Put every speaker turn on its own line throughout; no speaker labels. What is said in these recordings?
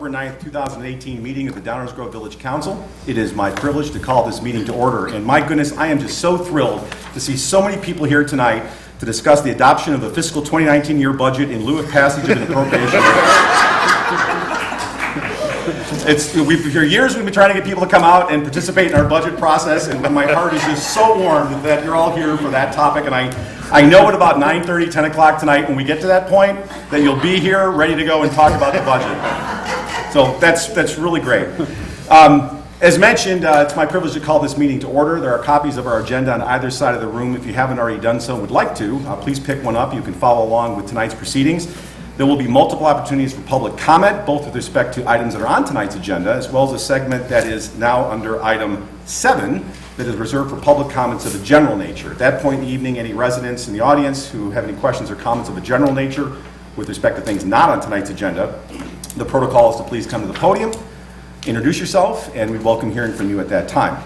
October 9th, 2018 meeting of the Downers Grove Village Council. It is my privilege to call this meeting to order, and my goodness, I am just so thrilled to see so many people here tonight to discuss the adoption of the fiscal 2019 year budget in lieu of passage of an appropriation. For years we've been trying to get people to come out and participate in our budget process, and my heart is just so warmed that you're all here for that topic. And I know at about 9:30, 10 o'clock tonight, when we get to that point, that you'll be here ready to go and talk about the budget. So that's really great. As mentioned, it's my privilege to call this meeting to order. There are copies of our agenda on either side of the room. If you haven't already done so and would like to, please pick one up. You can follow along with tonight's proceedings. There will be multiple opportunities for public comment, both with respect to items that are on tonight's agenda, as well as a segment that is now under item 7 that is reserved for public comments of a general nature. At that point in the evening, any residents in the audience who have any questions or comments of a general nature with respect to things not on tonight's agenda, the protocol is to please come to the podium, introduce yourself, and we welcome hearing from you at that time.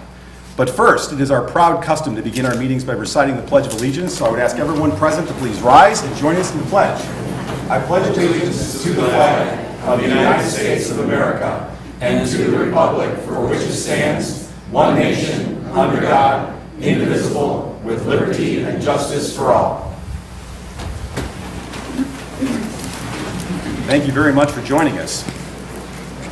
But first, it is our proud custom to begin our meetings by reciting the Pledge of Allegiance, so I would ask everyone present to please rise and join us in the pledge. I pledge allegiance to the flag of the United States of America and to the republic for which it stands, one nation, under God, indivisible, with liberty and justice for all. Thank you very much for joining us.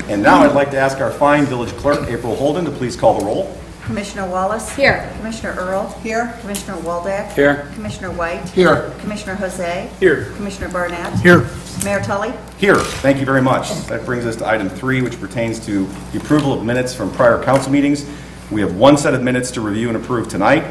And now I'd like to ask our fine village clerk, April Holden, to please call the roll.
Commissioner Wallace?
Here.
Commissioner Earl?
Here.
Commissioner Waldeck?
Here.
Commissioner White?
Here.
Commissioner Jose?
Here.
Commissioner Barnett?
Here.
Mayor Tully?
Here. Thank you very much. That brings us to item 3, which pertains to the approval of minutes from prior council meetings. We have one set of minutes to review and approve tonight.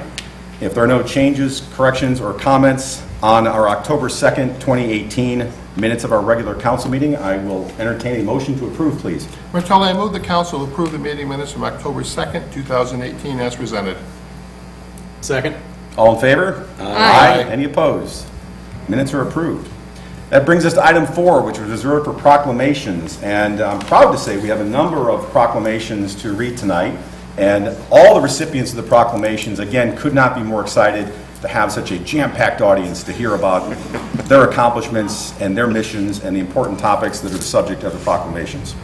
If there are no changes, corrections, or comments on our October 2nd, 2018 minutes of our regular council meeting, I will entertain a motion to approve, please.
Mr. Tully, I move the council approve the meeting minutes from October 2nd, 2018 as presented.
Second.
All in favor?
Aye.
Any opposed? Minutes are approved. That brings us to item 4, which was reserved for proclamations. And I'm proud to say we have a number of proclamations to read tonight. And all the recipients of the proclamations, again, could not be more excited to have such a jam-packed audience to hear about their accomplishments and their missions and the important topics that are the subject of the proclamations.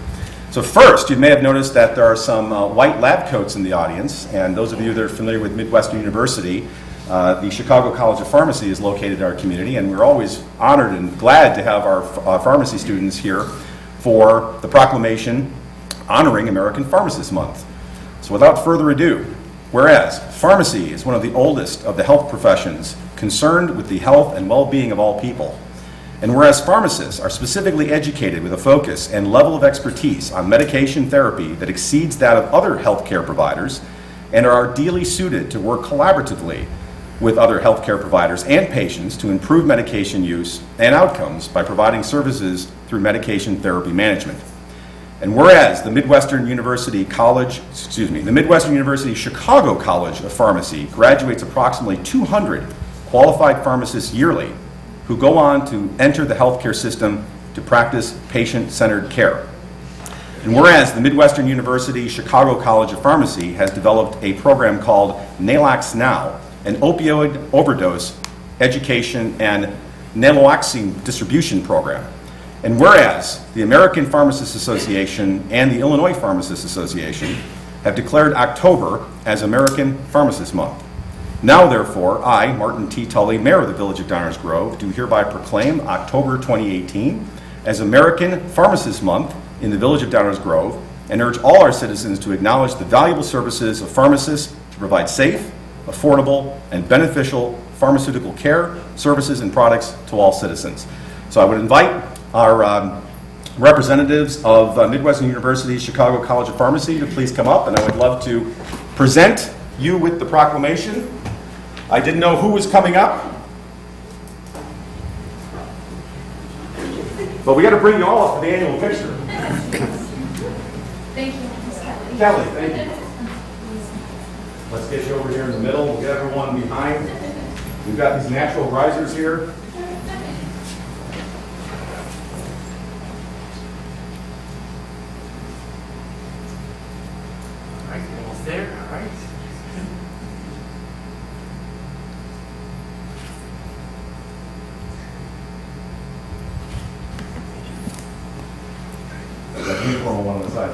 So first, you may have noticed that there are some white lab coats in the audience, and those of you that are familiar with Midwestern University, the Chicago College of Pharmacy is located in our community, and we're always honored and glad to have our pharmacy students here for the proclamation honoring American Pharmacists Month. So without further ado, whereas pharmacy is one of the oldest of the health professions concerned with the health and well-being of all people, and whereas pharmacists are specifically educated with a focus and level of expertise on medication therapy that exceeds that of other healthcare providers, and are ideally suited to work collaboratively with other healthcare providers and patients to improve medication use and outcomes by providing services through medication therapy management. And whereas the Midwestern University Chicago College of Pharmacy graduates approximately 200 qualified pharmacists yearly who go on to enter the healthcare system to practice patient-centered care. And whereas the Midwestern University Chicago College of Pharmacy has developed a program called NALAX Now, an opioid overdose education and naloxone distribution program. And whereas the American Pharmacists Association and the Illinois Pharmacists Association have declared October as American Pharmacists Month. Now, therefore, I, Martin T. Tully, Mayor of the Village of Downers Grove, do hereby proclaim October 2018 as American Pharmacists Month in the Village of Downers Grove, and urge all our citizens to acknowledge the valuable services of pharmacists to provide safe, affordable, and beneficial pharmaceutical care, services, and products to all citizens. So I would invite our representatives of Midwestern University Chicago College of Pharmacy to please come up, and I would love to present you with the proclamation. I didn't know who was coming up, but we got to bring you all up for the annual picture.
Thank you, Ms. Kelly.
Kelly, thank you. Let's get you over here in the middle. We'll get everyone behind. We've got these natural risers here.
All right, almost there. All right.
informal one on the side.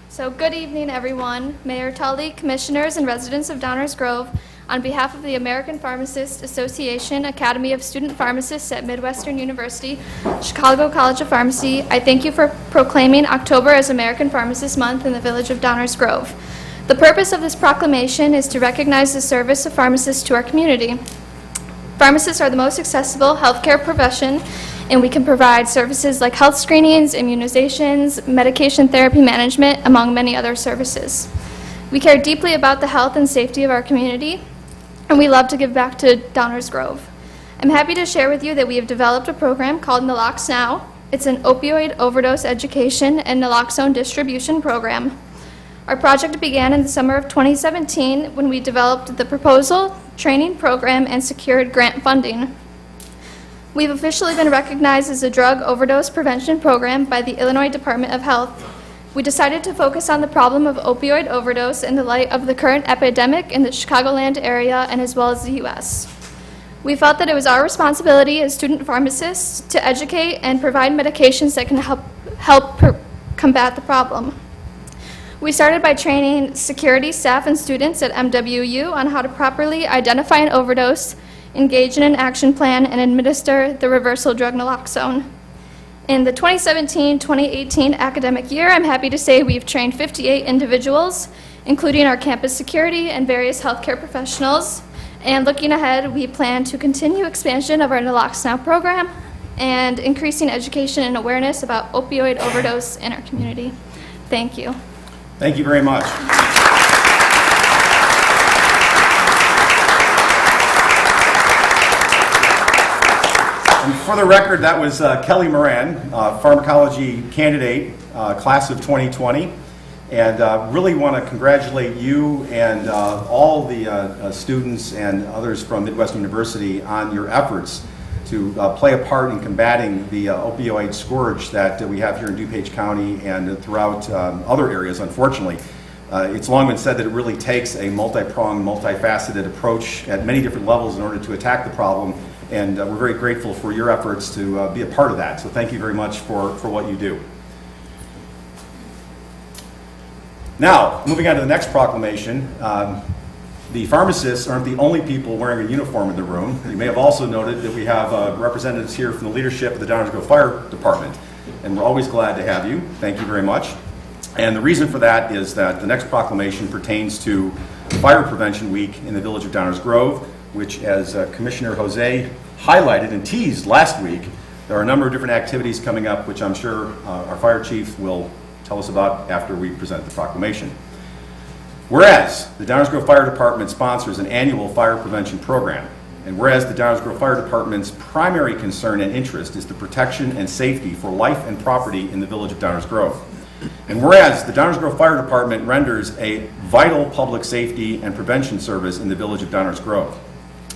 So good evening, everyone. Mayor Tully, commissioners, and residents of Downers Grove, on behalf of the American Pharmacists Association Academy of Student Pharmacists at Midwestern University, Chicago College of Pharmacy, I thank you for proclaiming October as American Pharmacist Month in the village of Downers Grove. The purpose of this proclamation is to recognize the service of pharmacists to our community. Pharmacists are the most accessible healthcare profession, and we can provide services like health screenings, immunizations, medication therapy management, among many other services. We care deeply about the health and safety of our community, and we love to give back to Downers Grove. I'm happy to share with you that we have developed a program called Nalox Now. It's an opioid overdose education and naloxone distribution program. Our project began in the summer of 2017 when we developed the proposal, training program, and secured grant funding. We've officially been recognized as a drug overdose prevention program by the Illinois Department of Health. We decided to focus on the problem of opioid overdose in the light of the current epidemic in the Chicagoland area and as well as the U.S. We felt that it was our responsibility as student pharmacists to educate and provide medications that can help combat the problem. We started by training security staff and students at MWU on how to properly identify an overdose, engage in an action plan, and administer the reversal drug naloxone. In the 2017-2018 academic year, I'm happy to say we've trained 58 individuals, including our campus security and various healthcare professionals. And looking ahead, we plan to continue expansion of our Nalox Now program and increasing education and awareness about opioid overdose in our community. Thank you.
Thank you very much. And for the record, that was Kelly Moran, pharmacology candidate, class of 2020. And really want to congratulate you and all the students and others from Midwestern University on your efforts to play a part in combating the opioid scourge that we have here in DuPage County and throughout other areas, unfortunately. It's long been said that it really takes a multi-pronged, multifaceted approach at many different levels in order to attack the problem, and we're very grateful for your efforts to be a part of that. So thank you very much for what you do. Now, moving on to the next proclamation, the pharmacists aren't the only people wearing a uniform in the room. You may have also noted that we have representatives here from the leadership of the Downers Grove Fire Department, and we're always glad to have you. Thank you very much. And the reason for that is that the next proclamation pertains to Fire Prevention Week in the village of Downers Grove, which, as Commissioner Jose highlighted and teased last week, there are a number of different activities coming up, which I'm sure our fire chief will tell us about after we present the proclamation. Whereas the Downers Grove Fire Department sponsors an annual fire prevention program, and whereas the Downers Grove Fire Department's primary concern and interest is the protection and safety for life and property in the village of Downers Grove, and whereas the Downers Grove Fire Department renders a vital public safety and prevention service in the village of Downers Grove,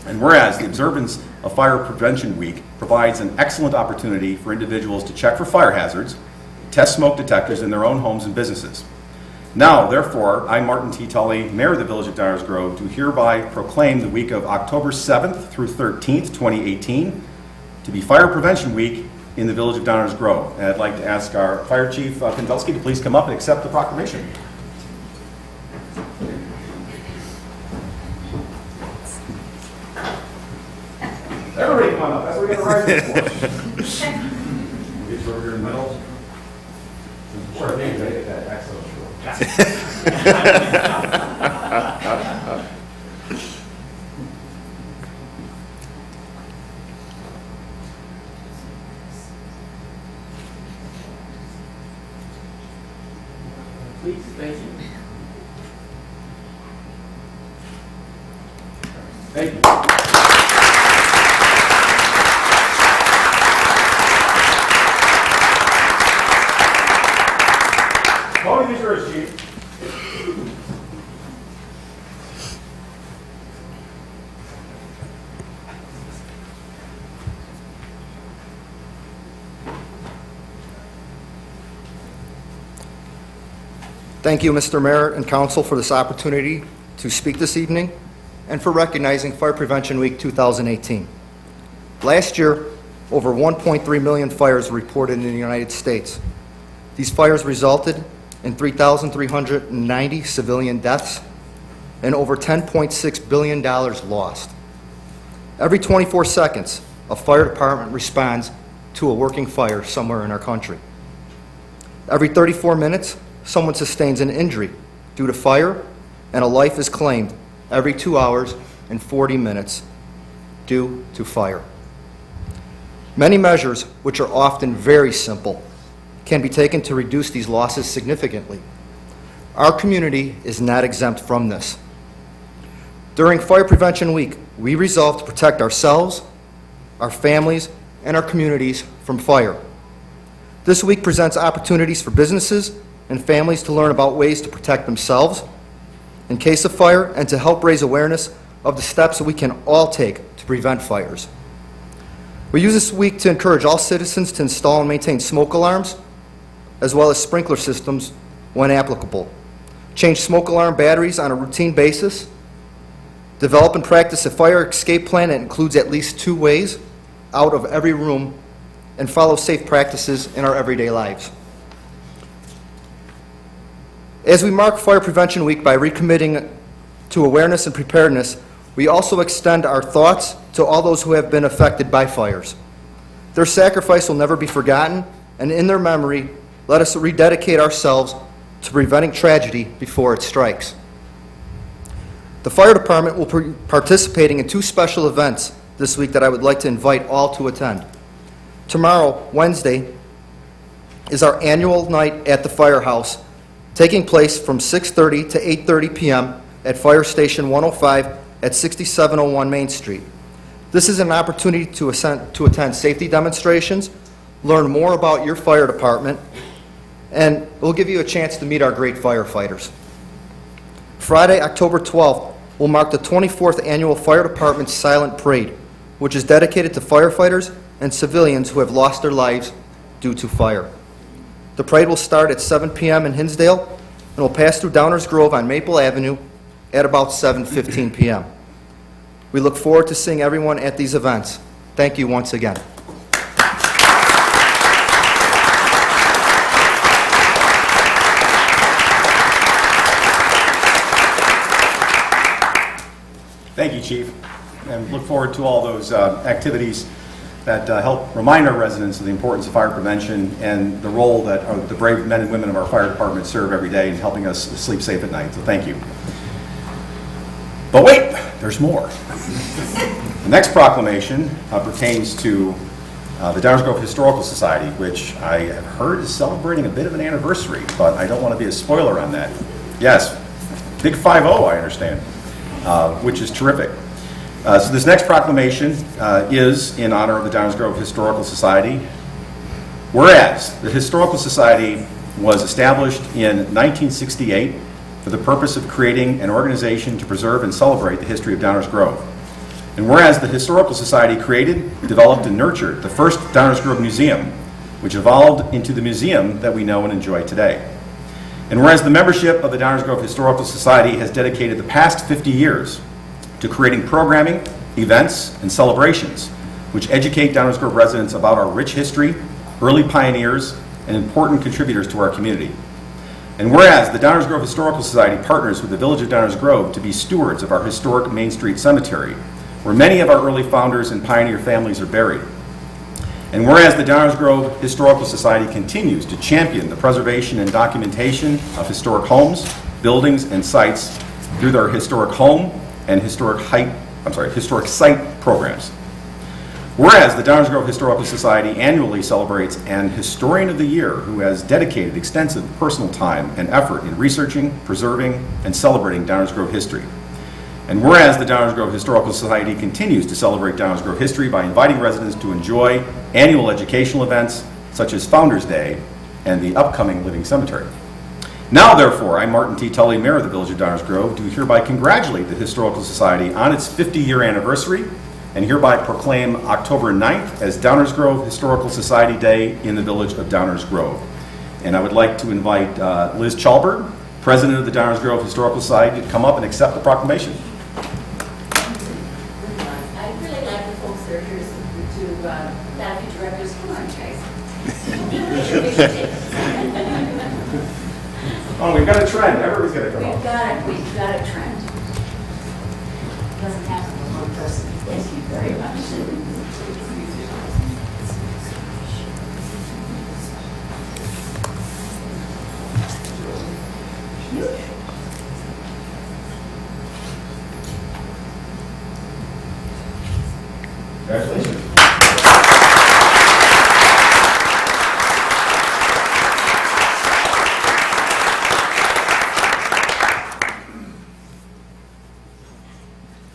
and whereas the observance of Fire Prevention Week provides an excellent opportunity for individuals to check for fire hazards, test smoke detectors in their own homes and businesses. Now, therefore, I, Martin T. Tully, Mayor of the Village of Downers Grove, do hereby proclaim the week of October 7th through 13th, 2018, to be Fire Prevention Week in the Village of Downers Grove. And I'd like to ask our Fire Chief, Pindelski, to please come up and accept the proclamation. Everybody come on up. That's what we got to write this for. We'll get you over here in the middle. Sure, thank you. Excellent.
Please, thank you.
Thank you. Podium is yours, Chief.
Thank you, Mr. Mayor and Council, for this opportunity to speak this evening and for recognizing Fire Prevention Week 2018. Last year, over 1.3 million fires were reported in the United States. These fires resulted in 3,390 civilian deaths and over $10.6 billion lost. Every 24 seconds, a fire department responds to a working fire somewhere in our country. Every 34 minutes, someone sustains an injury due to fire, and a life is claimed every 2 hours and 40 minutes due to fire. Many measures, which are often very simple, can be taken to reduce these losses significantly. Our community is not exempt from this. During Fire Prevention Week, we resolve to protect ourselves, our families, and our communities from fire. This week presents opportunities for businesses and families to learn about ways to protect themselves in case of fire and to help raise awareness of the steps that we can all take to prevent fires. We use this week to encourage all citizens to install and maintain smoke alarms as well as sprinkler systems when applicable. Change smoke alarm batteries on a routine basis. Develop and practice a fire escape plan that includes at least 2 ways out of every room, and follow safe practices in our everyday lives. As we mark Fire Prevention Week by recommitting to awareness and preparedness, we also extend our thoughts to all those who have been affected by fires. Their sacrifice will never be forgotten, and in their memory, let us rededicate ourselves to preventing tragedy before it strikes. The fire department will be participating in 2 special events this week that I would like to invite all to attend. Tomorrow, Wednesday, is our annual night at the firehouse, taking place from 6:30 to 8:30 p.m. at Fire Station 105 at 6701 Main Street. This is an opportunity to attend safety demonstrations, learn more about your fire department, and it will give you a chance to meet our great firefighters. Friday, October 12th, will mark the 24th annual Fire Department Silent Parade, which is dedicated to firefighters and civilians who have lost their lives due to fire. The parade will start at 7 p.m. in Hinsdale and will pass through Downers Grove on Maple Avenue at about 7:15 p.m. We look forward to seeing everyone at these events. Thank you once again.
Thank you, Chief, and look forward to all those activities that help remind our residents of the importance of fire prevention and the role that the brave men and women of our fire department serve every day in helping us sleep safe at night. So thank you. But wait, there's more. The next proclamation pertains to the Downers Grove Historical Society, which I have heard is celebrating a bit of an anniversary, but I don't want to be a spoiler on that. Yes, big 5-0, I understand. Which is terrific. So this next proclamation is in honor of the Downers Grove Historical Society. Whereas the Historical Society was established in 1968 for the purpose of creating an organization to preserve and celebrate the history of Downers Grove. And whereas the Historical Society created, developed, and nurtured the first Downers Grove Museum, which evolved into the museum that we know and enjoy today. And whereas the membership of the Downers Grove Historical Society has dedicated the past 50 years to creating programming, events, and celebrations which educate Downers Grove residents about our rich history, early pioneers, and important contributors to our community. And whereas the Downers Grove Historical Society partners with the Village of Downers Grove to be stewards of our historic Main Street Cemetery, where many of our early founders and pioneer families are buried. And whereas the Downers Grove Historical Society continues to champion the preservation and documentation of historic homes, buildings, and sites through their historic home and historic site programs. Whereas the Downers Grove Historical Society annually celebrates an Historian of the Year who has dedicated extensive personal time and effort in researching, preserving, and celebrating Downers Grove history. And whereas the Downers Grove Historical Society continues to celebrate Downers Grove history by inviting residents to enjoy annual educational events such as Founders Day and the upcoming Living Cemetery. Now, therefore, I, Martin T. Tully, Mayor of the Village of Downers Grove, do hereby congratulate the Historical Society on its 50-year anniversary and hereby proclaim October 9th as Downers Grove Historical Society Day in the Village of Downers Grove. And I would like to invite Liz Chalbert, President of the Downers Grove Historical Society, to come up and accept the proclamation.
I'd really like the folks that are here to thank you directors. Come on, guys.
Oh, we've got a trend. Everybody's got to come up.
We've got a trend. Doesn't happen with one person. Thank you very much.
Congratulations.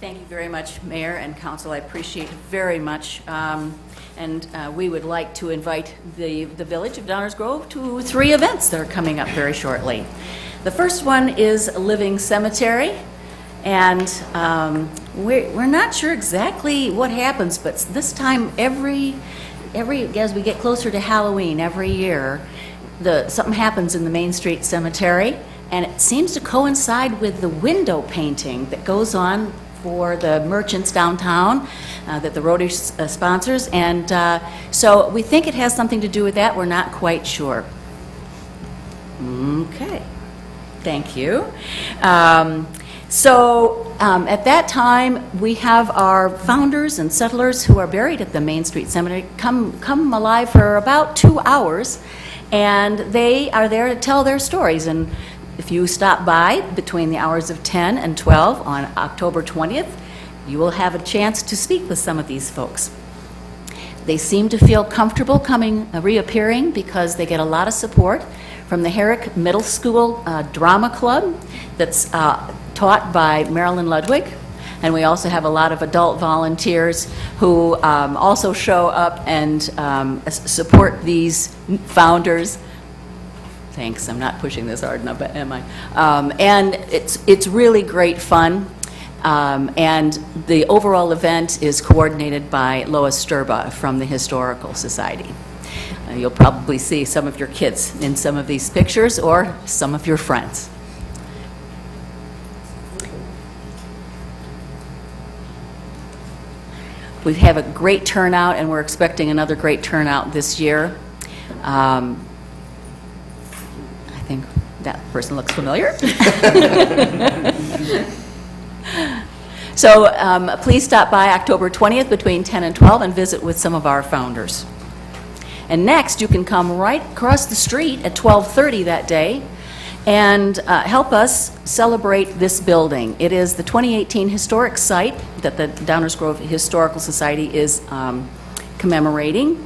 Thank you very much, Mayor and Council. I appreciate it very much. And we would like to invite the Village of Downers Grove to 3 events that are coming up very shortly. The first one is Living Cemetery. And we're not sure exactly what happens, but this time as we get closer to Halloween every year, something happens in the Main Street Cemetery, and it seems to coincide with the window painting that goes on for the merchants downtown that the Rotary sponsors, and so we think it has something to do with that. We're not quite sure. Okay, thank you. At that time, we have our founders and settlers who are buried at the Main Street Cemetery come alive for about 2 hours, and they are there to tell their stories. And if you stop by between the hours of 10 and 12 on October 20th, you will have a chance to speak with some of these folks. They seem to feel comfortable reappearing because they get a lot of support from the Herrick Middle School Drama Club that's taught by Marilyn Ludwig. And we also have a lot of adult volunteers who also show up and support these founders. Thanks, I'm not pushing this hard enough, am I? And it's really great fun. And the overall event is coordinated by Lois Sturba from the Historical Society. You'll probably see some of your kids in some of these pictures or some of your friends. We have a great turnout, and we're expecting another great turnout this year. I think that person looks familiar. So please stop by October 20th between 10 and 12 and visit with some of our founders. And next, you can come right across the street at 12:30 that day and help us celebrate this building. It is the 2018 historic site that the Downers Grove Historical Society is commemorating.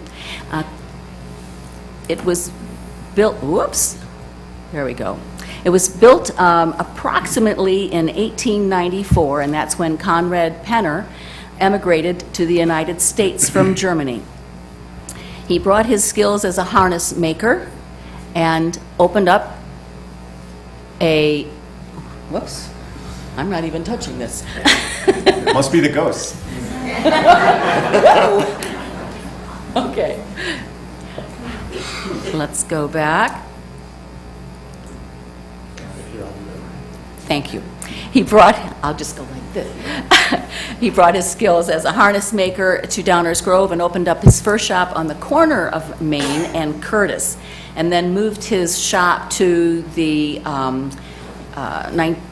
It was built, there we go. It was built approximately in 1894, and that's when Conrad Penner emigrated to the United States from Germany. He brought his skills as a harness maker and opened up I'm not even touching this.
Must be the ghosts.
Okay. Let's go back. Thank you. I'll just go like this. He brought his skills as a harness maker to Downers Grove and opened up his first shop on the corner of Main and Curtis, and then moved his shop to the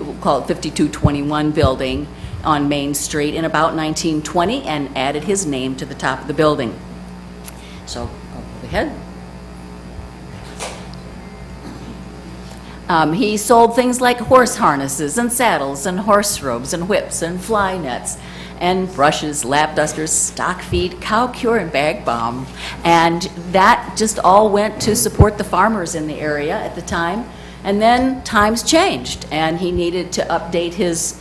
we'll call it 5221 building on Main Street in about 1920 and added his name to the top of the building. So, I'll go ahead. He sold things like horse harnesses and saddles and horse robes and whips and fly nets and brushes, lap dusters, stock feed, cow cure, and bag balm. And that just all went to support the farmers in the area at the time. And then times changed, and he needed to update his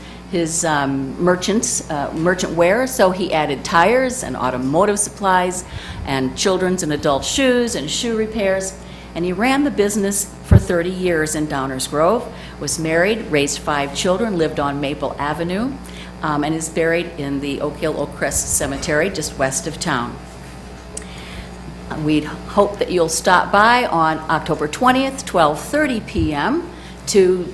merchant wear, so he added tires and automotive supplies and children's and adult shoes and shoe repairs. And he ran the business for 30 years in Downers Grove, was married, raised 5 children, lived on Maple Avenue, and is buried in the Oak Hill Oak Crest Cemetery just west of town. We'd hope that you'll stop by on October 20th, 12:30 p.m. to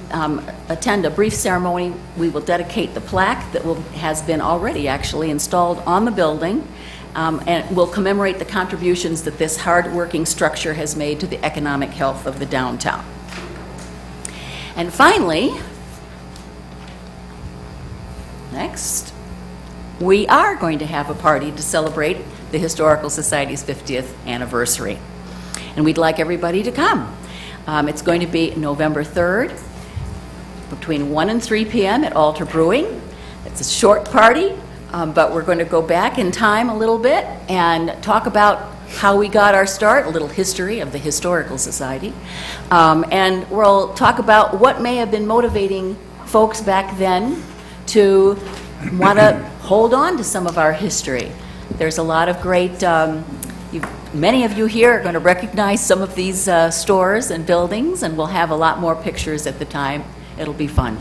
attend a brief ceremony. We will dedicate the plaque that has been already actually installed on the building, and will commemorate the contributions that this hard-working structure has made to the economic health of the downtown. And finally, next, we are going to have a party to celebrate the Historical Society's 50th anniversary. And we'd like everybody to come. It's going to be November 3rd, between 1 and 3 p.m. at Altar Brewing. It's a short party, but we're going to go back in time a little bit and talk about how we got our start, a little history of the Historical Society. And we'll talk about what may have been motivating folks back then to want to hold on to some of our history. There's a lot of great, many of you here are going to recognize some of these stores and buildings, and we'll have a lot more pictures at the time. It'll be fun.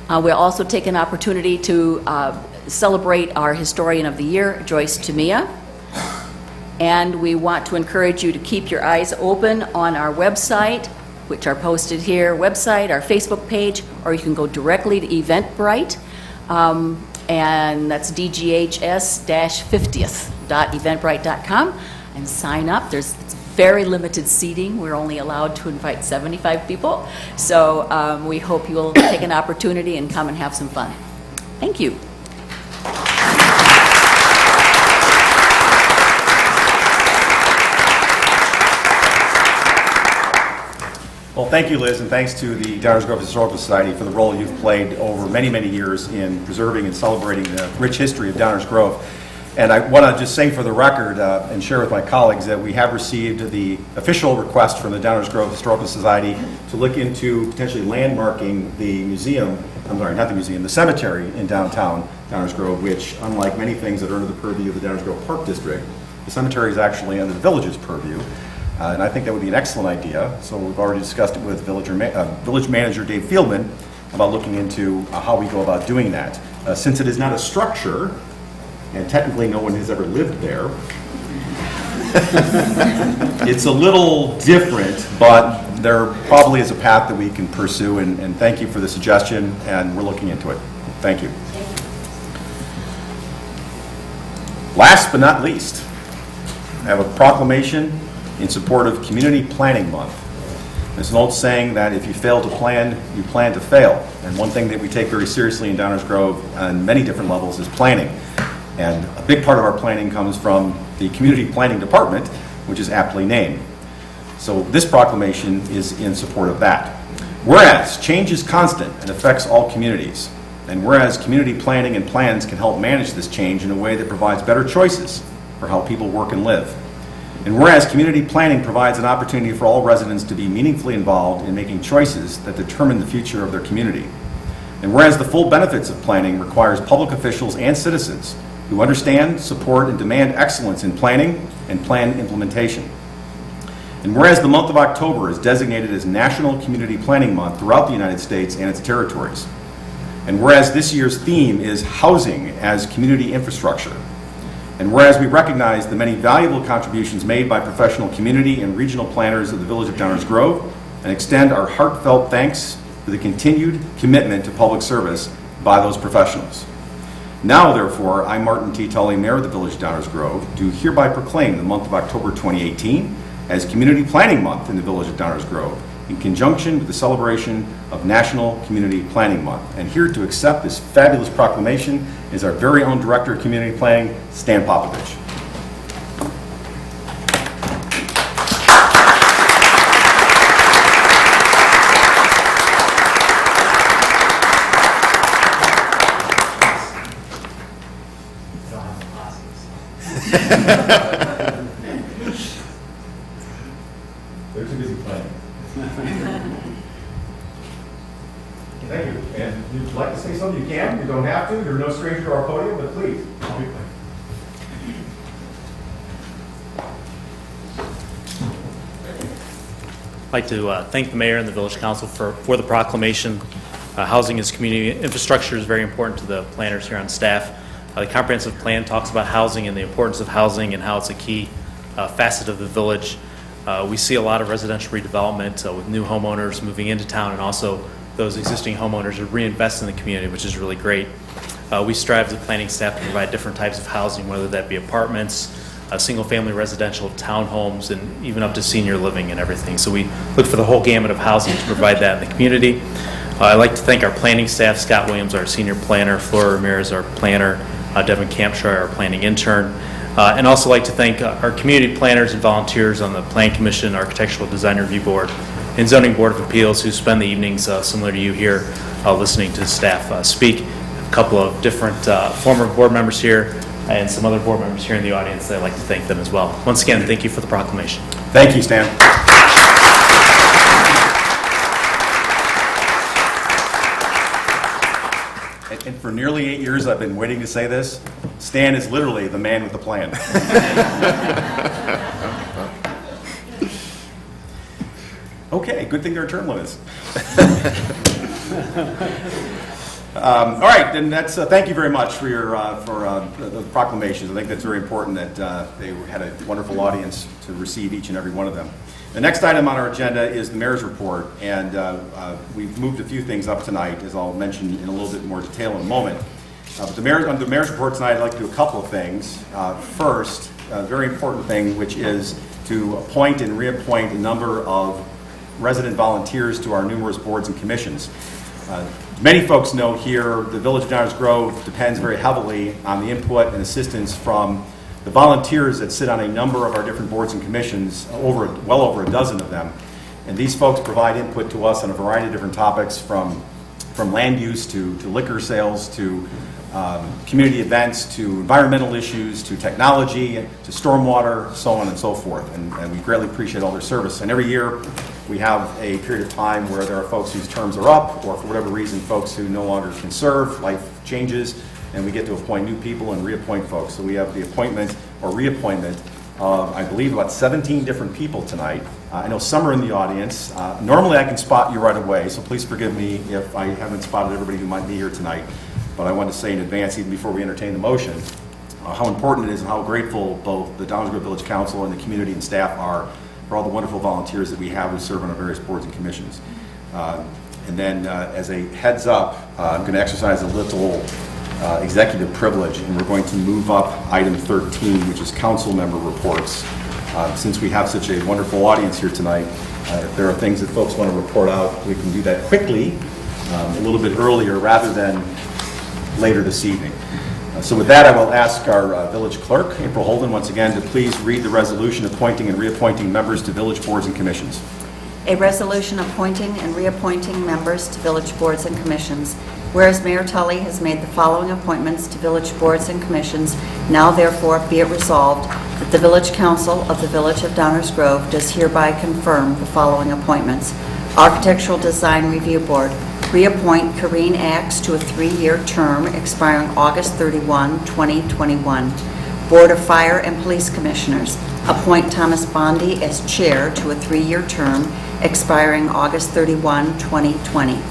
We'll also take an opportunity to celebrate our Historian of the Year, Joyce Tamia. And we want to encourage you to keep your eyes open on our website, which are posted here, website, our Facebook page, or you can go directly to Eventbrite, and that's dghs-50th.eventbrite.com, and sign up. It's very limited seating. We're only allowed to invite 75 people, so we hope you will take an opportunity and come and have some fun. Thank you.
Well, thank you, Liz, and thanks to the Downers Grove Historical Society for the role you've played over many, many years in preserving and celebrating the rich history of Downers Grove. And I want to just say for the record and share with my colleagues that we have received the official request from the Downers Grove Historical Society to look into potentially landmarking the museum, the cemetery in downtown Downers Grove, which, unlike many things that are under the purview of the Downers Grove Park District, the cemetery is actually under the village's purview. And I think that would be an excellent idea. So we've already discussed it with village manager Dave Fieldman about looking into how we go about doing that. Since it is not a structure, and technically no one has ever lived there, it's a little different, but there probably is a path that we can pursue, and thank you for the suggestion, and we're looking into it. Thank you. Last but not least, I have a proclamation in support of Community Planning Month. There's an old saying that if you fail to plan, you plan to fail. And one thing that we take very seriously in Downers Grove on many different levels is planning. And a big part of our planning comes from the Community Planning Department, which is aptly named. So this proclamation is in support of that. Whereas change is constant and affects all communities, and whereas community planning and plans can help manage this change in a way that provides better choices for how people work and live. And whereas community planning provides an opportunity for all residents to be meaningfully involved in making choices that determine the future of their community. And whereas the full benefits of planning requires public officials and citizens who understand, support, and demand excellence in planning and plan implementation. And whereas the month of October is designated as National Community Planning Month throughout the United States and its territories. And whereas this year's theme is housing as community infrastructure. And whereas we recognize the many valuable contributions made by professional community and regional planners of the Village of Downers Grove, and extend our heartfelt thanks for the continued commitment to public service by those professionals. Now, therefore, I, Martin T. Tully, Mayor of the Village of Downers Grove, do hereby proclaim the month of October 2018 as Community Planning Month in the Village of Downers Grove, in conjunction with the celebration of National Community Planning Month. And here to accept this fabulous proclamation is our very own Director of Community Planning, Stan Popovich. They're too busy playing. Thank you. And if you'd like to say something, you can. You don't have to. You're no stranger to our podium, but please. I'll be quick.
I'd like to thank the mayor and the village council for the proclamation. Housing as community infrastructure is very important to the planners here on staff. The comprehensive plan talks about housing and the importance of housing and how it's a key facet of the village. We see a lot of residential redevelopment with new homeowners moving into town, and also those existing homeowners are reinvesting in the community, which is really great. We strive as a planning staff to provide different types of housing, whether that be apartments, single-family residential, townhomes, and even up to senior living and everything. So we look for the whole gamut of housing to provide that in the community. I'd like to thank our planning staff, Scott Williams, our senior planner, Flora Ramirez, our planner, Devin Campshire, our planning intern, and also like to thank our community planners and volunteers on the Plan Commission, Architectural Design Review Board, and Zoning Board of Appeals who spend the evenings similar to you here listening to staff speak. A couple of different former board members here and some other board members here in the audience. I'd like to thank them as well. Once again, thank you for the proclamation.
Thank you, Stan. And for nearly 8 years, I've been waiting to say this. Stan is literally the man with the plan. Okay, good thing there are term limits. All right, then that's thank you very much for your the proclamations. I think that's very important that they had a wonderful audience to receive each and every one of them. The next item on our agenda is the mayor's report, and we've moved a few things up tonight, as I'll mention in a little bit more detail in a moment. But on the mayor's report tonight, I'd like to do a couple of things. First, a very important thing, which is to appoint and reappoint a number of resident volunteers to our numerous boards and commissions. Many folks know here the Village of Downers Grove depends very heavily on the input and assistance from the volunteers that sit on a number of our different boards and commissions, well over a dozen of them. And these folks provide input to us on a variety of different topics, from land use to liquor sales to community events to environmental issues to technology to stormwater, so on and so forth. And we greatly appreciate all their service. And every year we have a period of time where there are folks whose terms are up, or for whatever reason, folks who no longer can serve, life changes, and we get to appoint new people and reappoint folks. So we have the appointment or reappointment of, I believe, about 17 different people tonight. I know some are in the audience. Normally I can spot you right away, so please forgive me if I haven't spotted everybody who might be here tonight. But I want to say in advance, even before we entertain the motion, how important it is and how grateful both the Downers Grove Village Council and the community and staff are for all the wonderful volunteers that we have who serve on our various boards and commissions. And then as a heads up, I'm going to exercise a little executive privilege, and we're going to move up item 13, which is council member reports. Since we have such a wonderful audience here tonight, if there are things that folks want to report out, we can do that quickly, a little bit earlier rather than later this evening. So with that, I will ask our village clerk, April Holden, once again, to please read the resolution appointing and reappointing members to village boards and commissions.
A resolution appointing and reappointing members to village boards and commissions. Whereas Mayor Tully has made the following appointments to village boards and commissions, now therefore be it resolved that the Village Council of the Village of Downers Grove does hereby confirm the following appointments. Architectural Design Review Board, reappoint Kareen Axe to a 3-year term expiring August 31, 2021. Board of Fire and Police Commissioners, appoint Thomas Bondi as chair to a 3-year term expiring August 31, 2020.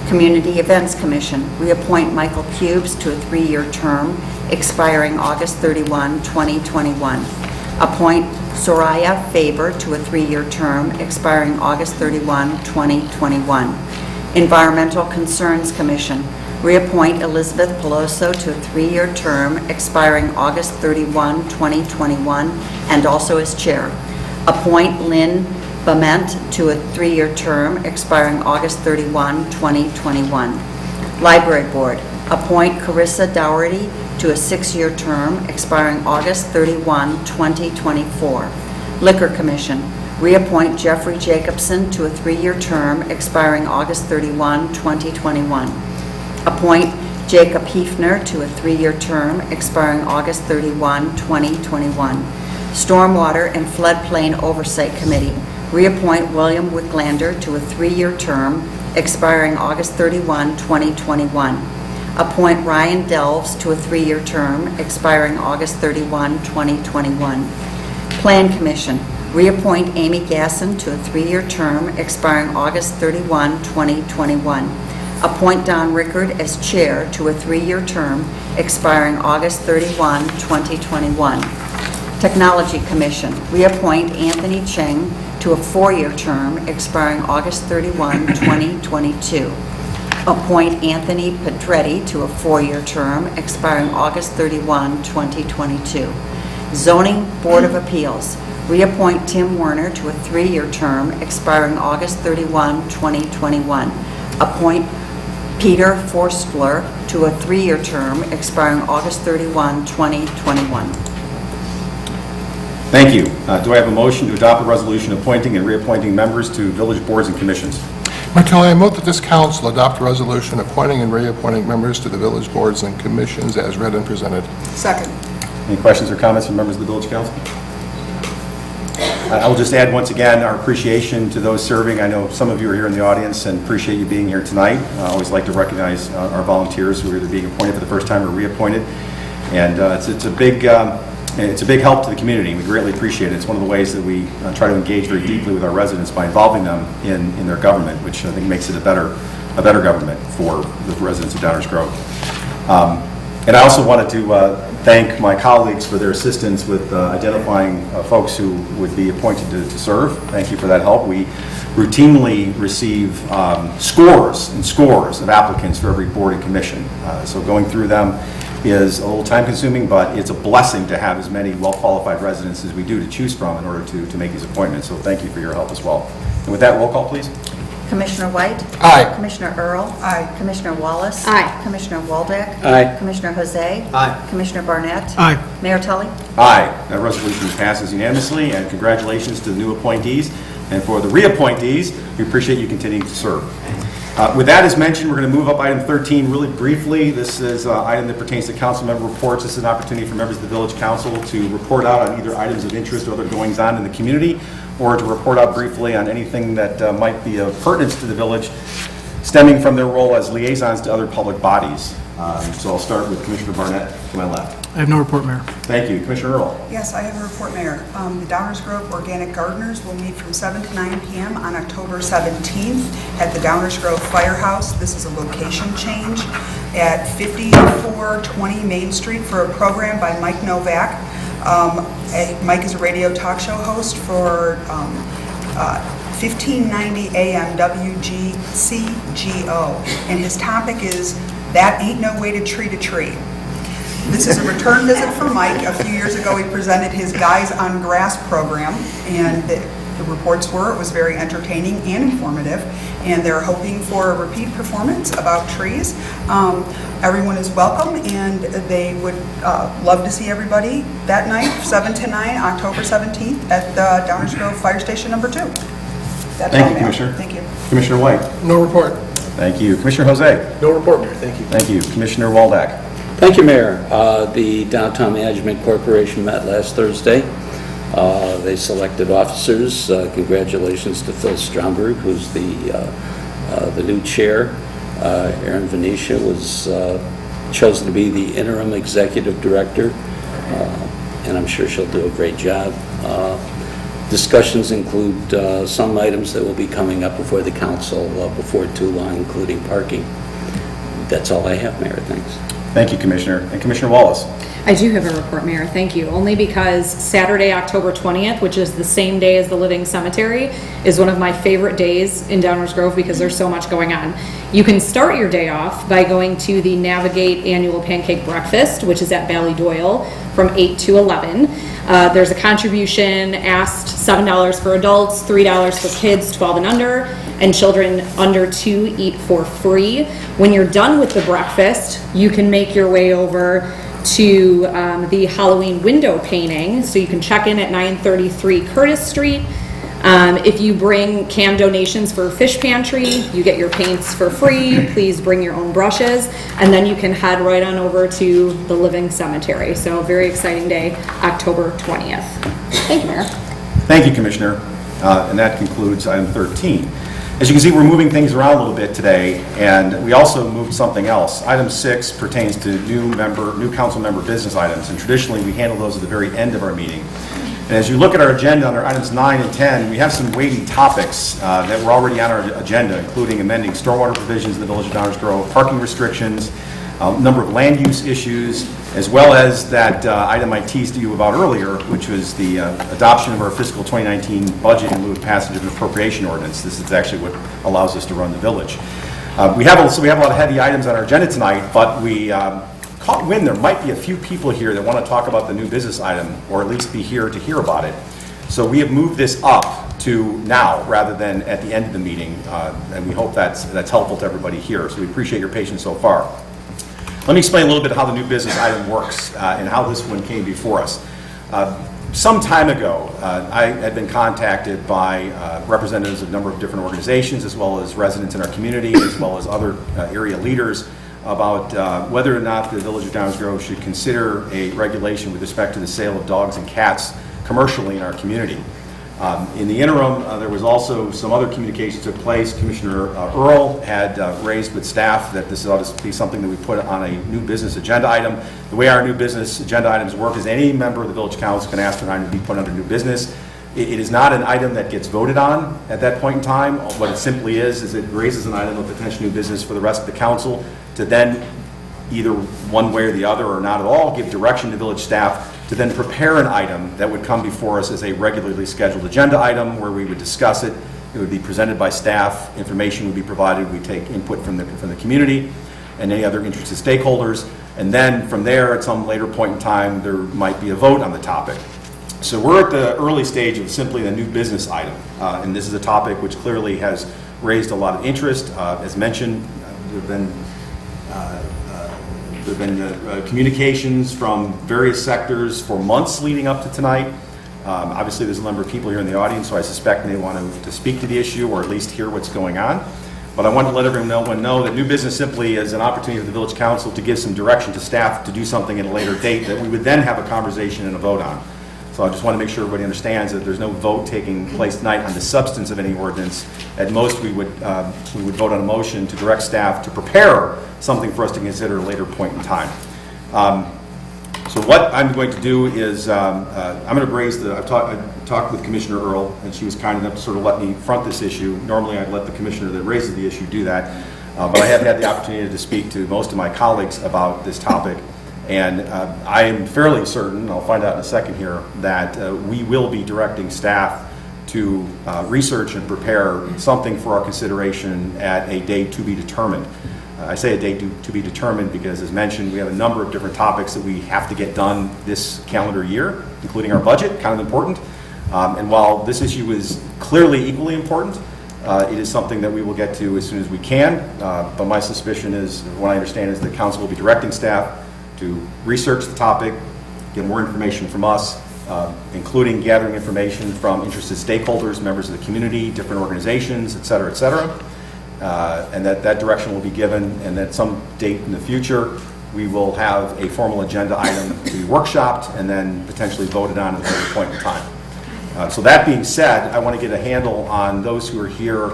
Community Events Commission, reappoint Michael Cubes to a 3-year term expiring August 31, 2021. Appoint Soraya Faber to a 3-year term expiring August 31, 2021. Environmental Concerns Commission, reappoint Elizabeth Peloso to a 3-year term expiring August 31, 2021, and also as chair. Appoint Lynn Bament to a 3-year term expiring August 31, 2021. Library Board, appoint Carissa Dougherty to a 6-year term expiring August 31, 2024. Liquor Commission, reappoint Jeffrey Jacobson to a 3-year term expiring August 31, 2021. Appoint Jacob Hefner to a 3-year term expiring August 31, 2021. Stormwater and Floodplain Oversight Committee, reappoint William Wicklander to a 3-year term expiring August 31, 2021. Appoint Ryan Delves to a 3-year term expiring August 31, 2021. Plan Commission, reappoint Amy Gasson to a 3-year term expiring August 31, 2021. Appoint Don Rickard as chair to a 3-year term expiring August 31, 2021. Technology Commission, reappoint Anthony Cheng to a 4-year term expiring August 31, 2022. Appoint Anthony Pedretti to a 4-year term expiring August 31, 2022. Zoning Board of Appeals, reappoint Tim Werner to a 3-year term expiring August 31, 2021. Appoint Peter Forstler to a 3-year term expiring August 31, 2021.
Thank you. Do I have a motion to adopt a resolution appointing and reappointing members to village boards and commissions?
Martelli, I move that this council adopt a resolution appointing and reappointing members to the village boards and commissions as read and presented.
Second.
Any questions or comments from members of the village council? I will just add once again our appreciation to those serving. I know some of you are here in the audience and appreciate you being here tonight. I always like to recognize our volunteers who are either being appointed for the first time or reappointed. And it's a big help to the community. We greatly appreciate it. It's one of the ways that we try to engage very deeply with our residents by involving them in their government, which I think makes it a better government for the residents of Downers Grove. And I also wanted to thank my colleagues for their assistance with identifying folks who would be appointed to serve. Thank you for that help. We routinely receive scores and scores of applicants for every board and commission. So going through them is a little time-consuming, but it's a blessing to have as many well-qualified residents as we do to choose from in order to make these appointments. So thank you for your help as well. And with that, roll call, please.
Commissioner White?
Aye.
Commissioner Earl?
Aye.
Commissioner Wallace?
Aye.
Commissioner Waldeck?
Aye.
Commissioner Jose?
Aye.
Commissioner Barnett?
Aye.
Mayor Tully?
Aye. That resolution passes unanimously, and congratulations to the new appointees. And for the reappointees, we appreciate you continuing to serve. With that as mentioned, we're going to move up item 13 really briefly. This is an item that pertains to council member reports. This is an opportunity for members of the village council to report out on either items of interest or other goings on in the community, or to report out briefly on anything that might be of pertinence to the village stemming from their role as liaisons to other public bodies. So I'll start with Commissioner Barnett to my left.
I have no report, Mayor.
Thank you. Commissioner Earl.
Yes, I have a report, Mayor. The Downers Grove Organic Gardeners will meet from 7 to 9 p.m. on October 17th at the Downers Grove Firehouse. This is a location change at 5420 Main Street for a program by Mike Novak. Mike is a radio talk show host for 1590 AM WGCGO, and his topic is "That Ain't No Way to Treat a Tree." This is a return visit for Mike. A few years ago, he presented his Guys on Grass program, and the reports were it was very entertaining and informative, and they're hoping for a repeat performance about trees. Everyone is welcome, and they would love to see everybody that night, 7 to 9, October 17th, at the Downers Grove Fire Station number 2. That's
Thank
all,
you,
Mayor.
Commissioner.
Thank you.
Commissioner White.
No report.
Thank you. Commissioner Jose.
No report, Mayor. Thank you.
Thank you. Commissioner Waldeck.
Thank you, Mayor. The Downtown Management Corporation met last Thursday. They selected officers. Congratulations to Phil Stromberg, who's the new chair. Erin Venetia was chosen to be the interim executive director, and I'm sure she'll do a great job. Discussions include some items that will be coming up before the council before too long, including parking. That's all I have, Mayor. Thanks.
Thank you, Commissioner. And Commissioner Wallace.
I do have a report, Mayor. Thank you. Only because Saturday, October 20th, which is the same day as the Living Cemetery, is one of my favorite days in Downers Grove because there's so much going on. You can start your day off by going to the Navigate Annual Pancake Breakfast, which is at Ballydoyle from 8 to 11. There's a contribution asked, $7 for adults, $3 for kids 12 and under, and children under 2 eat for free. When you're done with the breakfast, you can make your way over to the Halloween window painting. So you can check in at 933 Curtis Street. If you bring canned donations for Fish Pantry, you get your paints for free. Please bring your own brushes. And then you can head right on over to the Living Cemetery. So very exciting day, October 20th. Thank you, Mayor.
Thank you, Commissioner. And that concludes item 13. As you can see, we're moving things around a little bit today, and we also moved something else. Item 6 pertains to new council member business items, and traditionally we handle those at the very end of our meeting. And as you look at our agenda under items 9 and 10, we have some weighty topics that were already on our agenda, including amending stormwater provisions in the Village of Downers Grove, parking restrictions, a number of land use issues, as well as that item I teased you about earlier, which was the adoption of our fiscal 2019 budget in lieu of passage of an appropriation ordinance. This is actually what allows us to run the village. We have a lot of heavy items on our agenda tonight, but we caught wind there might be a few people here that want to talk about the new business item, or at least be here to hear about it. So we have moved this up to now, rather than at the end of the meeting, and we hope that's helpful to everybody here. So we appreciate your patience so far. Let me explain a little bit how the new business item works and how this one came before us. Some time ago, I had been contacted by representatives of a number of different organizations, as well as residents in our community, as well as other area leaders, about whether or not the Village of Downers Grove should consider a regulation with respect to the sale of dogs and cats commercially in our community. In the interim, there was also some other communications took place. Commissioner Earl had raised with staff that this ought to be something that we put on a new business agenda item. The way our new business agenda items work is any member of the Village Council can ask for an item to be put under new business. It is not an item that gets voted on at that point in time. What it simply is it raises an item of potential new business for the rest of the council to then either one way or the other, or not at all, give direction to village staff to then prepare an item that would come before us as a regularly scheduled agenda item where we would discuss it. It would be presented by staff, information would be provided, we take input from the community and any other interested stakeholders, and then from there, at some later point in time, there might be a vote on the topic. So we're at the early stage of simply the new business item, and this is a topic which clearly has raised a lot of interest. As mentioned, there have been communications from various sectors for months leading up to tonight. Obviously, there's a number of people here in the audience, so I suspect they want to speak to the issue or at least hear what's going on. But I want to let everyone know that new business simply is an opportunity for the Village Council to give some direction to staff to do something at a later date that we would then have a conversation and a vote on. So I just want to make sure everybody understands that there's no vote taking place tonight on the substance of any ordinance. At most, we would vote on a motion to direct staff to prepare something for us to consider at a later point in time. So what I'm going to do is I'm going to raise I talked with Commissioner Earl, and she was kind enough to sort of let me front this issue. Normally, I'd let the commissioner that raises the issue do that, but I have had the opportunity to speak to most of my colleagues about this topic. And I am fairly certain, I'll find out in a second here, that we will be directing staff to research and prepare something for our consideration at a date to be determined. I say a date to be determined because, as mentioned, we have a number of different topics that we have to get done this calendar year, including our budget, kind of important. And while this issue is clearly equally important, it is something that we will get to as soon as we can. But my suspicion is, what I understand is the council will be directing staff to research the topic, get more information from us, including gathering information from interested stakeholders, members of the community, different organizations, et cetera, and that direction will be given, and at some date in the future, we will have a formal agenda item to be workshopped and then potentially voted on at a later point in time. So that being said, I want to get a handle on those who are here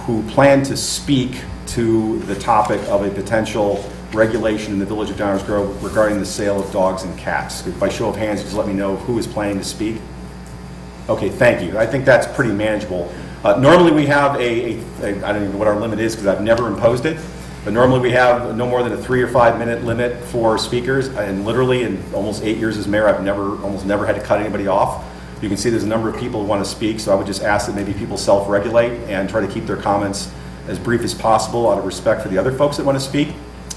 who plan to speak to the topic of a potential regulation in the Village of Downers Grove regarding the sale of dogs and cats. By show of hands, just let me know who is planning to speak. Okay, thank you. I think that's pretty manageable. Normally we have I don't even know what our limit is because I've never imposed it, but normally we have no more than a 3 or 5 minute limit for speakers, and literally in almost 8 years as mayor, I've almost never had to cut anybody off. You can see there's a number of people who want to speak, so I would just ask that maybe people self-regulate and try to keep their comments as brief as possible out of respect for the other folks that want to speak.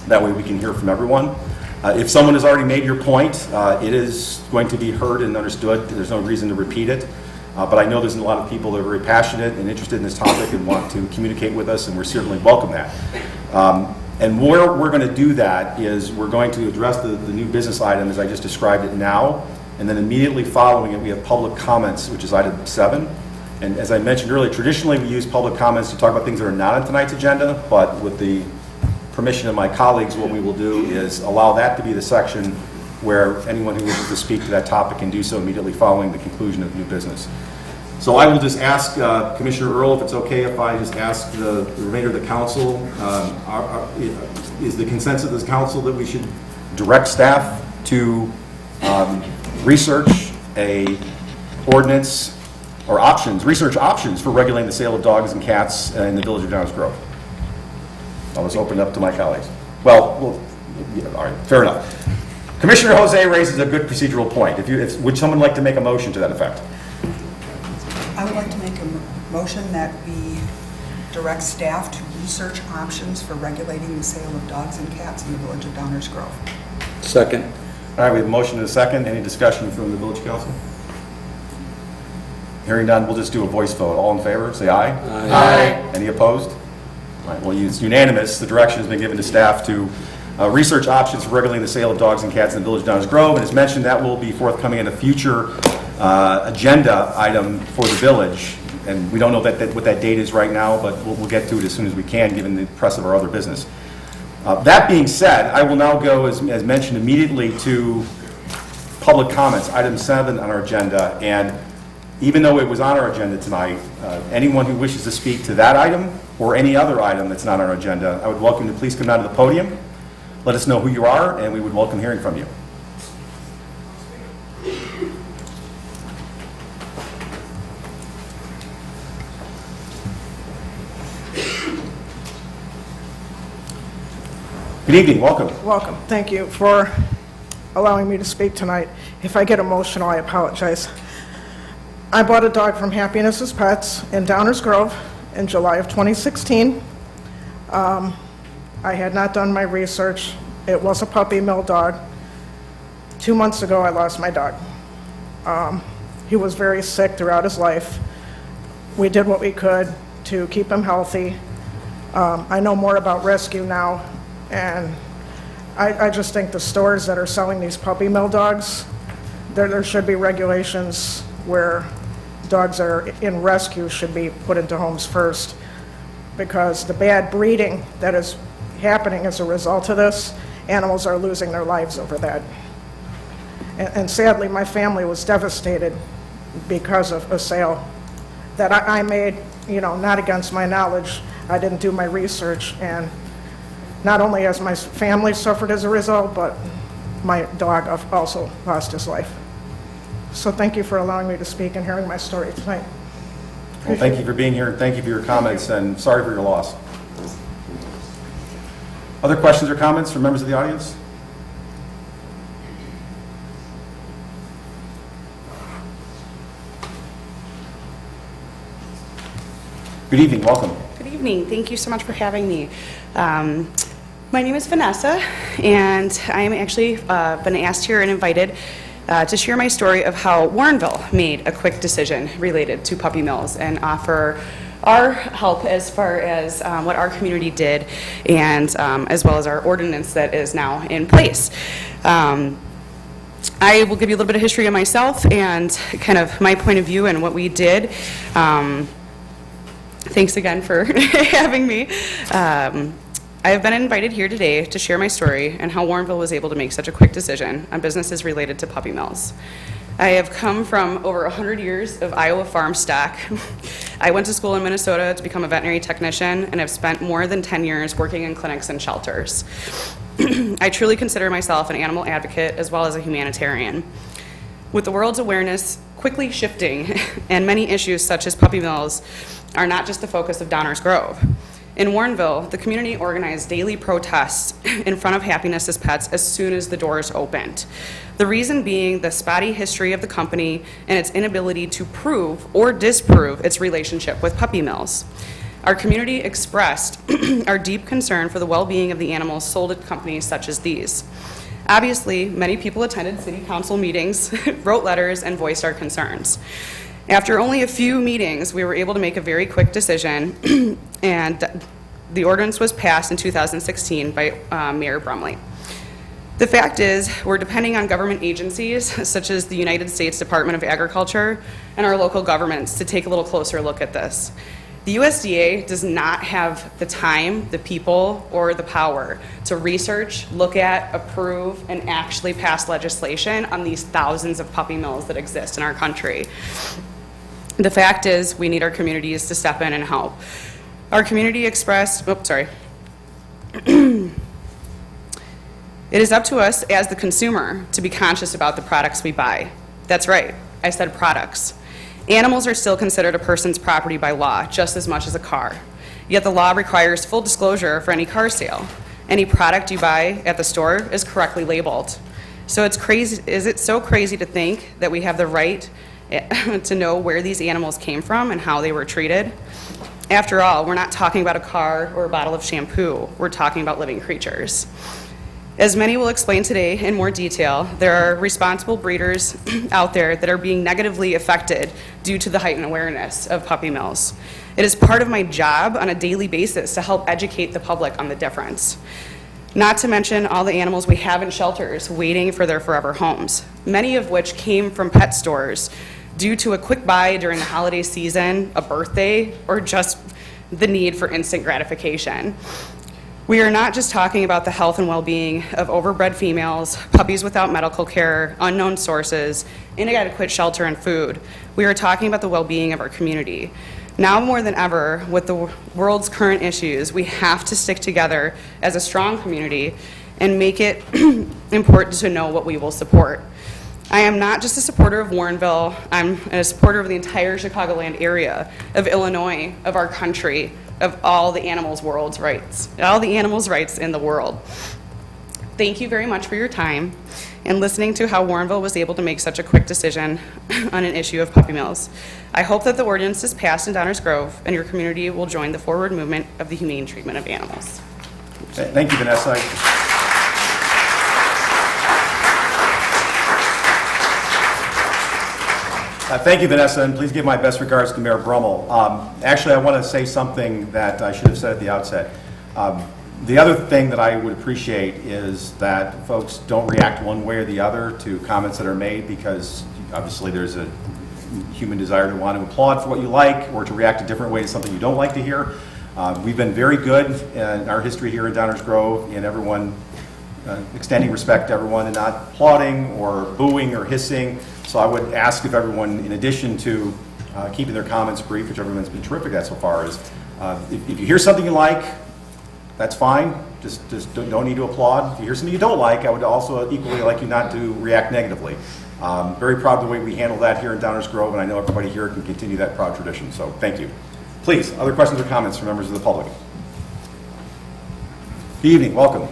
That way we can hear from everyone. If someone has already made your point, it is going to be heard and understood. There's no reason to repeat it. But I know there's a lot of people that are very passionate and interested in this topic and want to communicate with us, and we're certainly welcome that. And where we're going to do that is we're going to address the new business item as I just described it now, and then immediately following it we have public comments, which is item 7. And as I mentioned earlier, traditionally we use public comments to talk about things that are not on tonight's agenda, but with the permission of my colleagues, what we will do is allow that to be the section where anyone who wishes to speak to that topic can do so immediately following the conclusion of new business. So I will just ask Commissioner Earl, if it's okay if I just ask the remainder of the council, is the consensus of the council that we should direct staff to research a ordinance or research options for regulating the sale of dogs and cats in the Village of Downers Grove? I'll just open it up to my colleagues. Well, yeah, all right, fair enough. Commissioner Jose raises a good procedural point. Would someone like to make a motion to that effect?
I would like to make a motion that we direct staff to research options for regulating the sale of dogs and cats in the village of Downers Grove.
Second.
All right, we have a motion and a second. Any discussion from the village council? Hearing none, we'll just do a voice vote. All in favor, say aye. Aye. Any opposed? All right, well, it's unanimous. The direction has been given to staff to research options for regulating the sale of dogs and cats in the village of Downers Grove. And as mentioned, that will be forthcoming in a future agenda item for the village. And we don't know what that date is right now, but we'll get to it as soon as we can, given the press of our other business. That being said, I will now go, as mentioned, immediately to public comments, item 7 on our agenda. And even though it was on our agenda tonight, anyone who wishes to speak to that item or any other item that's not on our agenda, I would welcome you to please come down to the podium. Let us know who you are, and we would welcome hearing from you. Good evening, welcome.
Welcome. Thank you for allowing me to speak tonight. If I get emotional, I apologize. I bought a dog from Happiness's Pets in Downers Grove in July of 2016. I had not done my research. It was a puppy mill dog. 2 months ago, I lost my dog. He was very sick throughout his life. We did what we could to keep him healthy. I know more about rescue now, and I just think the stores that are selling these puppy mill dogs, there should be regulations where dogs that are in rescue should be put into homes first, because the bad breeding that is happening as a result of this, animals are losing their lives over that. And sadly, my family was devastated because of a sale that I made, not against my knowledge. I didn't do my research, and not only has my family suffered as a result, but my dog also lost his life. So thank you for allowing me to speak and hearing my story tonight.
Well, thank you for being here, and thank you for your comments, and sorry for your loss. Other questions or comments from members of the audience? Good evening, welcome.
Good evening. Thank you so much for having me. My name is Vanessa, and I am actually been asked here and invited to share my story of how Warrenville made a quick decision related to puppy mills and offer our help as far as what our community did, and as well as our ordinance that is now in place. I will give you a little bit of history of myself and kind of my point of view and what we did. Thanks again for having me. I have been invited here today to share my story and how Warrenville was able to make such a quick decision on businesses related to puppy mills. I have come from over 100 years of Iowa farm stock. I went to school in Minnesota to become a veterinary technician and have spent more than 10 years working in clinics and shelters. I truly consider myself an animal advocate as well as a humanitarian. With the world's awareness quickly shifting and many issues such as puppy mills are not just the focus of Downers Grove. In Warrenville, the community organized daily protests in front of Happiness's Pets as soon as the doors opened. The reason being the spotty history of the company and its inability to prove or disprove its relationship with puppy mills. Our community expressed our deep concern for the well-being of the animals sold at companies such as these. Obviously, many people attended city council meetings, wrote letters, and voiced our concerns. After only a few meetings, we were able to make a very quick decision, and the ordinance was passed in 2016 by Mayor Brumley. The fact is, we're depending on government agencies, such as the United States Department of Agriculture and our local governments, to take a little closer look at this. The USDA does not have the time, the people, or the power to research, look at, approve, and actually pass legislation on these thousands of puppy mills that exist in our country. The fact is, we need our communities to step in and help. Our community expressed, It is up to us as the consumer to be conscious about the products we buy. That's right, I said products. Animals are still considered a person's property by law, just as much as a car. Yet the law requires full disclosure for any car sale. Any product you buy at the store is correctly labeled. So it's crazy, is it so crazy to think that we have the right to know where these animals came from and how they were treated? After all, we're not talking about a car or a bottle of shampoo. We're talking about living creatures. As many will explain today in more detail, there are responsible breeders out there that are being negatively affected due to the heightened awareness of puppy mills. It is part of my job on a daily basis to help educate the public on the difference. Not to mention all the animals we have in shelters waiting for their forever homes, many of which came from pet stores due to a quick buy during the holiday season, a birthday, or just the need for instant gratification. We are not just talking about the health and well-being of overbred females, puppies without medical care, unknown sources, inadequate shelter and food. We are talking about the well-being of our community. Now more than ever, with the world's current issues, we have to stick together as a strong community and make it important to know what we will support. I am not just a supporter of Warrenville, I'm a supporter of the entire Chicagoland area, of Illinois, of our country, of all the animals' rights in the world. Thank you very much for your time and listening to how Warrenville was able to make such a quick decision on an issue of puppy mills. I hope that the ordinance is passed in Downers Grove and your community will join the forward movement of the humane treatment of animals.
Thank you, Vanessa. Thank you, Vanessa, and please give my best regards to Mayor Brummel. Actually, I want to say something that I should have said at the outset. The other thing that I would appreciate is that folks don't react one way or the other to comments that are made, because obviously there's a human desire to want to applaud for what you like or to react a different way to something you don't like to hear. We've been very good in our history here in Downers Grove in everyone extending respect to everyone and not applauding or booing or hissing. So I would ask if everyone, in addition to keeping their comments brief, which everyone's been terrific at so far, is if you hear something you like, that's fine. Just don't need to applaud. If you hear something you don't like, I would also equally like you not to react negatively. Very proud of the way we handle that here in Downers Grove, and I know everybody here can continue that proud tradition. So thank you. Please, other questions or comments from members of the public? Good evening. Welcome.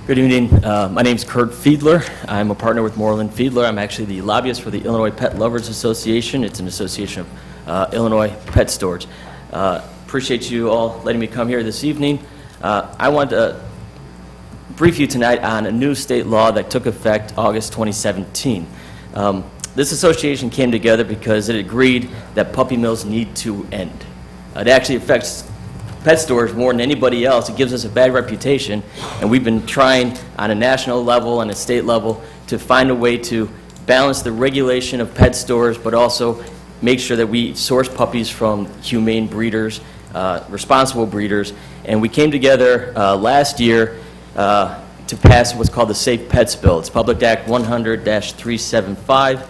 Good evening. My name is Kurt Fiedler. I'm a partner with Moreland Fiedler. I'm actually the lobbyist for the Illinois Pet Lovers Association. It's an association of Illinois pet stores. Appreciate you all letting me come here this evening. I want to brief you tonight on a new state law that took effect August 2017. This association came together because it agreed that puppy mills need to end. It actually affects pet stores more than anybody else. It gives us a bad reputation, and we've been trying on a national level and a state level to find a way to balance the regulation of pet stores, but also make sure that we source puppies from humane breeders, responsible breeders. And we came together last year to pass what's called the Safe Pets Bill. It's Public Act 100-375.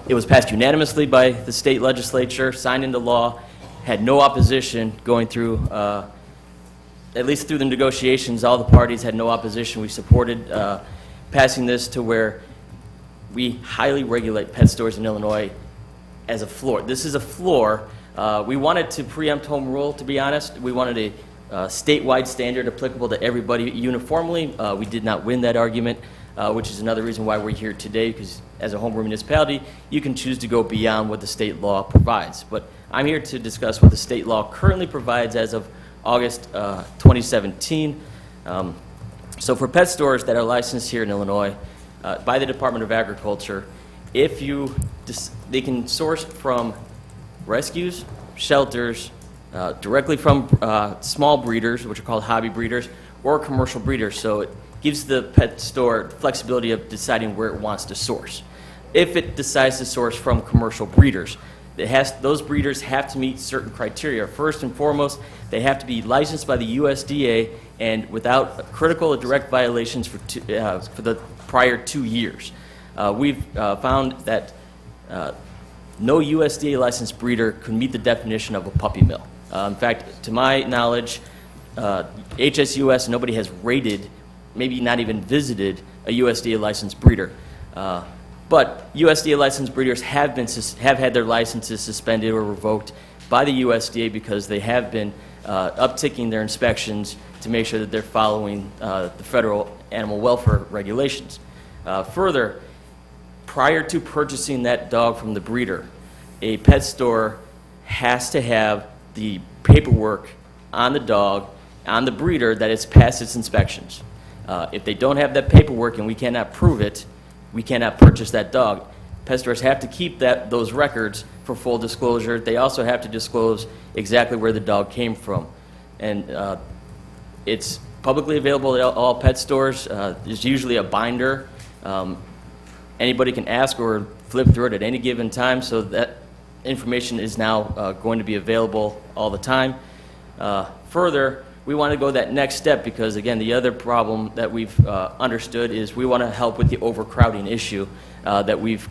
It was passed unanimously by the state legislature, signed into law, had no opposition going through, at least through the negotiations. All the parties had no opposition. We supported passing this to where we highly regulate pet stores in Illinois as a floor. This is a floor. We wanted to preempt home rule, to be honest. We wanted a statewide standard applicable to everybody uniformly. We did not win that argument, which is another reason why we're here today, because as a home rule municipality, you can choose to go beyond what the state law provides. But I'm here to discuss what the state law currently provides as of August 2017. So for pet stores that are licensed here in Illinois by the Department of Agriculture, they can source from rescues, shelters, directly from small breeders, which are called hobby breeders, or commercial breeders. So it gives the pet store flexibility of deciding where it wants to source. If it decides to source from commercial breeders, those breeders have to meet certain criteria. First and foremost, they have to be licensed by the USDA and without critical or direct violations for the prior 2 years. We've found that no USDA licensed breeder could meet the definition of a puppy mill. In fact, to my knowledge, HSUS, nobody has rated, maybe not even visited, a USDA licensed breeder. But USDA licensed breeders have had their licenses suspended or revoked by the USDA because they have been upticking their inspections to make sure that they're following the federal animal welfare regulations. Further, prior to purchasing that dog from the breeder, a pet store has to have the paperwork on the dog, on the breeder, that it's passed its inspections. If they don't have that paperwork and we cannot prove it, we cannot purchase that dog. Pet stores have to keep those records for full disclosure. They also have to disclose exactly where the dog came from. And it's publicly available at all pet stores. There's usually a binder. Anybody can ask or flip through it at any given time, so that information is now going to be available all the time. Further, we want to go that next step because, again, the other problem that we've understood is we want to help with the overcrowding issue that we've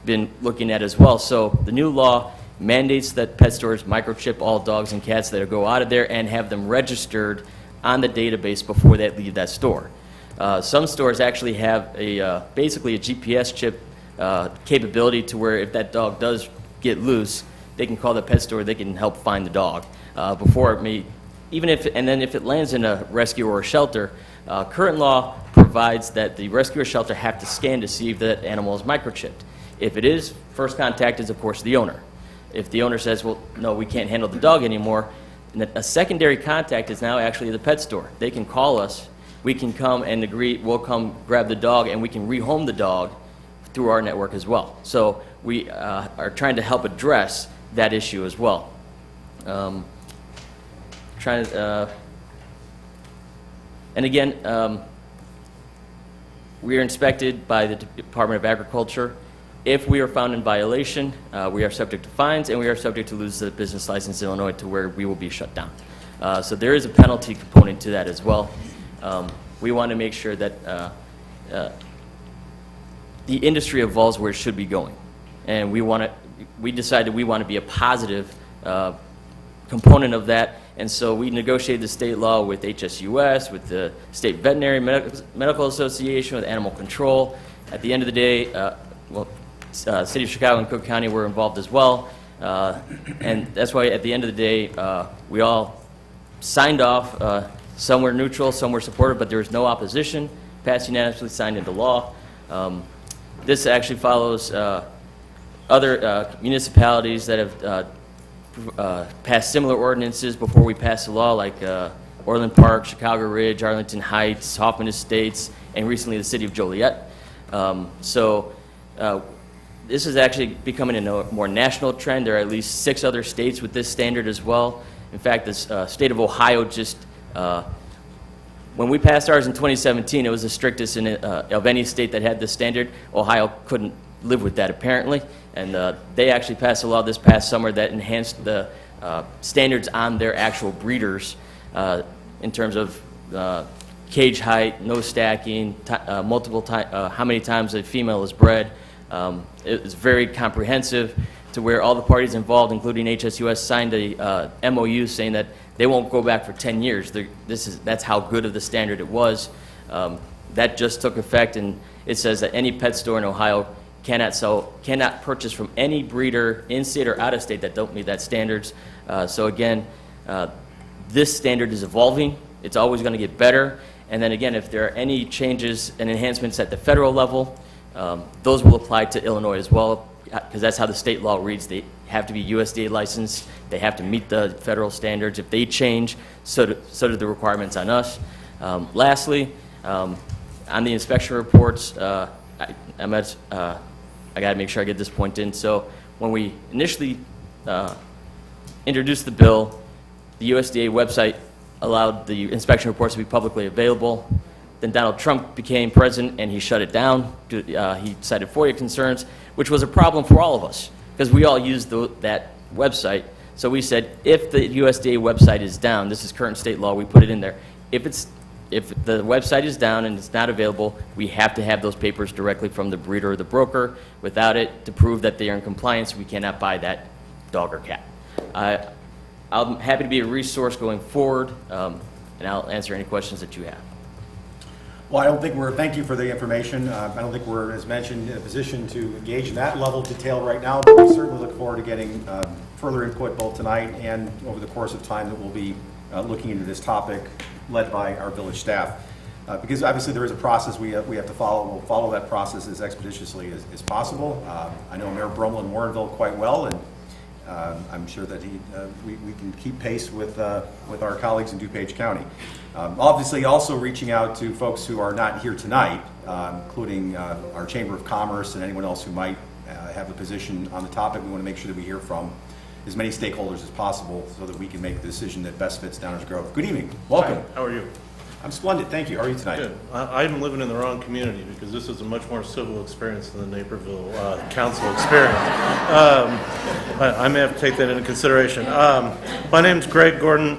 been looking at as well. So the new law mandates that pet stores microchip all dogs and cats that go out of there and have them registered on the database before they leave that store. Some stores actually have basically a GPS chip capability to where if that dog does get loose, they can call the pet store, they can help find the dog before it may, and then if it lands in a rescue or a shelter, current law provides that the rescue or shelter have to scan to see if that animal is microchipped. If it is, first contact is of course the owner. If the owner says, well, no, we can't handle the dog anymore, a secondary contact is now actually the pet store. They can call us, we can come and agree, we'll come grab the dog, and we can rehome the dog through our network as well. So we are trying to help address that issue as well. And again, we are inspected by the Department of Agriculture. If we are found in violation, we are subject to fines, and we are subject to lose the business license in Illinois to where we will be shut down. So there is a penalty component to that as well. We want to make sure that the industry evolves where it should be going. And we decided we want to be a positive component of that. And so we negotiated the state law with HSUS, with the State Veterinary Medical Association, with Animal Control. At the end of the day, City of Chicago and Cook County were involved as well. And that's why at the end of the day, we all signed off. Some were neutral, some were supportive, but there was no opposition. Passed unanimously, signed into law. This actually follows other municipalities that have passed similar ordinances before we passed the law, like Orland Park, Chicago Ridge, Arlington Heights, Hoffman Estates, and recently the city of Joliet. This is actually becoming a more national trend. There are at least 6 other states with this standard as well. In fact, the state of Ohio just, when we passed ours in 2017, it was the strictest of any state that had this standard. Ohio couldn't live with that apparently, and they actually passed a law this past summer that enhanced the standards on their actual breeders in terms of cage height, no stacking, how many times a female is bred. It's very comprehensive to where all the parties involved, including HSUS, signed a MOU saying that they won't go back for 10 years. That's how good of the standard it was. That just took effect, and it says that any pet store in Ohio cannot purchase from any breeder in state or out of state that don't meet that standards. So again, this standard is evolving. It's always going to get better. And then again, if there are any changes and enhancements at the federal level, those will apply to Illinois as well, because that's how the state law reads. They have to be USDA licensed. They have to meet the federal standards. If they change, so do the requirements on us. Lastly, on the inspection reports, I got to make sure I get this point in. So when we initially introduced the bill, the USDA website allowed the inspection reports to be publicly available. Then Donald Trump became president and he shut it down. He cited FOIA concerns, which was a problem for all of us because we all used that website. So we said, if the USDA website is down, this is current state law, we put it in there. If the website is down and it's not available, we have to have those papers directly from the breeder or the broker. Without it, to prove that they are in compliance, we cannot buy that dog or cat. I'm happy to be a resource going forward, and I'll answer any questions that you have.
Well, thank you for the information. I don't think we're, as mentioned, in a position to engage in that level of detail right now, but we certainly look forward to getting further input both tonight and over the course of time that we'll be looking into this topic, led by our village staff. Because obviously there is a process we have to follow. We'll follow that process as expeditiously as possible. I know Mayor Brumel in Warrenville quite well, and I'm sure that we can keep pace with our colleagues in DuPage County. Obviously, also reaching out to folks who are not here tonight, including our Chamber of Commerce and anyone else who might have a position on the topic. We want to make sure that we hear from as many stakeholders as possible so that we can make the decision that best fits Downers Grove. Good evening. Welcome.
Hi, how are you?
I'm splendid, thank you. How are you tonight?
Good. I'm living in the wrong community because this is a much more civil experience than the Naperville council experience. I may have to take that into consideration. My name's Greg Gordon.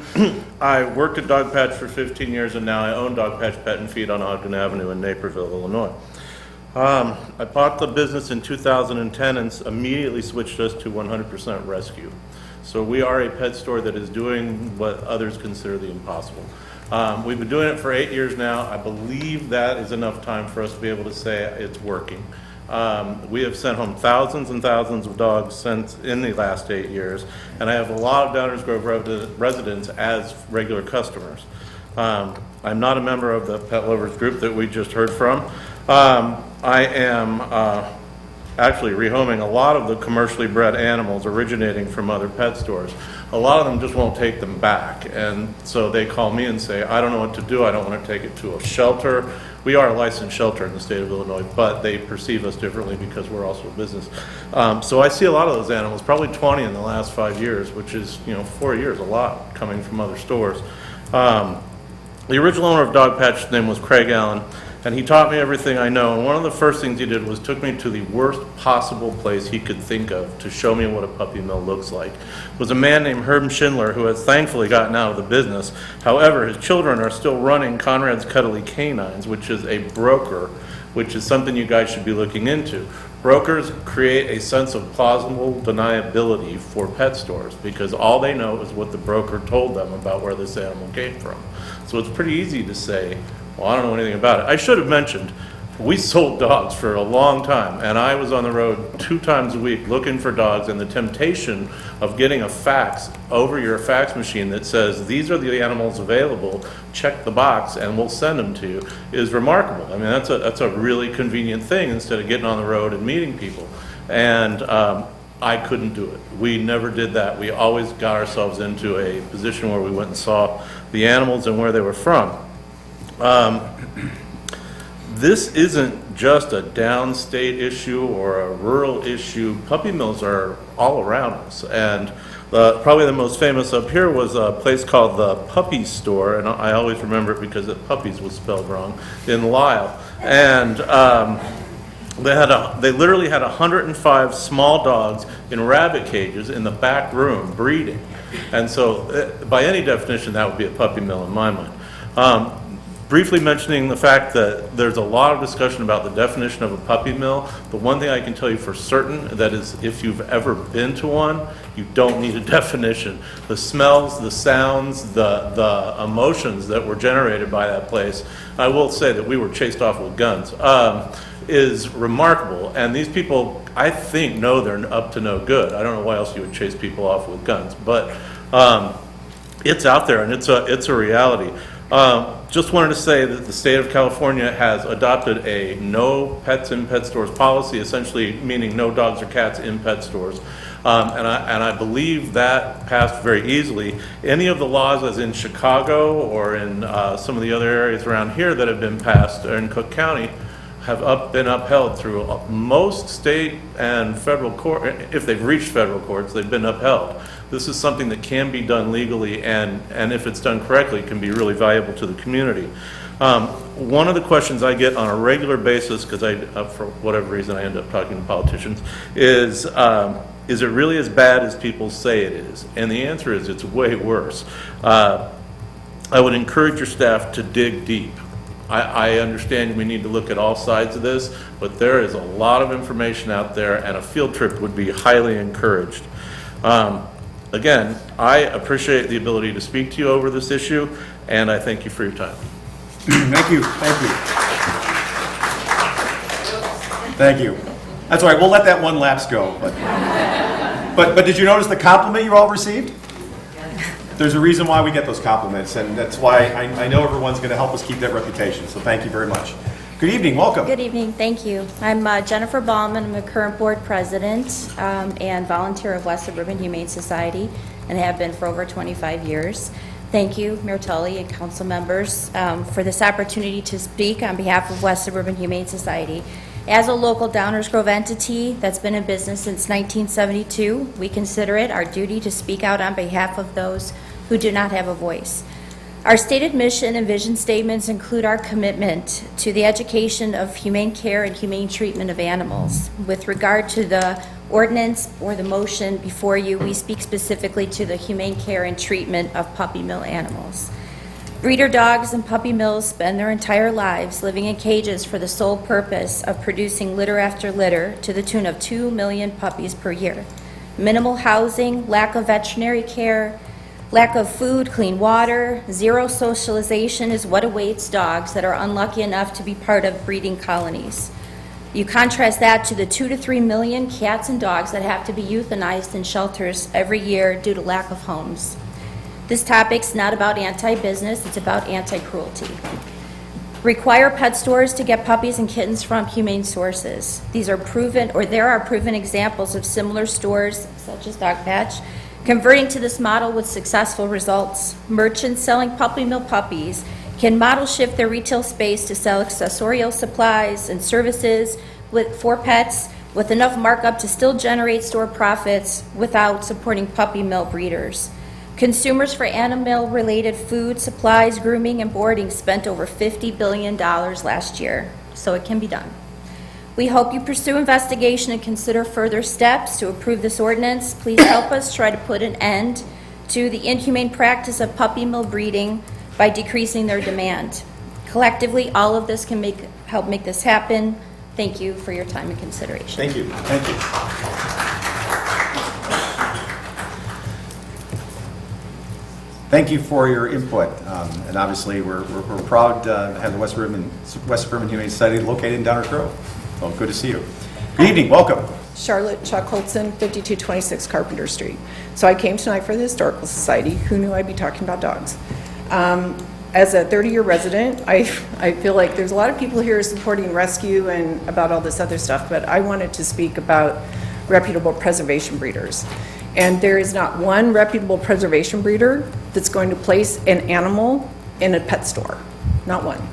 I worked at Dog Patch for 15 years, and now I own Dog Patch Pet and Feed on Ogden Avenue in Naperville, Illinois. I bought the business in 2010 and immediately switched us to 100% rescue. So we are a pet store that is doing what others consider the impossible. We've been doing it for 8 years now. I believe that is enough time for us to be able to say it's working. We have sent home thousands and thousands of dogs since in the last 8 years, and I have a lot of Downers Grove residents as regular customers. I'm not a member of the Pet Lovers group that we just heard from. I am actually rehoming a lot of the commercially bred animals originating from other pet stores. A lot of them just won't take them back, and so they call me and say, I don't know what to do, I don't want to take it to a shelter. We are a licensed shelter in the state of Illinois, but they perceive us differently because we're also a business. So I see a lot of those animals, probably 20 in the last 5 years, which is, 4 years, a lot coming from other stores. The original owner of Dog Patch, his name was Craig Allen, and he taught me everything I know. And one of the first things he did was took me to the worst possible place he could think of to show me what a puppy mill looks like. It was a man named Herb Schindler who has thankfully gotten out of the business. However, his children are still running Conrad's Cuddly Canines, which is a broker, which is something you guys should be looking into. Brokers create a sense of plausible deniability for pet stores because all they know is what the broker told them about where this animal came from. So it's pretty easy to say, well, I don't know anything about it. I should have mentioned, we sold dogs for a long time, and I was on the road 2 times a week looking for dogs, and the temptation of getting a fax over your fax machine that says, these are the animals available, check the box, and we'll send them to you, is remarkable. I mean, that's a really convenient thing instead of getting on the road and meeting people. And I couldn't do it. We never did that. We always got ourselves into a position where we went and saw the animals and where they were from. This isn't just a downstate issue or a rural issue. Puppy mills are all around us, and probably the most famous up here was a place called the Puppy Store, and I always remember it because puppies was spelled wrong, in Lisle. And they literally had 105 small dogs in rabbit cages in the back room breeding. And so by any definition, that would be a puppy mill in my mind. Briefly mentioning the fact that there's a lot of discussion about the definition of a puppy mill. The one thing I can tell you for certain, that is if you've ever been to one, you don't need a definition. The smells, the sounds, the emotions that were generated by that place, I will say that we were chased off with guns, is remarkable. And these people, I think, know they're up to no good. I don't know why else you would chase people off with guns, but it's out there and it's a reality. Just wanted to say that the state of California has adopted a no pets in pet stores policy, essentially meaning no dogs or cats in pet stores. And I believe that passed very easily. Any of the laws, as in Chicago or in some of the other areas around here that have been passed in Cook County, have been upheld through most state and federal court. If they've reached federal courts, they've been upheld. This is something that can be done legally, and if it's done correctly, can be really valuable to the community. One of the questions I get on a regular basis, because for whatever reason I end up talking to politicians, is it really as bad as people say it is? And the answer is it's way worse. I would encourage your staff to dig deep. I understand we need to look at all sides of this, but there is a lot of information out there, and a field trip would be highly encouraged. Again, I appreciate the ability to speak to you over this issue, and I thank you for your time.
Thank you. Thank you. That's all right. We'll let that one lapse go. But did you notice the compliment you all received? there's a reason why we get those compliments, and that's why I know everyone's going to help us keep that reputation, so thank you very much. Good evening, welcome.
Good evening, thank you. I'm Jennifer Ballman, I'm the current board president and volunteer of West Suburban Humane Society, and have been for over 25 years. Thank you, Mayor Tully and council members, for this opportunity to speak on behalf of West Suburban Humane Society. As a local Downers Grove entity that's been in business since 1972, we consider it our duty to speak out on behalf of those who do not have a voice. Our stated mission and vision statements include our commitment to the education of humane care and humane treatment of animals. With regard to the ordinance or the motion before you, we speak specifically to the humane care and treatment of puppy mill animals. Breeder dogs and puppy mills spend their entire lives living in cages for the sole purpose of producing litter after litter to the tune of 2 million puppies per year. Minimal housing, lack of veterinary care, lack of food, clean water, zero socialization is what awaits dogs that are unlucky enough to be part of breeding colonies. You contrast that to the 2 to 3 million cats and dogs that have to be euthanized in shelters every year due to lack of homes. This topic's not about anti-business, it's about anti-cruelty. Require pet stores to get puppies and kittens from humane sources. There are proven examples of similar stores, such as Dogpatch, converting to this model with successful results. Merchants selling puppy mill puppies can model shift their retail space to sell accessorial supplies and services for pets with enough markup to still generate store profits without supporting puppy mill breeders. Consumers for animal-related food, supplies, grooming, and boarding spent over $50 billion last year, so it can be done. We hope you pursue investigation and consider further steps to approve this ordinance. Please help us try to put an end to the inhumane practice of puppy mill breeding by decreasing their demand. Collectively, all of this can help make this happen. Thank you for your time and consideration.
Thank you. Thank you. Thank you for your input, and obviously we're proud to have the West Suburban Humane Society located in Downers Grove. Well, good to see you. Good evening, welcome.
Charlotte Chuck Holtzen, 5226 Carpenter Street. So I came tonight for the Historical Society. Who knew I'd be talking about dogs? As a 30-year resident, I feel like there's a lot of people here supporting rescue and about all this other stuff, but I wanted to speak about reputable preservation breeders. And there is not one reputable preservation breeder that's going to place an animal in a pet store. Not one.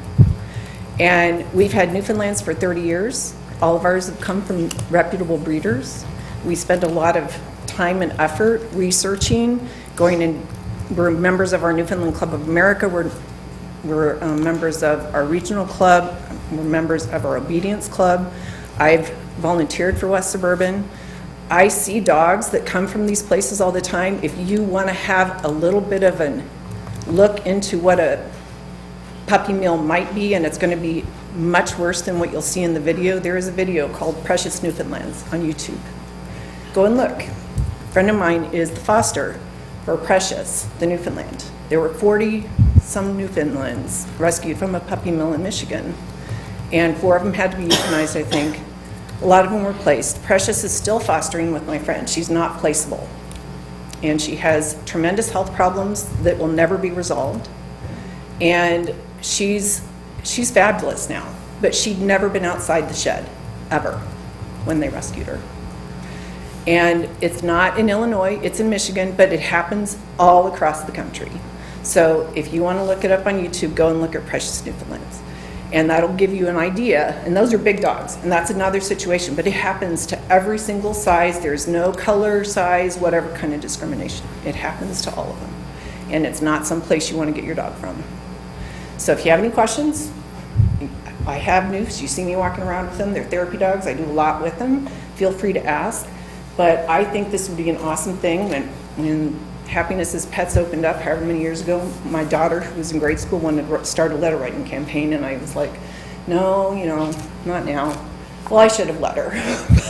And we've had Newfoundlands for 30 years. All of ours have come from reputable breeders. We spend a lot of time and effort researching, going in. We're members of our Newfoundland Club of America. We're members of our regional club. We're members of our obedience club. I've volunteered for West Suburban. I see dogs that come from these places all the time. If you want to have a little bit of a look into what a puppy mill might be, and it's going to be much worse than what you'll see in the video, there is a video called Precious Newfoundlands on YouTube. Go and look. A friend of mine is the foster for Precious, the Newfoundland. There were 40-some Newfoundlands rescued from a puppy mill in Michigan, and 4 of them had to be euthanized, I think. A lot of them were placed. Precious is still fostering with my friend. She's not placeable. And she has tremendous health problems that will never be resolved. And she's fabulous now, but she'd never been outside the shed, ever, when they rescued her. And it's not in Illinois, it's in Michigan, but it happens all across the country. So if you want to look it up on YouTube, go and look at Precious Newfoundlands. And that'll give you an idea, and those are big dogs, and that's another situation, but it happens to every single size. There's no color, size, whatever kind of discrimination. It happens to all of them, and it's not some place you want to get your dog from. So if you have any questions, I have Noofs. You see me walking around with them. They're therapy dogs. I do a lot with them. Feel free to ask. But I think this would be an awesome thing when Happiness is Pets opened up however many years ago. My daughter, who was in grade school, wanted to start a letter writing campaign, and I was like, no, not now. Well, I should have let her.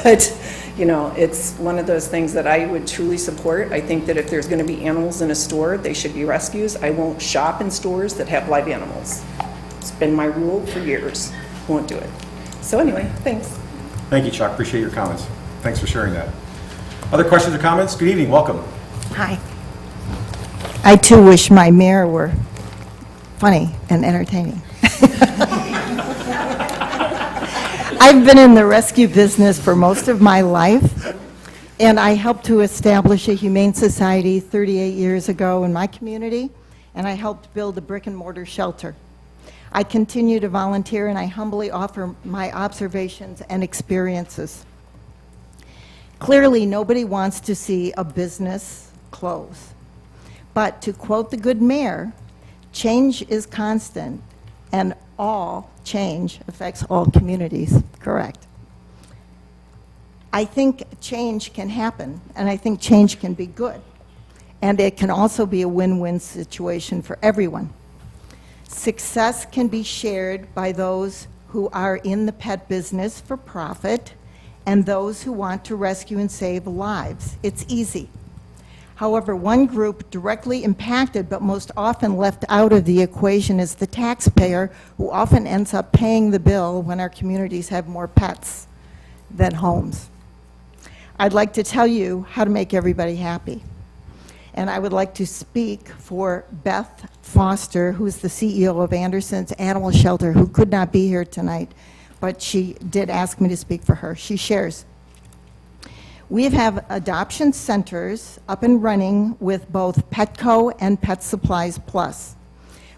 But, it's one of those things that I would truly support. I think that if there's going to be animals in a store, they should be rescues. I won't shop in stores that have live animals. It's been my rule for years. Won't do it. So anyway, thanks.
Thank you, Chuck. Appreciate your comments. Thanks for sharing that. Other questions or comments? Good evening. Welcome.
Hi. I too wish my mayor were funny and entertaining. I've been in the rescue business for most of my life, and I helped to establish a humane society 38 years ago in my community, and I helped build a brick-and-mortar shelter. I continue to volunteer, and I humbly offer my observations and experiences. Clearly, nobody wants to see a business close. But to quote the good mayor, change is constant, and all change affects all communities. Correct. I think change can happen, and I think change can be good. And it can also be a win-win situation for everyone. Success can be shared by those who are in the pet business for profit and those who want to rescue and save lives. It's easy. However, one group directly impacted but most often left out of the equation is the taxpayer, who often ends up paying the bill when our communities have more pets than homes. I'd like to tell you how to make everybody happy. And I would like to speak for Beth Foster, who's the CEO of Anderson's Animal Shelter, who could not be here tonight, but she did ask me to speak for her. She shares. We have adoption centers up and running with both Petco and Pet Supplies Plus.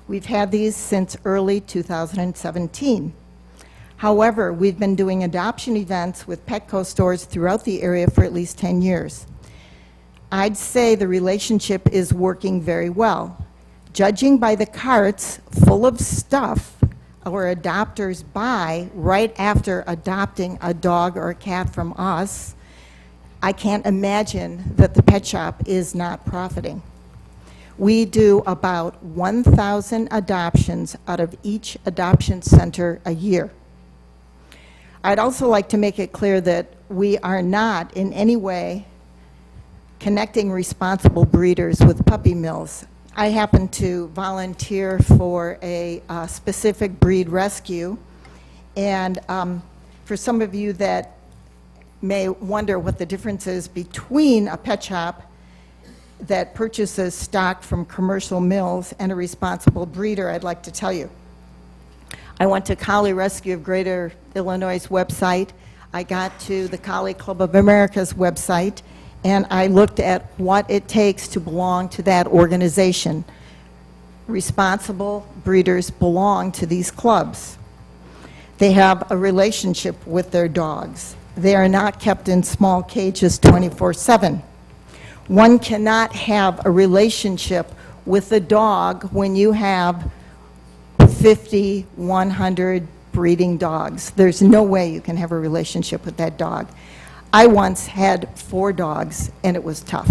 We've had these since early 2017. However, we've been doing adoption events with Petco stores throughout the area for at least 10 years. I'd say the relationship is working very well. Judging by the carts full of stuff our adopters buy right after adopting a dog or a cat from us, I can't imagine that the pet shop is not profiting. We do about 1,000 adoptions out of each adoption center a year. I'd also like to make it clear that we are not in any way connecting responsible breeders with puppy mills. I happen to volunteer for a specific breed rescue, and for some of you that may wonder what the difference is between a pet shop that purchases stock from commercial mills and a responsible breeder, I'd like to tell you. I went to Collie Rescue of Greater Illinois' website. I got to the Collie Club of America's website, and I looked at what it takes to belong to that organization. Responsible breeders belong to these clubs. They have a relationship with their dogs. They are not kept in small cages 24/7. One cannot have a relationship with a dog when you have 50, 100 breeding dogs. There's no way you can have a relationship with that dog. I once had 4 dogs, and it was tough.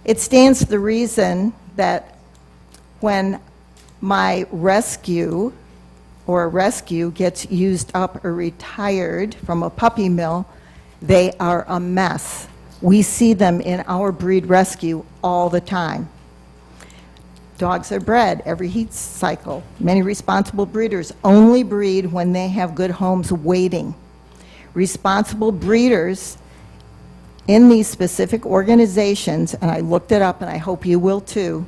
It stands to the reason that when my rescue or a rescue gets used up or retired from a puppy mill, they are a mess. We see them in our breed rescue all the time. Dogs are bred every heat cycle. Many responsible breeders only breed when they have good homes waiting. Responsible breeders in these specific organizations, and I looked it up and I hope you will too,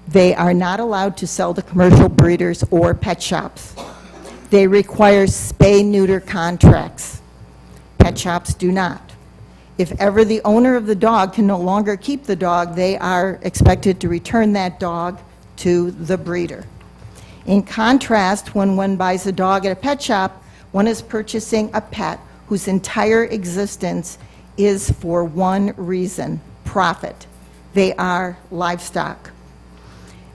they are not allowed to sell to commercial breeders or pet shops. They require spay-neuter contracts. Pet shops do not. If ever the owner of the dog can no longer keep the dog, they are expected to return that dog to the breeder. In contrast, when one buys a dog at a pet shop, one is purchasing a pet whose entire existence is for one reason: profit. They are livestock.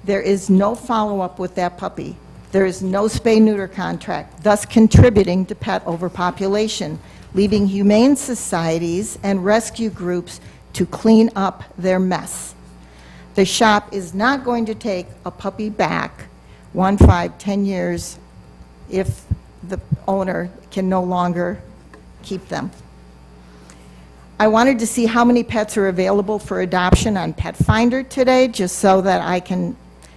There is no follow-up with that puppy. There is no spay-neuter contract, thus contributing to pet overpopulation, leaving humane societies and rescue groups to clean up their mess. The shop is not going to take a puppy back 1, 5, 10 years if the owner can no longer keep them. I wanted to see how many pets are available for adoption on Pet Finder today, just so that I can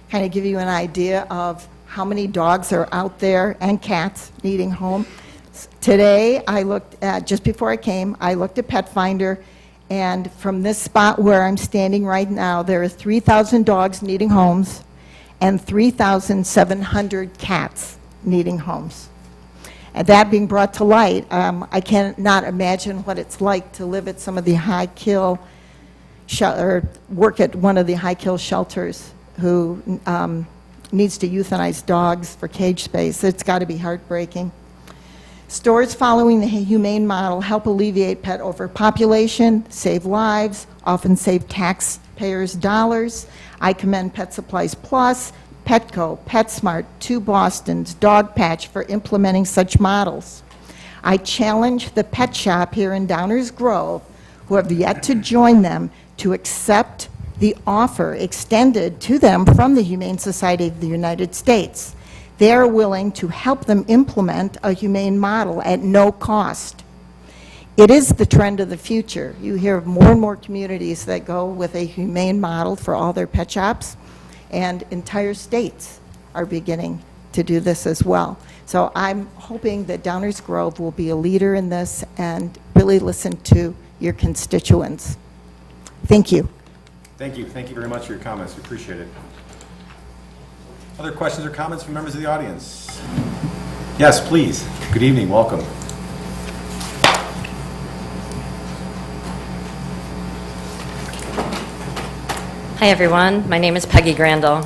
kind of give you an idea of how many dogs are out there and cats needing home. Today, I looked at, just before I came, I looked at Pet Finder, And from this spot where I'm standing right now, there are 3,000 dogs needing homes and 3,700 cats needing homes. And that being brought to light, I cannot imagine what it's like to live at some of the high-kill, or work at one of the high-kill shelters who needs to euthanize dogs for cage space. It's got to be heartbreaking. Stores following the humane model help alleviate pet overpopulation, save lives, often save taxpayers' dollars. I commend Pet Supplies Plus, Petco, PetSmart, Two Bostons, Dog Patch for implementing such models. I challenge the pet shop here in Downers Grove, who have yet to join them, to accept the offer extended to them from the Humane Society of the United States. They are willing to help them implement a humane model at no cost. It is the trend of the future. You hear of more and more communities that go with a humane model for all their pet shops, and entire states are beginning to do this as well. So I'm hoping that Downers Grove will be a leader in this and really listen to your constituents. Thank you.
Thank you. Thank you very much for your comments. We appreciate it. Other questions or comments from members of the audience? Yes, please. Good evening. Welcome.
Hi, everyone. My name is Peggy Grandal.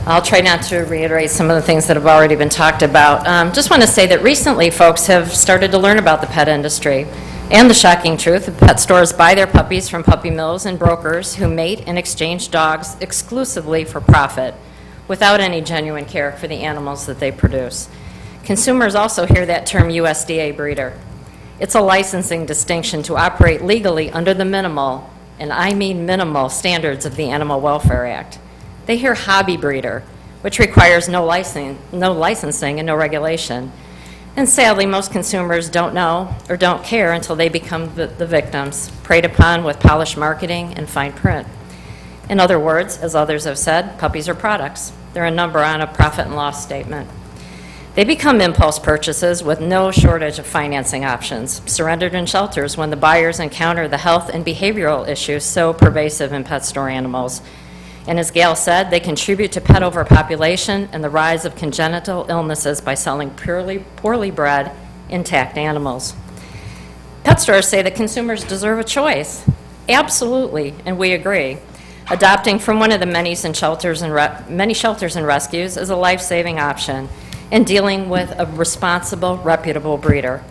I'll try not to reiterate some of the things that have already been talked about. Just want to say that recently folks have started to learn about the pet industry and the shocking truth that pet stores buy their puppies from puppy mills and brokers who mate and exchange dogs exclusively for profit, without any genuine care for the animals that they produce. Consumers also hear that term USDA breeder. It's a licensing distinction to operate legally under the minimal, and I mean minimal, standards of the Animal Welfare Act. They hear hobby breeder, which requires no licensing and no regulation. And sadly, most consumers don't know or don't care until they become the victims, preyed upon with polished marketing and fine print. In other words, as others have said, puppies are products. They're a number on a profit and loss statement. They become impulse purchases with no shortage of financing options, surrendered in shelters when the buyers encounter the health and behavioral issues so pervasive in pet store animals. And as Gail said, they contribute to pet overpopulation and the rise of congenital illnesses by selling poorly bred, intact animals. Pet stores say that consumers deserve a choice. Absolutely, and we agree. Adopting from one of the many shelters and rescues is a life-saving option in dealing with a responsible, reputable breeder.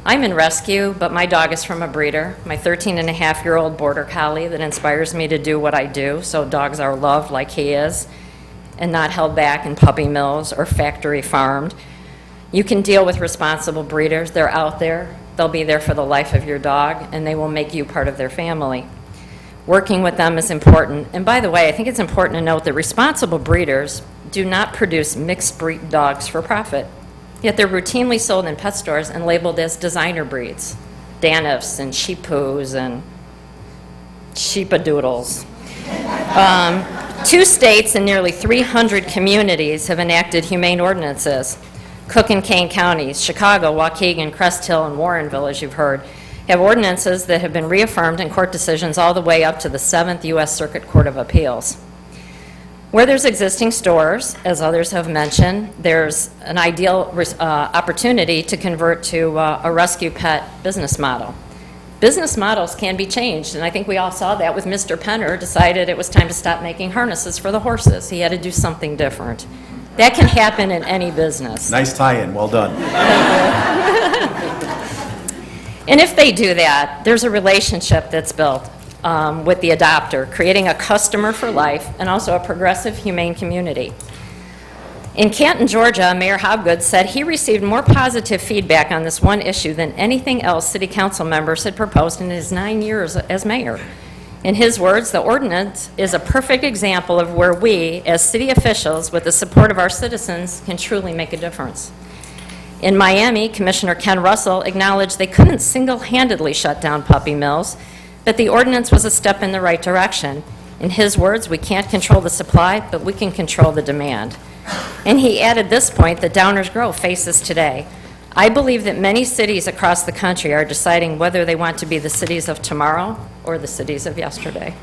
I'm in rescue, but my dog is from a breeder, my 13-and-a-half-year-old Border Collie that inspires me to do what I do, so dogs are loved like he is and not held back in puppy mills or factory farmed. You can deal with responsible breeders. They're out there. They'll be there for the life of your dog, and they will make you part of their family. Working with them is important. And by the way, I think it's important to note that responsible breeders do not produce mixed breed dogs for profit. Yet they're routinely sold in pet stores and labeled as designer breeds, Daniffs and Sheepoos and Sheepadoodles. 2 states and nearly 300 communities have enacted humane ordinances. Cook and Kane counties, Chicago, Waukegan, Crest Hill, and Warrenville, as you've heard, have ordinances that have been reaffirmed in court decisions all the way up to the 7th U.S. Circuit Court of Appeals. Where there's existing stores, as others have mentioned, there's an ideal opportunity to convert to a rescue pet business model. Business models can be changed, and I think we all saw that with Mr. Penner decided it was time to stop making harnesses for the horses. He had to do something different. That can happen in any business.
Nice tie-in. Well done.
And if they do that, there's a relationship that's built with the adopter, creating a customer for life and also a progressive, humane community. In Canton, Georgia, Mayor Hobgood said he received more positive feedback on this one issue than anything else city council members had proposed in his 9 years as mayor. In his words, the ordinance is a perfect example of where we, as city officials, with the support of our citizens, can truly make a difference. In Miami, Commissioner Ken Russell acknowledged they couldn't single-handedly shut down puppy mills, but the ordinance was a step in the right direction. In his words, we can't control the supply, but we can control the demand. And he added this point that Downers Grove faces today. I believe that many cities across the country are deciding whether they want to be the cities of tomorrow or the cities of yesterday.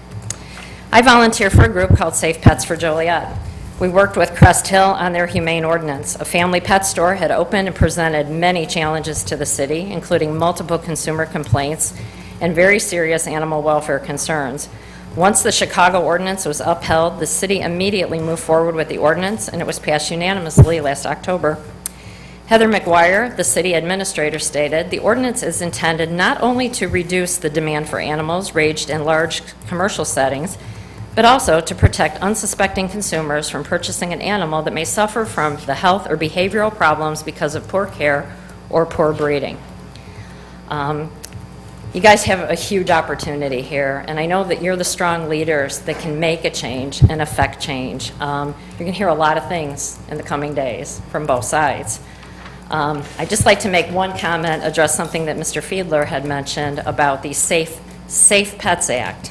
I volunteer for a group called Safe Pets for Joliet. We worked with Crest Hill on their humane ordinance. A family pet store had opened and presented many challenges to the city, including multiple consumer complaints and very serious animal welfare concerns. Once the Chicago ordinance was upheld, the city immediately moved forward with the ordinance, and it was passed unanimously last October. Heather McGuire, the city administrator, stated, "The ordinance is intended not only to reduce the demand for animals raised in large commercial settings, but also to protect unsuspecting consumers from purchasing an animal that may suffer from the health or behavioral problems because of poor care or poor breeding." You guys have a huge opportunity here, and I know that you're the strong leaders that can make a change and affect change. You're going to hear a lot of things in the coming days from both sides. I'd just like to make one comment, address something that Mr. Fiedler had mentioned about the Safe Pets Act.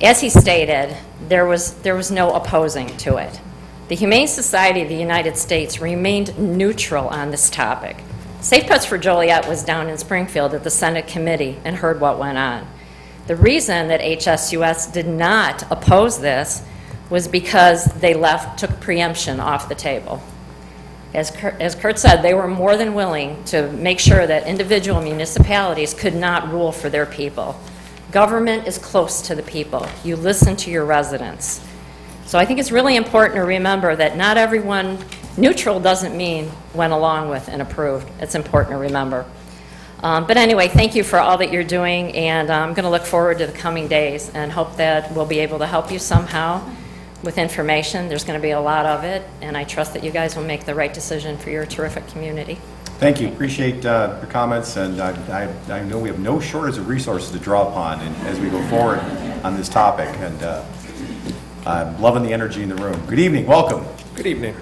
As he stated, there was no opposing to it. The Humane Society of the United States remained neutral on this topic. Safe Pets for Joliet was down in Springfield at the Senate committee and heard what went on. The reason that HSUS did not oppose this was because they took preemption off the table. As Kurt said, they were more than willing to make sure that individual municipalities could not rule for their people. Government is close to the people. You listen to your residents. So I think it's really important to remember that not everyone, neutral doesn't mean went along with and approved. It's important to remember. But anyway, thank you for all that you're doing, and I'm going to look forward to the coming days and hope that we'll be able to help you somehow with information. There's going to be a lot of it, and I trust that you guys will make the right decision for your terrific community.
Thank you. Appreciate your comments, and I know we have no shortage of resources to draw upon as we go forward on this topic, and I'm loving the energy in the room. Good evening. Welcome.
Good evening.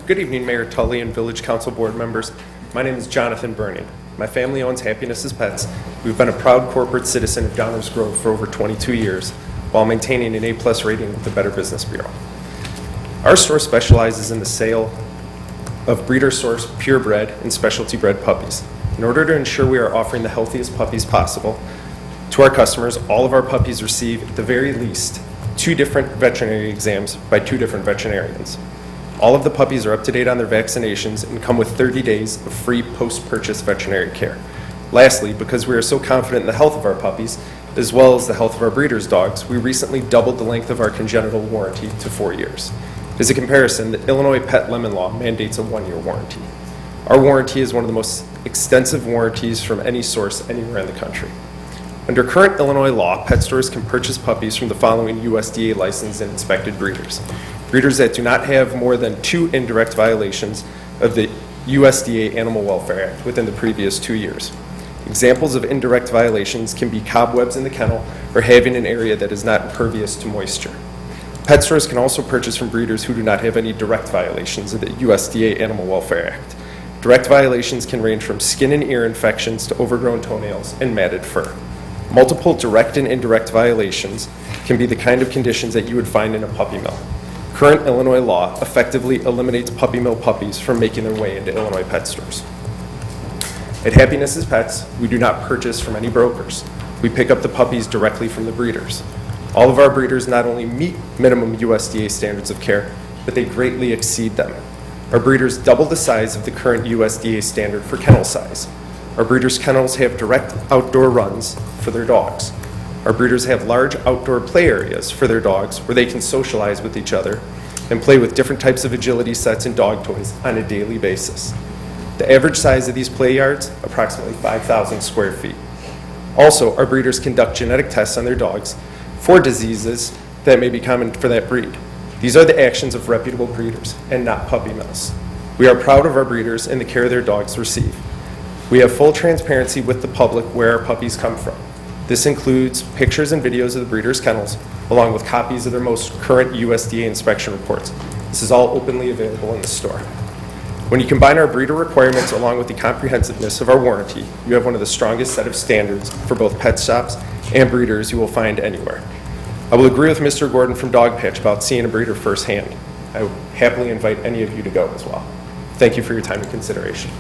Good evening, Mayor Tully and Village Council board members. My name is Jonathan Burning. My family owns Happiness is Pets. We've been a proud corporate citizen of Downers Grove for over 22 years while maintaining an A+ rating with the Better Business Bureau. Our store specializes in the sale of breeder-sourced purebred and specialty bred puppies. In order to ensure we are offering the healthiest puppies possible to our customers, all of our puppies receive, at the very least, 2 different veterinary exams by 2 different veterinarians. All of the puppies are up to date on their vaccinations and come with 30 days of free post-purchase veterinary care. Lastly, because we are so confident in the health of our puppies, as well as the health of our breeders' dogs, we recently doubled the length of our congenital warranty to 4 years. As a comparison, the Illinois Pet Lemon Law mandates a 1-year warranty. Our warranty is one of the most extensive warranties from any source anywhere in the country. Under current Illinois law, pet stores can purchase puppies from the following USDA licensed and inspected breeders. Breeders that do not have more than 2 indirect violations of the USDA Animal Welfare Act within the previous 2 years. Examples of indirect violations can be cobwebs in the kennel or having an area that is not impervious to moisture. Pet stores can also purchase from breeders who do not have any direct violations of the USDA Animal Welfare Act. Direct violations can range from skin and ear infections to overgrown toenails and matted fur. Multiple direct and indirect violations can be the kind of conditions that you would find in a puppy mill. Current Illinois law effectively eliminates puppy mill puppies from making their way into Illinois pet stores. At Happiness is Pets, we do not purchase from any brokers. We pick up the puppies directly from the breeders. All of our breeders not only meet minimum USDA standards of care, but they greatly exceed them. Our breeders double the size of the current USDA standard for kennel size. Our breeders' kennels have direct outdoor runs for their dogs. Our breeders have large outdoor play areas for their dogs where they can socialize with each other and play with different types of agility sets and dog toys on a daily basis. The average size of these play yards, approximately 5,000 square feet. Also, our breeders conduct genetic tests on their dogs for diseases that may be common for that breed. These are the actions of reputable breeders and not puppy mills. We are proud of our breeders and the care their dogs receive. We have full transparency with the public where our puppies come from. This includes pictures and videos of the breeders' kennels, along with copies of their most current USDA inspection reports. This is all openly available in the store. When you combine our breeder requirements along with the comprehensiveness of our warranty, you have one of the strongest set of standards for both pet shops and breeders you will find anywhere. I will agree with Mr. Gordon from Dogpatch about seeing a breeder firsthand. I would happily invite any of you to go as well. Thank you for your time and consideration.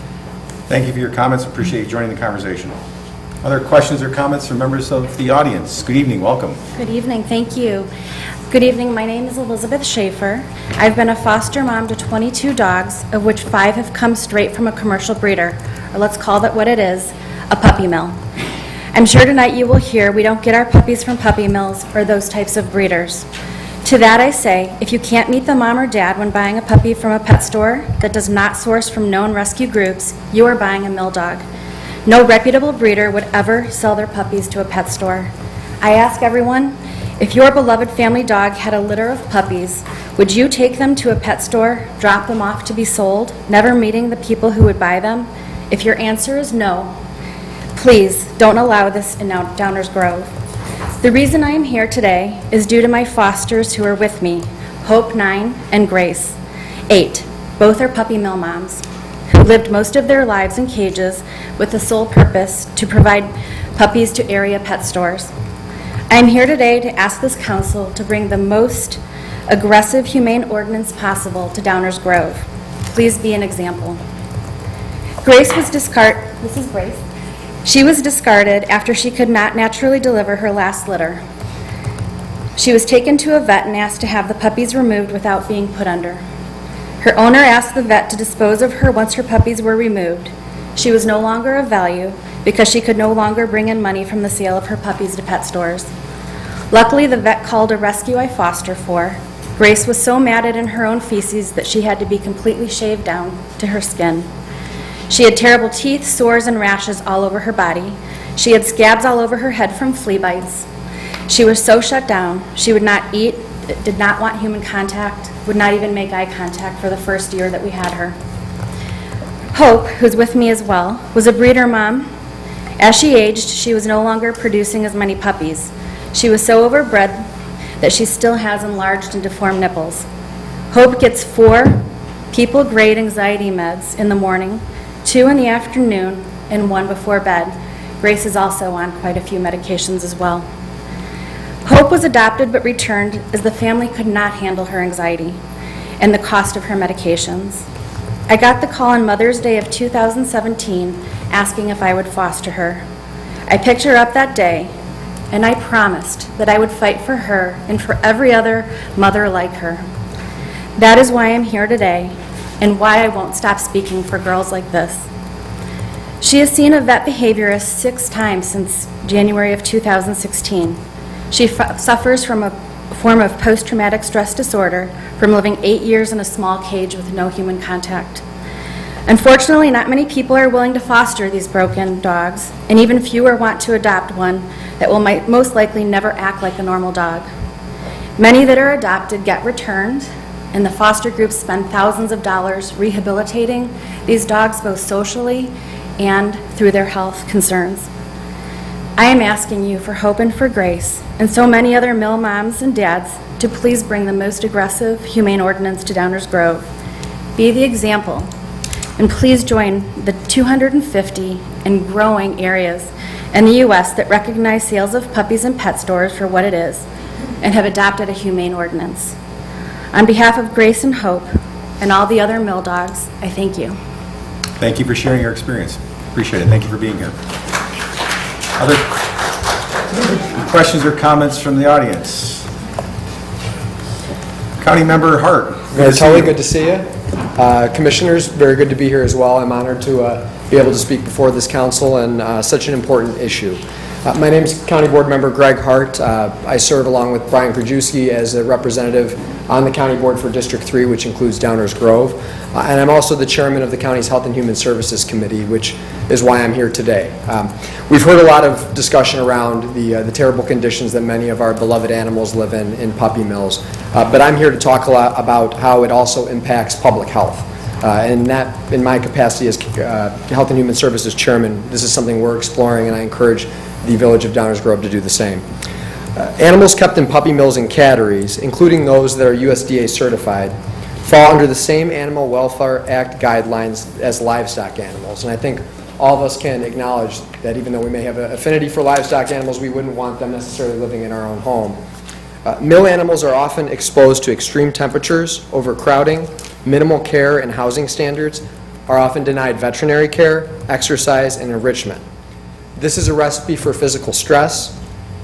Thank you for your comments. Appreciate you joining the conversation. Other questions or comments from members of the audience? Good evening. Welcome.
Good evening, thank you. Good evening, my name is Elizabeth Schaefer. I've been a foster mom to 22 dogs, of which 5 have come straight from a commercial breeder, or let's call that what it is, a puppy mill. I'm sure tonight you will hear we don't get our puppies from puppy mills or those types of breeders. To that I say, if you can't meet the mom or dad when buying a puppy from a pet store that does not source from known rescue groups, you are buying a mill dog. No reputable breeder would ever sell their puppies to a pet store. I ask everyone, if your beloved family dog had a litter of puppies, would you take them to a pet store, drop them off to be sold, never meeting the people who would buy them? If your answer is no, please don't allow this in Downers Grove. The reason I am here today is due to my fosters who are with me, Hope 9 and Grace 8. Both are puppy mill moms who lived most of their lives in cages with the sole purpose to provide puppies to area pet stores. I am here today to ask this council to bring the most aggressive humane ordinance possible to Downers Grove. Please be an example. Grace was discarded. This is Grace. She was discarded after she could not naturally deliver her last litter. She was taken to a vet and asked to have the puppies removed without being put under. Her owner asked the vet to dispose of her once her puppies were removed. She was no longer of value because she could no longer bring in money from the sale of her puppies to pet stores. Luckily, the vet called a rescue I foster for. Grace was so matted in her own feces that she had to be completely shaved down to her skin. She had terrible teeth, sores, and rashes all over her body. She had scabs all over her head from flea bites. She was so shut down, she would not eat, did not want human contact, would not even make eye contact for the first year that we had her. Hope, who's with me as well, was a breeder mom. As she aged, she was no longer producing as many puppies. She was so overbred that she still has enlarged and deformed nipples. Hope gets 4 people-grade anxiety meds in the morning, 2 in the afternoon, and 1 before bed. Grace is also on quite a few medications as well. Hope was adopted but returned as the family could not handle her anxiety and the cost of her medications. I got the call on Mother's Day of 2017 asking if I would foster her. I picked her up that day, and I promised that I would fight for her and for every other mother like her. That is why I'm here today and why I won't stop speaking for girls like this. She has seen a vet behaviorist 6 times since January of 2016. She suffers from a form of post-traumatic stress disorder from living 8 years in a small cage with no human contact. Unfortunately, not many people are willing to foster these broken dogs, and even fewer want to adopt one that will most likely never act like a normal dog. Many that are adopted get returned, and the foster groups spend thousands of dollars rehabilitating these dogs both socially and through their health concerns. I am asking you for hope and for grace, and so many other mill moms and dads, to please bring the most aggressive humane ordinance to Downers Grove. Be the example, and please join the 250 and growing areas in the U.S. that recognize sales of puppies in pet stores for what it is and have adopted a humane ordinance. On behalf of Grace and Hope and all the other mill dogs, I thank you.
Thank you for sharing your experience. Appreciate it. Thank you for being here. Other questions or comments from the audience? County Member Hart.
Mayor Tully, good to see you. Commissioners, very good to be here as well. I'm honored to be able to speak before this council on such an important issue. My name is County Board Member Greg Hart. I serve along with Brian Krajewski as a representative on the County Board for District 3, which includes Downers Grove. And I'm also the chairman of the county's Health and Human Services Committee, which is why I'm here today. We've heard a lot of discussion around the terrible conditions that many of our beloved animals live in puppy mills. But I'm here to talk a lot about how it also impacts public health. And that, in my capacity as Health and Human Services Chairman, this is something we're exploring, and I encourage the Village of Downers Grove to do the same. Animals kept in puppy mills and catteries, including those that are USDA certified, fall under the same Animal Welfare Act guidelines as livestock animals. And I think all of us can acknowledge that even though we may have an affinity for livestock animals, we wouldn't want them necessarily living in our own home. Mill animals are often exposed to extreme temperatures, overcrowding, minimal care and housing standards, are often denied veterinary care, exercise, and enrichment. This is a recipe for physical stress,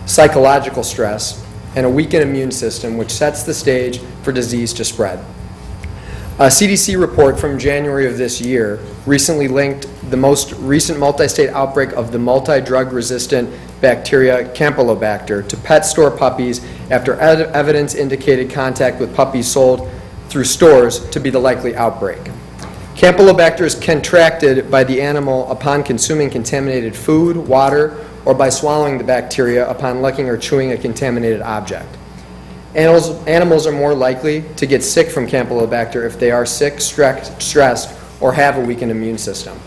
psychological stress, and a weakened immune system, which sets the stage for disease to spread. A CDC report from January of this year recently linked the most recent multi-state outbreak of the multi-drug resistant bacteria Campylobacter to pet store puppies after evidence indicated contact with puppies sold through stores to be the likely outbreak. Campylobacter is contracted by the animal upon consuming contaminated food, water, or by swallowing the bacteria upon licking or chewing a contaminated object. Animals are more likely to get sick from Campylobacter if they are sick, stressed, or have a weakened immune system.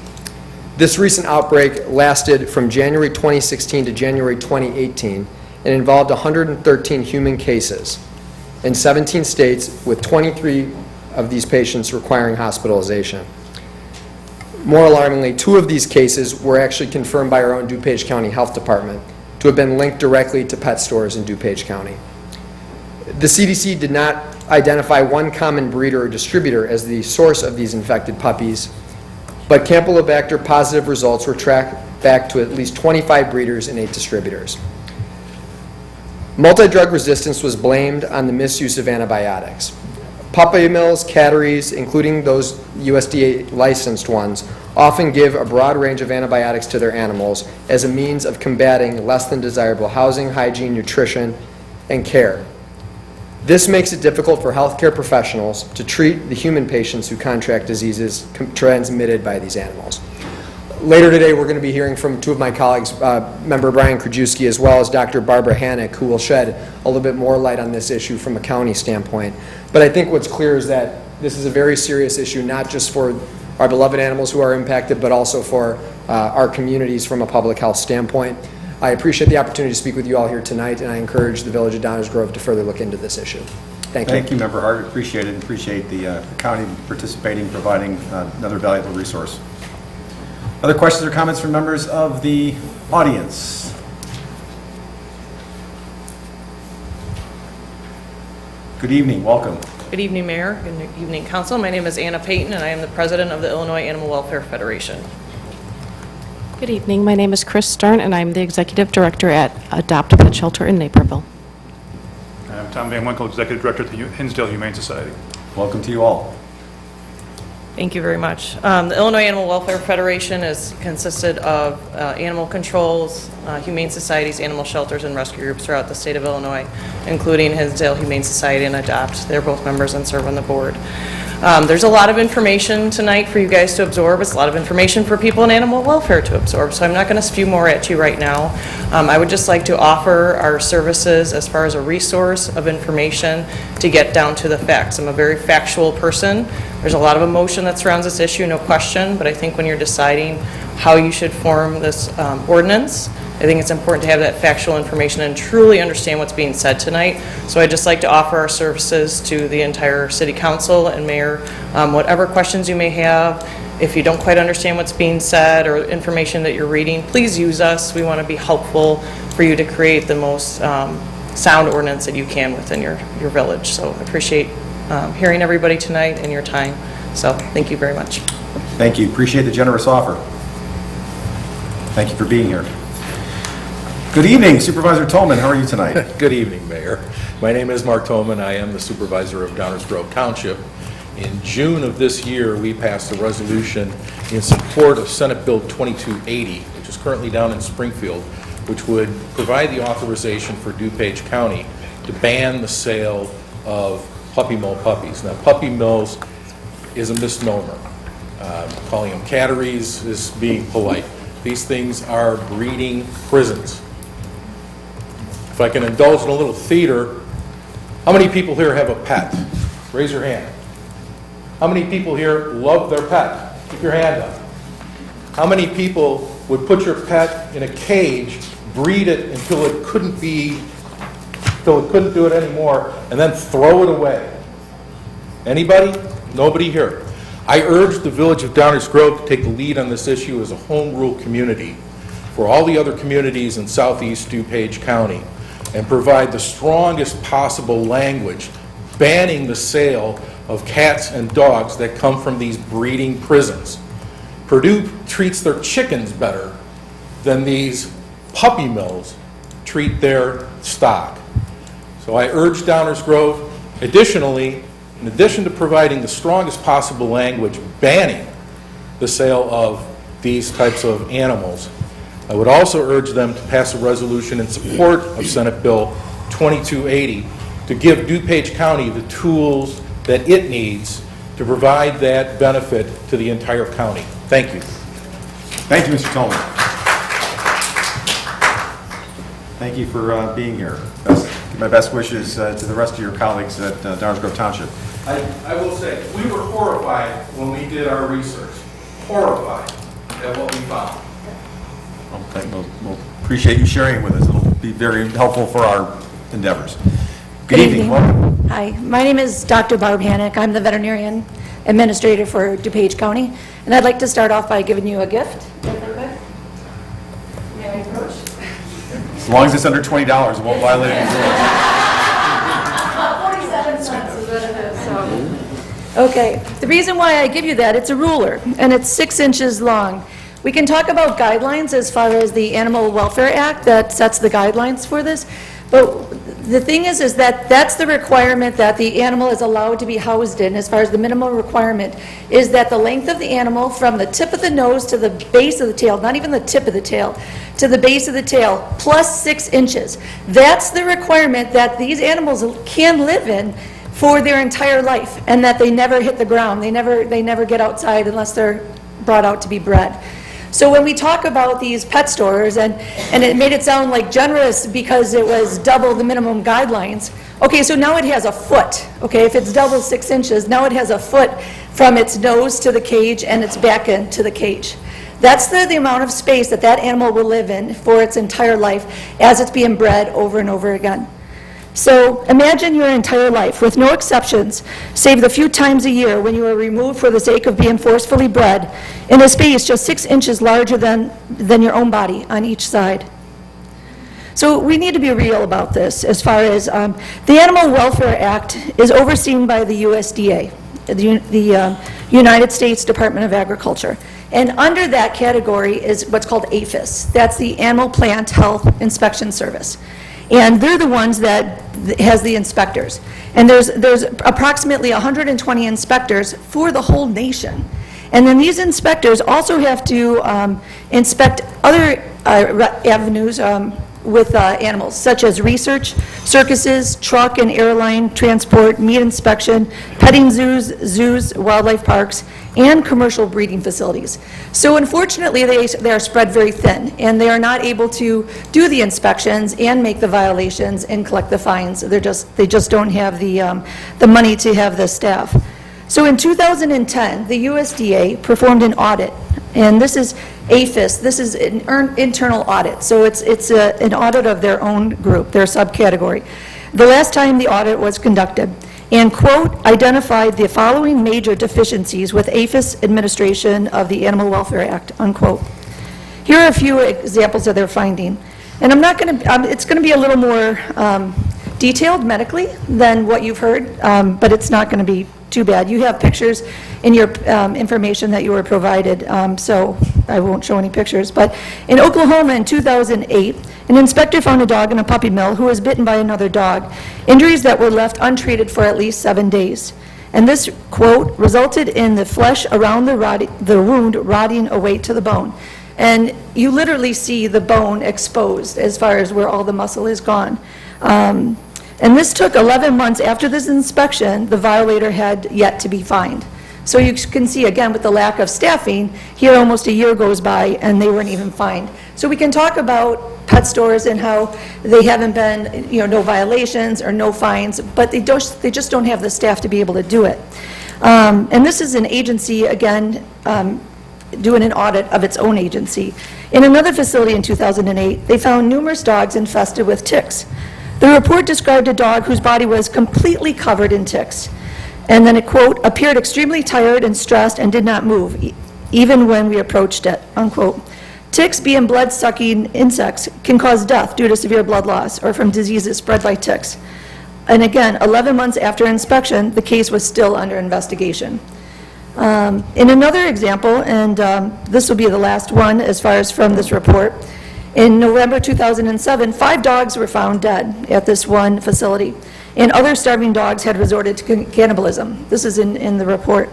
This recent outbreak lasted from January 2016 to January 2018 and involved 113 human cases in 17 states, with 23 of these patients requiring hospitalization. More alarmingly, 2 of these cases were actually confirmed by our own DuPage County Health Department to have been linked directly to pet stores in DuPage County. The CDC did not identify one common breeder or distributor as the source of these infected puppies, but Campylobacter positive results were tracked back to at least 25 breeders and 8 distributors. Multi-drug resistance was blamed on the misuse of antibiotics. Puppy mills, catteries, including those USDA licensed ones, often give a broad range of antibiotics to their animals as a means of combating less than desirable housing, hygiene, nutrition, and care. This makes it difficult for healthcare professionals to treat the human patients who contract diseases transmitted by these animals. Later today, we're going to be hearing from 2 of my colleagues, Member Brian Krajewski, as well as Dr. Barbara Hannick, who will shed a little bit more light on this issue from a county standpoint. But I think what's clear is that this is a very serious issue, not just for our beloved animals who are impacted, but also for our communities from a public health standpoint. I appreciate the opportunity to speak with you all here tonight, and I encourage the Village of Downers Grove to further look into this issue. Thank you.
Thank you, Member Hart. Appreciate it. Appreciate the county participating, providing another valuable resource. Other questions or comments from members of the audience? Good evening. Welcome.
Good evening, Mayor. Good evening, Council. My name is Anna Payton, and I am the President of the Illinois Animal Welfare Federation.
Good evening. My name is Chris Stern, and I'm the Executive Director at Adopt a Pet Shelter in Naperville.
I'm Tom Van Winkle, Executive Director at the Hinsdale Humane Society.
Welcome to you all.
Thank you very much. The Illinois Animal Welfare Federation is consisted of animal controls, humane societies, animal shelters, and rescue groups throughout the state of Illinois, including Hinsdale Humane Society and Adopt. They're both members and serve on the board. There's a lot of information tonight for you guys to absorb. It's a lot of information for people in animal welfare to absorb, so I'm not going to spew more at you right now. I would just like to offer our services as far as a resource of information to get down to the facts. I'm a very factual person. There's a lot of emotion that surrounds this issue, no question, but I think when you're deciding how you should form this ordinance, I think it's important to have that factual information and truly understand what's being said tonight. So I'd just like to offer our services to the entire City Council and Mayor. Whatever questions you may have, if you don't quite understand what's being said or information that you're reading, please use us. We want to be helpful for you to create the most sound ordinance that you can within your village. So I appreciate hearing everybody tonight and your time. So thank you very much.
Thank you. Appreciate the generous offer. Thank you for being here. Good evening, Supervisor Tolman. How are you tonight?
Good evening, Mayor. My name is Mark Tolman. I am the supervisor of Downers Grove Township. In June of this year, we passed a resolution in support of Senate Bill 2280, which is currently down in Springfield, which would provide the authorization for DuPage County to ban the sale of puppy mill puppies. Now, puppy mills is a misnomer. Calling them catteries is being polite. These things are breeding prisons. If I can indulge in a little theater, how many people here have a pet? Raise your hand. How many people here love their pet? Keep your hand up. How many people would put your pet in a cage, breed it until it couldn't do it anymore, and then throw it away? Anybody? Nobody here. I urge the Village of Downers Grove to take the lead on this issue as a home rule community for all the other communities in southeast DuPage County. and provide the strongest possible language banning the sale of cats and dogs that come from these breeding prisons. Purdue treats their chickens better than these puppy mills treat their stock. So I urge Downers Grove, additionally, in addition to providing the strongest possible language banning the sale of these types of animals, I would also urge them to pass a resolution in support of Senate Bill 2280 to give DuPage County the tools that it needs to provide that benefit to the entire county. Thank you.
Thank you, Mr. Tolman. Thank you for being here. My best wishes to the rest of your colleagues at Downers Grove Township.
I will say, we were horrified when we did our research. Horrified at what we found.
We'll appreciate you sharing it with us. It'll be very helpful for our endeavors. Good evening. Welcome.
Hi, my name is Dr. Barb Hannock. I'm the veterinarian administrator for DuPage County, and I'd like to start off by giving you a gift, if I could. May I approach?
As long as it's under $20, it won't violate any rules.
47 cents is what it is, so. Okay, the reason why I give you that, it's a ruler, and it's 6 inches long. We can talk about guidelines as far as the Animal Welfare Act that sets the guidelines for this, but the thing is that that's the requirement that the animal is allowed to be housed in, as far as the minimum requirement, is that the length of the animal from the tip of the nose to the base of the tail, not even the tip of the tail, to the base of the tail, plus 6 inches. That's the requirement that these animals can live in for their entire life, and that they never hit the ground. They never get outside unless they're brought out to be bred. So when we talk about these pet stores, and it made it sound like generous because it was double the minimum guidelines, okay, so now it has a foot, okay? If it's double 6 inches, now it has a foot from its nose to the cage and its back end to the cage. That's the amount of space that that animal will live in for its entire life as it's being bred over and over again. So imagine your entire life, with no exceptions, save the few times a year when you are removed for the sake of being forcefully bred, in a space just 6 inches larger than your own body on each side. So we need to be real about this as far as the Animal Welfare Act is overseen by the USDA, the United States Department of Agriculture. And under that category is what's called APHIS. That's the Animal Plant Health Inspection Service. And they're the ones that has the inspectors. And there's approximately 120 inspectors for the whole nation. And then these inspectors also have to inspect other avenues with animals, such as research, circuses, truck and airline transport, meat inspection, petting zoos, wildlife parks, and commercial breeding facilities. So unfortunately, they are spread very thin, and they are not able to do the inspections and make the violations and collect the fines. They just don't have the money to have the staff. So in 2010, the USDA performed an audit, and this is APHIS. This is an internal audit, so it's an audit of their own group, their subcategory. The last time the audit was conducted, and, quote, identified the following major deficiencies with APHIS administration of the Animal Welfare Act, unquote. Here are a few examples of their finding. And I'm not going to, it's going to be a little more detailed medically than what you've heard, but it's not going to be too bad. You have pictures in your information that you were provided, so I won't show any pictures. But in Oklahoma in 2008, an inspector found a dog in a puppy mill who was bitten by another dog, injuries that were left untreated for at least 7 days. And this, quote, resulted in the flesh around the wound rotting away to the bone. And you literally see the bone exposed as far as where all the muscle is gone. And this took 11 months after this inspection. The violator had yet to be fined. So you can see, again, with the lack of staffing, here almost a year goes by and they weren't even fined. So we can talk about pet stores and how they haven't been, no violations or no fines, but they just don't have the staff to be able to do it. And this is an agency, again, doing an audit of its own agency. In another facility in 2008, they found numerous dogs infested with ticks. The report described a dog whose body was completely covered in ticks. And then it, quote, appeared extremely tired and stressed and did not move, even when we approached it, unquote. Ticks, being blood-sucking insects, can cause death due to severe blood loss or from diseases spread by ticks. And again, 11 months after inspection, the case was still under investigation. In another example, and this will be the last one as far as from this report, in November 2007, 5 dogs were found dead at this one facility, and other starving dogs had resorted to cannibalism. This is in the report.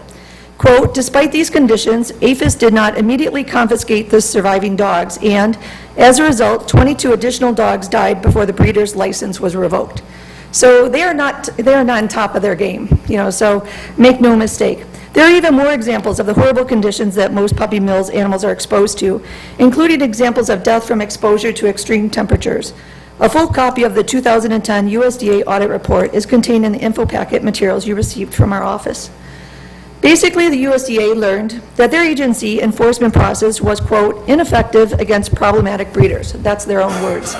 Quote, despite these conditions, APHIS did not immediately confiscate the surviving dogs, and as a result, 22 additional dogs died before the breeder's license was revoked. So they are not on top of their game, so make no mistake. There are even more examples of the horrible conditions that most puppy mills animals are exposed to, including examples of death from exposure to extreme temperatures. A full copy of the 2010 USDA audit report is contained in the info packet materials you received from our office. Basically, the USDA learned that their agency enforcement process was, quote, ineffective against problematic breeders. That's their own words.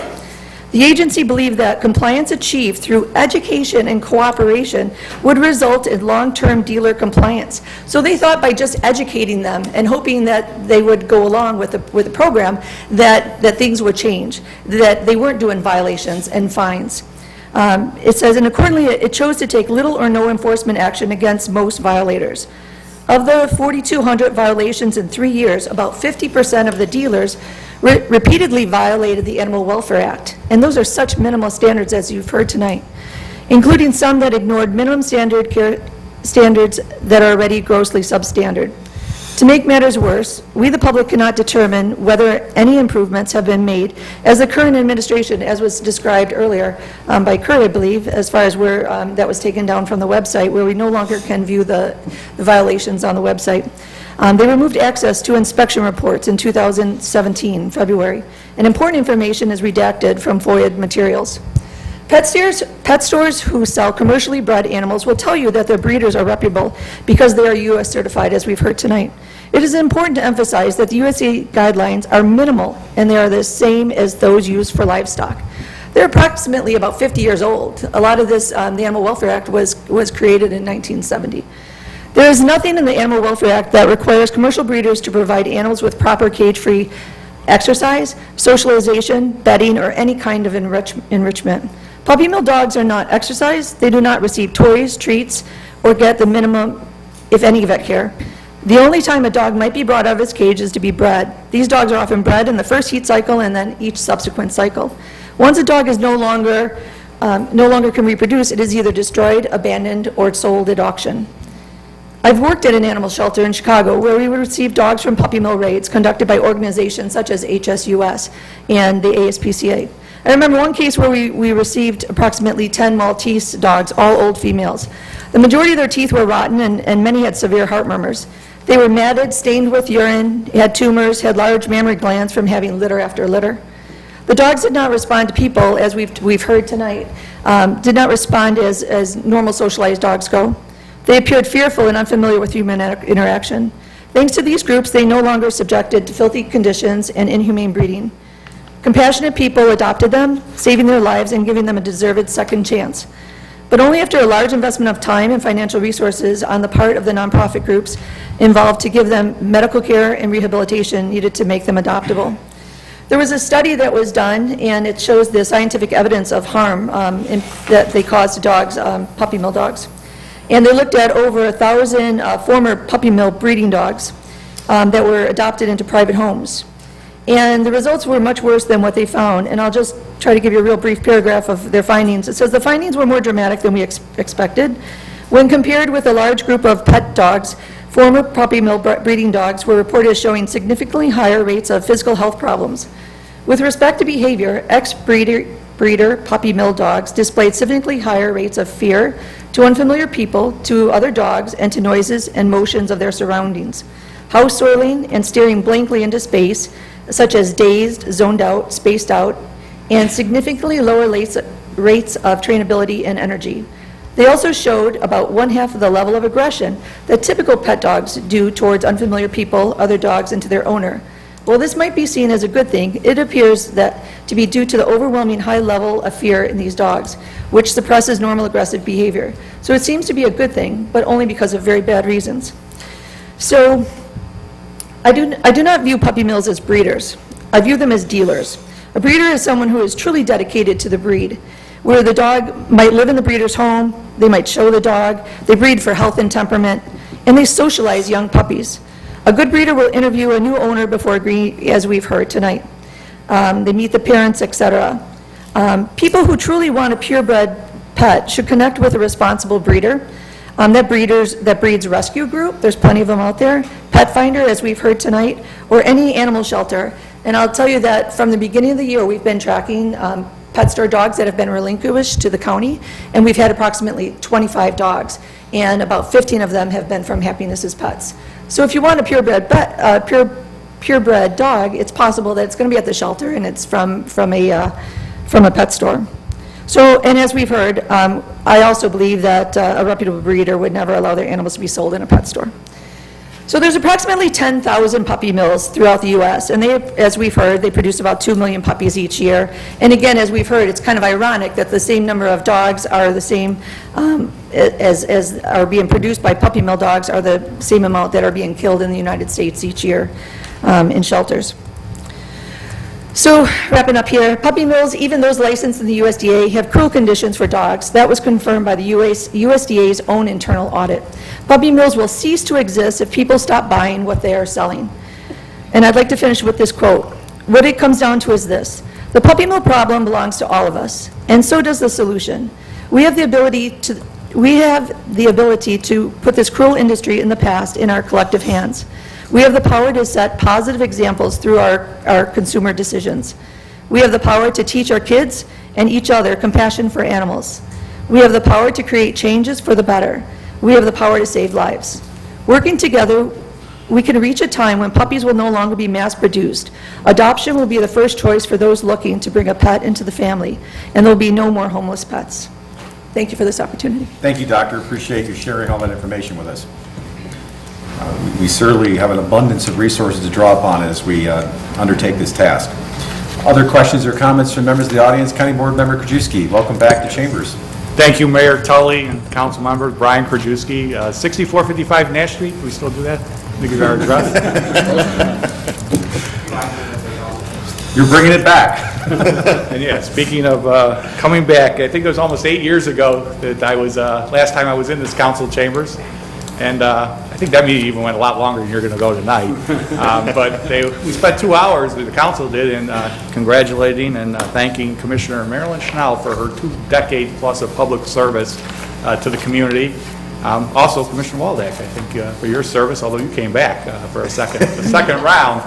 The agency believed that compliance achieved through education and cooperation would result in long-term dealer compliance. So they thought by just educating them and hoping that they would go along with the program, that things would change, that they weren't doing violations and fines. It says, and accordingly, it chose to take little or no enforcement action against most violators. Of the 4,200 violations in 3 years, about 50% of the dealers repeatedly violated the Animal Welfare Act. And those are such minimal standards, as you've heard tonight, including some that ignored minimum standards that are already grossly substandard. To make matters worse, we, the public, cannot determine whether any improvements have been made as the current administration, as was described earlier by Kurt, I believe, as far as where that was taken down from the website, where we no longer can view the violations on the website. They removed access to inspection reports in 2017, February, and important information is redacted from FOIA materials. Pet stores who sell commercially bred animals will tell you that their breeders are reputable because they are U.S. certified, as we've heard tonight. It is important to emphasize that the USA guidelines are minimal, and they are the same as those used for livestock. They're approximately about 50 years old. A lot of this, the Animal Welfare Act was created in 1970. There is nothing in the Animal Welfare Act that requires commercial breeders to provide animals with proper cage-free exercise, socialization, bedding, or any kind of enrichment. Puppy mill dogs are not exercised. They do not receive toys, treats, or get the minimum, if any, vet care. The only time a dog might be brought out of its cage is to be bred. These dogs are often bred in the first heat cycle and then each subsequent cycle. Once a dog is no longer can reproduce, it is either destroyed, abandoned, or sold at auction. I've worked at an animal shelter in Chicago where we would receive dogs from puppy mill raids conducted by organizations such as HSUS and the ASPCA. I remember one case where we received approximately 10 Maltese dogs, all old females. The majority of their teeth were rotten and many had severe heart murmurs. They were matted, stained with urine, had tumors, had large mammary glands from having litter after litter. The dogs did not respond to people, as we've heard tonight, did not respond as normal socialized dogs go. They appeared fearful and unfamiliar with human interaction. Thanks to these groups, they no longer subjected to filthy conditions and inhumane breeding. Compassionate people adopted them, saving their lives and giving them a deserved second chance. But only after a large investment of time and financial resources on the part of the nonprofit groups involved to give them medical care and rehabilitation needed to make them adoptable. There was a study that was done, and it shows the scientific evidence of harm that they cause to dogs, puppy mill dogs. And they looked at over 1,000 former puppy mill breeding dogs that were adopted into private homes. And the results were much worse than what they found, and I'll just try to give you a real brief paragraph of their findings. It says the findings were more dramatic than we expected. When compared with a large group of pet dogs, former puppy mill breeding dogs were reported as showing significantly higher rates of physical health problems. With respect to behavior, ex-breeder puppy mill dogs displayed significantly higher rates of fear to unfamiliar people, to other dogs, and to noises and motions of their surroundings. House soiling and staring blankly into space, such as dazed, zoned out, spaced out, and significantly lower rates of trainability and energy. They also showed about 1/2 of the level of aggression that typical pet dogs do towards unfamiliar people, other dogs, and to their owner. While this might be seen as a good thing, it appears that to be due to the overwhelming high level of fear in these dogs, which suppresses normal aggressive behavior. So it seems to be a good thing, but only because of very bad reasons. So I do not view puppy mills as breeders. I view them as dealers. A breeder is someone who is truly dedicated to the breed, where the dog might live in the breeder's home, they might show the dog, they breed for health and temperament, and they socialize young puppies. A good breeder will interview a new owner before agreeing, as we've heard tonight. They meet the parents, etc. People who truly want a purebred pet should connect with a responsible breeder. That breeds rescue group, there's plenty of them out there, Pet Finder, as we've heard tonight, or any animal shelter. And I'll tell you that from the beginning of the year, we've been tracking pet store dogs that have been relinquished to the county, and we've had approximately 25 dogs, and about 15 of them have been from Happiness is Pets. So if you want a purebred dog, it's possible that it's going to be at the shelter, and it's from a pet store. So, and as we've heard, I also believe that a reputable breeder would never allow their animals to be sold in a pet store. So there's approximately 10,000 puppy mills throughout the U.S., and they, as we've heard, they produce about 2 million puppies each year. And again, as we've heard, it's kind of ironic that the same number of dogs are the same, as are being produced by puppy mill dogs, are the same amount that are being killed in the United States each year in shelters. So, wrapping up here, puppy mills, even those licensed in the USDA, have cruel conditions for dogs. That was confirmed by the USDA's own internal audit. Puppy mills will cease to exist if people stop buying what they are selling. And I'd like to finish with this quote. What it comes down to is this: the puppy mill problem belongs to all of us, and so does the solution. We have the ability to put this cruel industry in the past in our collective hands. We have the power to set positive examples through our consumer decisions. We have the power to teach our kids and each other compassion for animals. We have the power to create changes for the better. We have the power to save lives. Working together, we can reach a time when puppies will no longer be mass-produced. Adoption will be the first choice for those looking to bring a pet into the family, and there will be no more homeless pets. Thank you for this opportunity.
Thank you, Doctor. Appreciate you sharing all that information with us. We certainly have an abundance of resources to draw upon as we undertake this task. Other questions or comments from members of the audience? County Board Member Krajewski, welcome back to Chambers.
Thank you, Mayor Tully and council members. Brian Krajewski, 6455 Nash Street. We still do that? Give you our address.
You're bringing it back.
And yeah, speaking of coming back, I think it was almost 8 years ago that I was, last time I was in this council chambers. And I think that meeting even went a lot longer than you're going to go tonight. But we spent 2 hours, the council did, in congratulating and thanking Commissioner Marilyn Schnell for her 2 decades plus of public service to the community. Also, Commissioner Waldeck, I think, for your service, although you came back for the second round.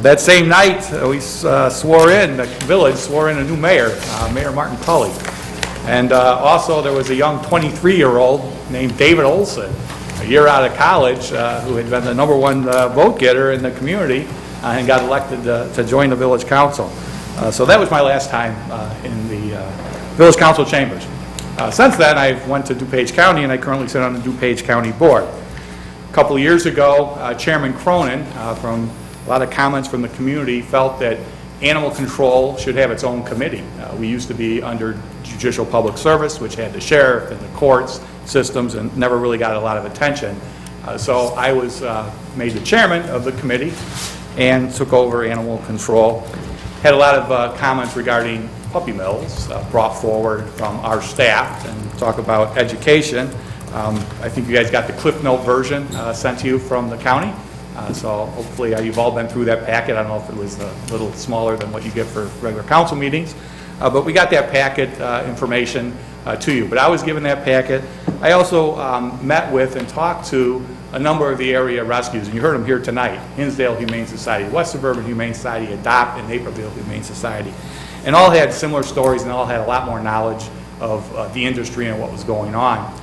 That same night, we the village swore in a new mayor, Mayor Martin Tully. And also, there was a young 23-year-old named David Olson, a year out of college, who had been the #1 vote getter in the community and got elected to join the village council. So that was my last time in the village council chambers. Since then, I went to DuPage County, and I currently sit on the DuPage County Board. A couple of years ago, Chairman Cronin, from a lot of comments from the community, felt that animal control should have its own committee. We used to be under Judicial Public Service, which had the sheriff and the courts systems, and never really got a lot of attention. So I was made the chairman of the committee and took over animal control. Had a lot of comments regarding puppy mills brought forward from our staff, and talk about education. I think you guys got the Cliff Note version sent to you from the county. So hopefully you've all been through that packet. I don't know if it was a little smaller than what you get for regular council meetings. But we got that packet information to you. But I was given that packet. I also met with and talked to a number of the area rescues, and you heard them here tonight: Hinsdale Humane Society, West Suburban Humane Society, Adopt, and Naperville Humane Society. And all had similar stories, and all had a lot more knowledge of the industry and what was going on.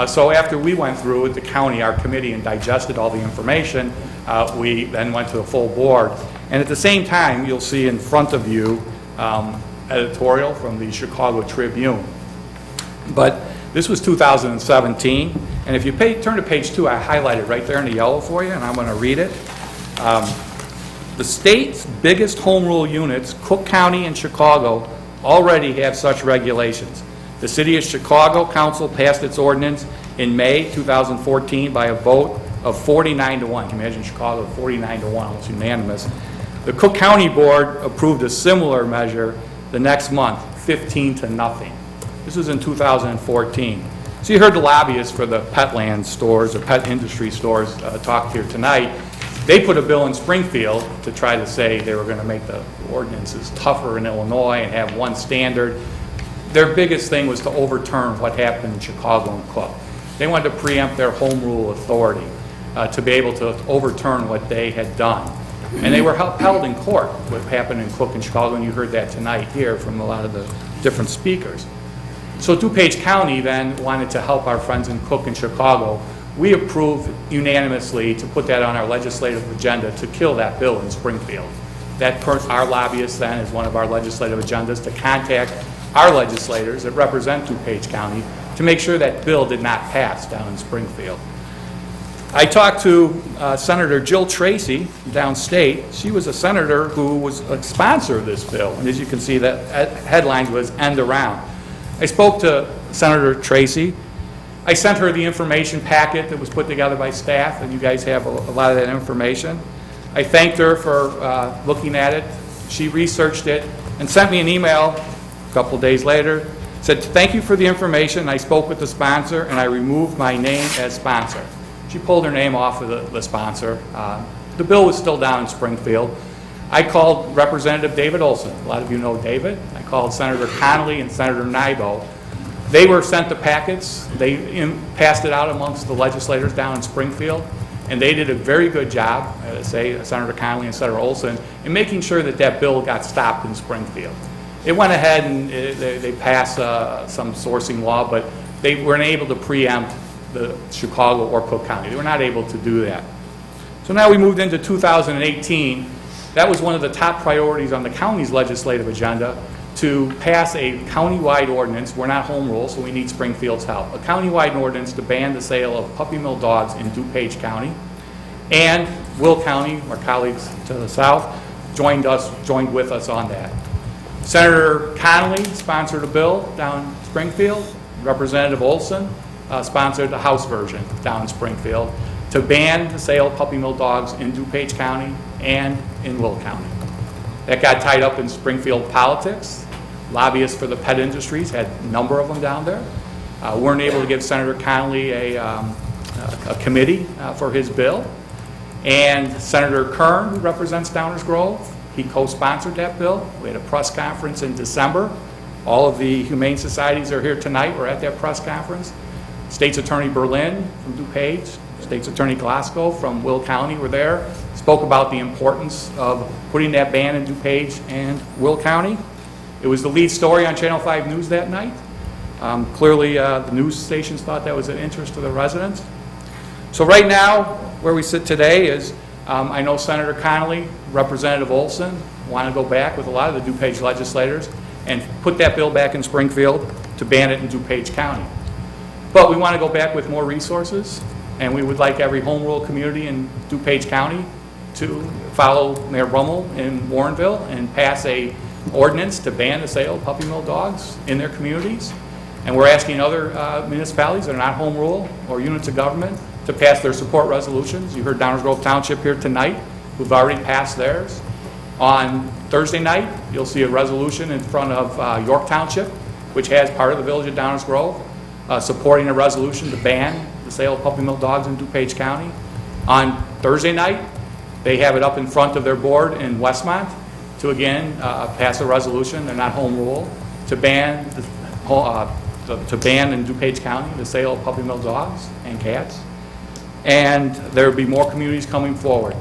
So after we went through with the county, our committee, and digested all the information, we then went to the full board. And at the same time, you'll see in front of you editorial from the Chicago Tribune. But this was 2017, and if you turn to page 2, I highlighted right there in the yellow for you, and I'm going to read it. The state's biggest home rule units, Cook County and Chicago, already have such regulations. The City of Chicago Council passed its ordinance in May 2014 by a vote of 49-1. Can you imagine Chicago, 49-1, almost unanimous. The Cook County Board approved a similar measure the next month, 15 to nothing. This was in 2014. So you heard the lobbyists for the Petland stores or pet industry stores talk here tonight. They put a bill in Springfield to try to say they were going to make the ordinances tougher in Illinois and have one standard. Their biggest thing was to overturn what happened in Chicago and Cook. They wanted to preempt their home rule authority to be able to overturn what they had done. And they were held in court, what happened in Cook and Chicago, and you heard that tonight here from a lot of the different speakers. So DuPage County then wanted to help our friends in Cook and Chicago. We approved unanimously to put that on our legislative agenda to kill that bill in Springfield. That put our lobbyists then as one of our legislative agendas to contact our legislators that represent DuPage County to make sure that bill did not pass down in Springfield. I talked to Senator Jill Tracy downstate. She was a senator who was a sponsor of this bill. And as you can see, that headline was "End Around." I spoke to Senator Tracy. I sent her the information packet that was put together by staff, and you guys have a lot of that information. I thanked her for looking at it. She researched it and sent me an email a couple days later. Said, "Thank you for the information. I spoke with the sponsor, and I removed my name as sponsor." She pulled her name off of the sponsor. The bill was still down in Springfield. I called Representative David Olson. A lot of you know David. I called Senator Connolly and Senator Nybo. They were sent the packets. They passed it out amongst the legislators down in Springfield, and they did a very good job, say Senator Connolly and Senator Olson, in making sure that that bill got stopped in Springfield. It went ahead and they passed some sourcing law, but they weren't able to preempt the Chicago or Cook County. They were not able to do that. So now we moved into 2018. That was one of the top priorities on the county's legislative agenda, to pass a countywide ordinance. We're not home rule, so we need Springfield's help. A countywide ordinance to ban the sale of puppy mill dogs in DuPage County. And Will County, our colleagues to the south, joined with us on that. Senator Connolly sponsored a bill down in Springfield. Representative Olson sponsored the House version down in Springfield to ban the sale of puppy mill dogs in DuPage County and in Will County. That got tied up in Springfield politics. Lobbyists for the pet industries had a number of them down there. Weren't able to give Senator Connolly a committee for his bill. And Senator Kern, who represents Downers Grove, he co-sponsored that bill. We had a press conference in December. All of the humane societies are here tonight. We're at that press conference. State's Attorney Berlin from DuPage, State's Attorney Glasgow from Will County were there, spoke about the importance of putting that ban in DuPage and Will County. It was the lead story on Channel 5 News that night. Clearly, the news stations thought that was of interest to the residents. So right now, where we sit today is, I know Senator Connolly, Representative Olson, want to go back with a lot of the DuPage legislators and put that bill back in Springfield to ban it in DuPage County. But we want to go back with more resources, and we would like every home rule community in DuPage County to follow Mayor Brummel in Warrenville and pass a ordinance to ban the sale of puppy mill dogs in their communities. And we're asking other municipalities that are not home rule or units of government to pass their support resolutions. You heard Downers Grove Township here tonight, who've already passed theirs. On Thursday night, you'll see a resolution in front of York Township, which has part of the village of Downers Grove, supporting a resolution to ban the sale of puppy mill dogs in DuPage County. On Thursday night, they have it up in front of their board in Westmont to again pass a resolution, they're not home rule, to ban in DuPage County the sale of puppy mill dogs and cats. And there will be more communities coming forward.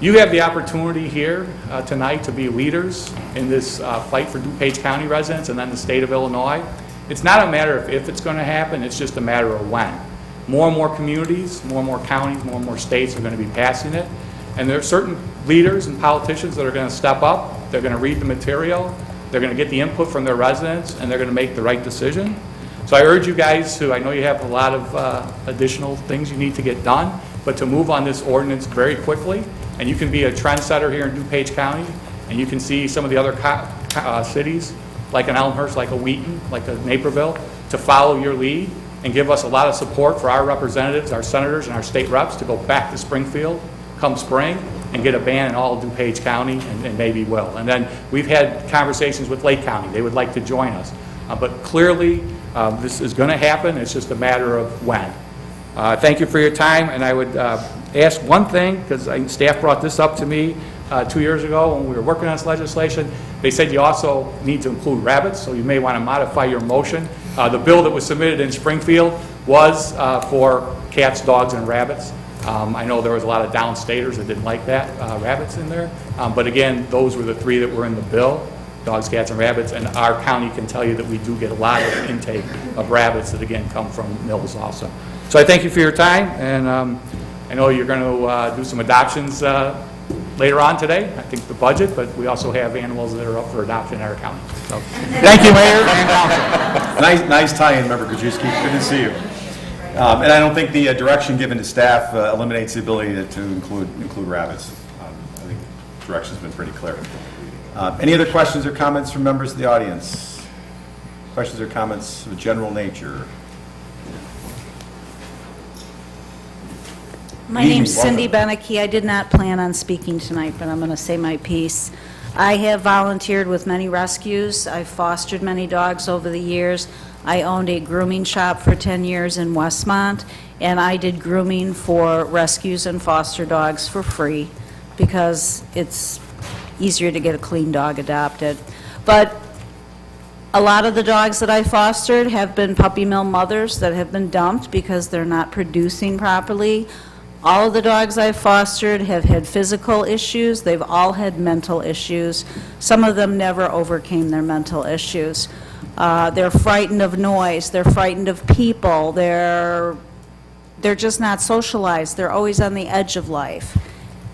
You have the opportunity here tonight to be leaders in this fight for DuPage County residents and then the state of Illinois. It's not a matter of if it's going to happen, it's just a matter of when. More and more communities, more and more counties, more and more states are going to be passing it. And there are certain leaders and politicians that are going to step up, they're going to read the material, they're going to get the input from their residents, and they're going to make the right decision. So I urge you guys to, I know you have a lot of additional things you need to get done, but to move on this ordinance very quickly. And you can be a trendsetter here in DuPage County, and you can see some of the other cities, like an Elmhurst, like a Wheaton, like a Naperville, to follow your lead and give us a lot of support for our representatives, our senators, and our state reps to go back to Springfield come spring and get a ban in all of DuPage County, and maybe will. And then we've had conversations with Lake County. They would like to join us. But clearly, this is going to happen. It's just a matter of when. Thank you for your time, and I would ask one thing, because staff brought this up to me 2 years ago when we were working on this legislation. They said you also need to include rabbits, so you may want to modify your motion. The bill that was submitted in Springfield was for cats, dogs, and rabbits. I know there was a lot of downstaters that didn't like that, rabbits in there. But again, those were the three that were in the bill, dogs, cats, and rabbits. And our county can tell you that we do get a lot of intake of rabbits that, again, come from mills also. So I thank you for your time, and I know you're going to do some adoptions later on today. I think the budget, but we also have animals that are up for adoption in our county. So, thank you, Mayor and Council.
Nice tie-in, Member Krajewski. Good to see you. And I don't think the direction given to staff eliminates the ability to include rabbits. I think the direction's been pretty clear. Any other questions or comments from members of the audience? Questions or comments of a general nature?
My name's Cindy Beneke. I did not plan on speaking tonight, but I'm going to say my piece. I have volunteered with many rescues. I've fostered many dogs over the years. I owned a grooming shop for 10 years in Westmont, and I did grooming for rescues and foster dogs for free because it's easier to get a clean dog adopted. But a lot of the dogs that I fostered have been puppy mill mothers that have been dumped because they're not producing properly. All of the dogs I've fostered have had physical issues. They've all had mental issues. Some of them never overcame their mental issues. They're frightened of noise. They're frightened of people. They're just not socialized. They're always on the edge of life.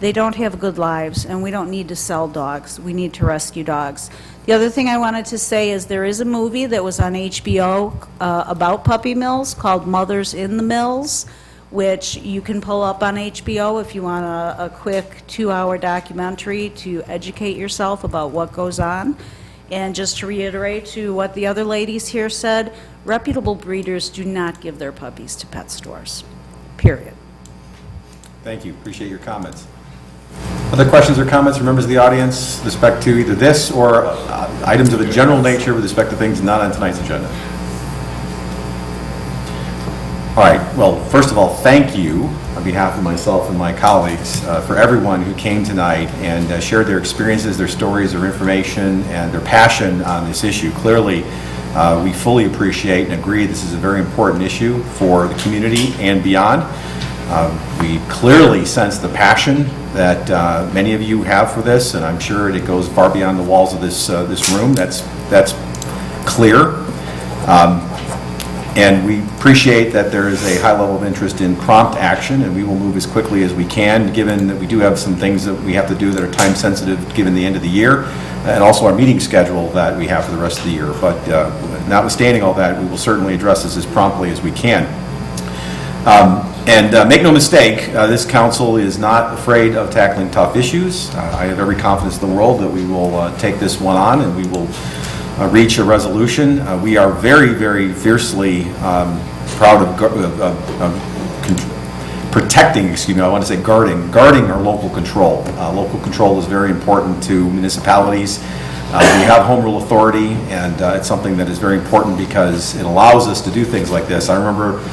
They don't have good lives, and we don't need to sell dogs. We need to rescue dogs. The other thing I wanted to say is there is a movie that was on HBO about puppy mills called Mothers in the Mills, which you can pull up on HBO if you want a quick 2-hour documentary to educate yourself about what goes on. And just to reiterate to what the other ladies here said, reputable breeders do not give their puppies to pet stores, period.
Thank you. Appreciate your comments. Other questions or comments from members of the audience with respect to either this or items of a general nature with respect to things not on tonight's agenda? All right. Well, first of all, thank you on behalf of myself and my colleagues for everyone who came tonight and shared their experiences, their stories, their information, and their passion on this issue. Clearly, we fully appreciate and agree this is a very important issue for the community and beyond. We clearly sense the passion that many of you have for this, and I'm sure it goes far beyond the walls of this room. That's clear. And we appreciate that there is a high level of interest in prompt action, and we will move as quickly as we can, given that we do have some things that we have to do that are time sensitive given the end of the year, and also our meeting schedule that we have for the rest of the year. But notwithstanding all that, we will certainly address this as promptly as we can. And make no mistake, this council is not afraid of tackling tough issues. I have every confidence in the world that we will take this one on, and we will reach a resolution. We are very, very fiercely proud of protecting, I want to say guarding our local control. Local control is very important to municipalities. We have home rule authority, and it's something that is very important because it allows us to do things like this. I remember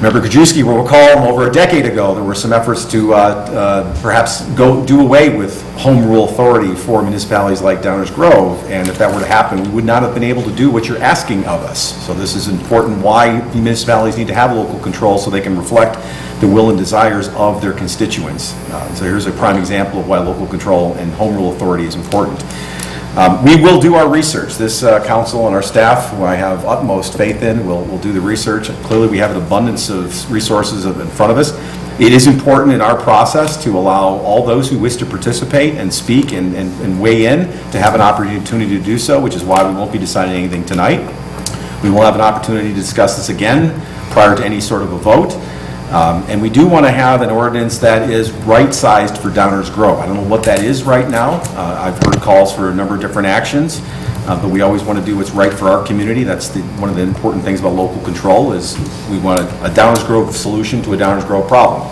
Member Krajewski will recall over a decade ago there were some efforts to perhaps do away with home rule authority for municipalities like Downers Grove, and if that were to happen, we would not have been able to do what you're asking of us. So this is important why municipalities need to have local control so they can reflect the will and desires of their constituents. So here's a prime example of why local control and home rule authority is important. We will do our research. This council and our staff, who I have utmost faith in, will do the research. Clearly, we have an abundance of resources in front of us. It is important in our process to allow all those who wish to participate and speak and weigh in to have an opportunity to do so, which is why we won't be deciding anything tonight. We will have an opportunity to discuss this again prior to any sort of a vote. And we do want to have an ordinance that is right-sized for Downers Grove. I don't know what that is right now. I've heard calls for a number of different actions, but we always want to do what's right for our community. That's one of the important things about local control is we want a Downers Grove solution to a Downers Grove problem.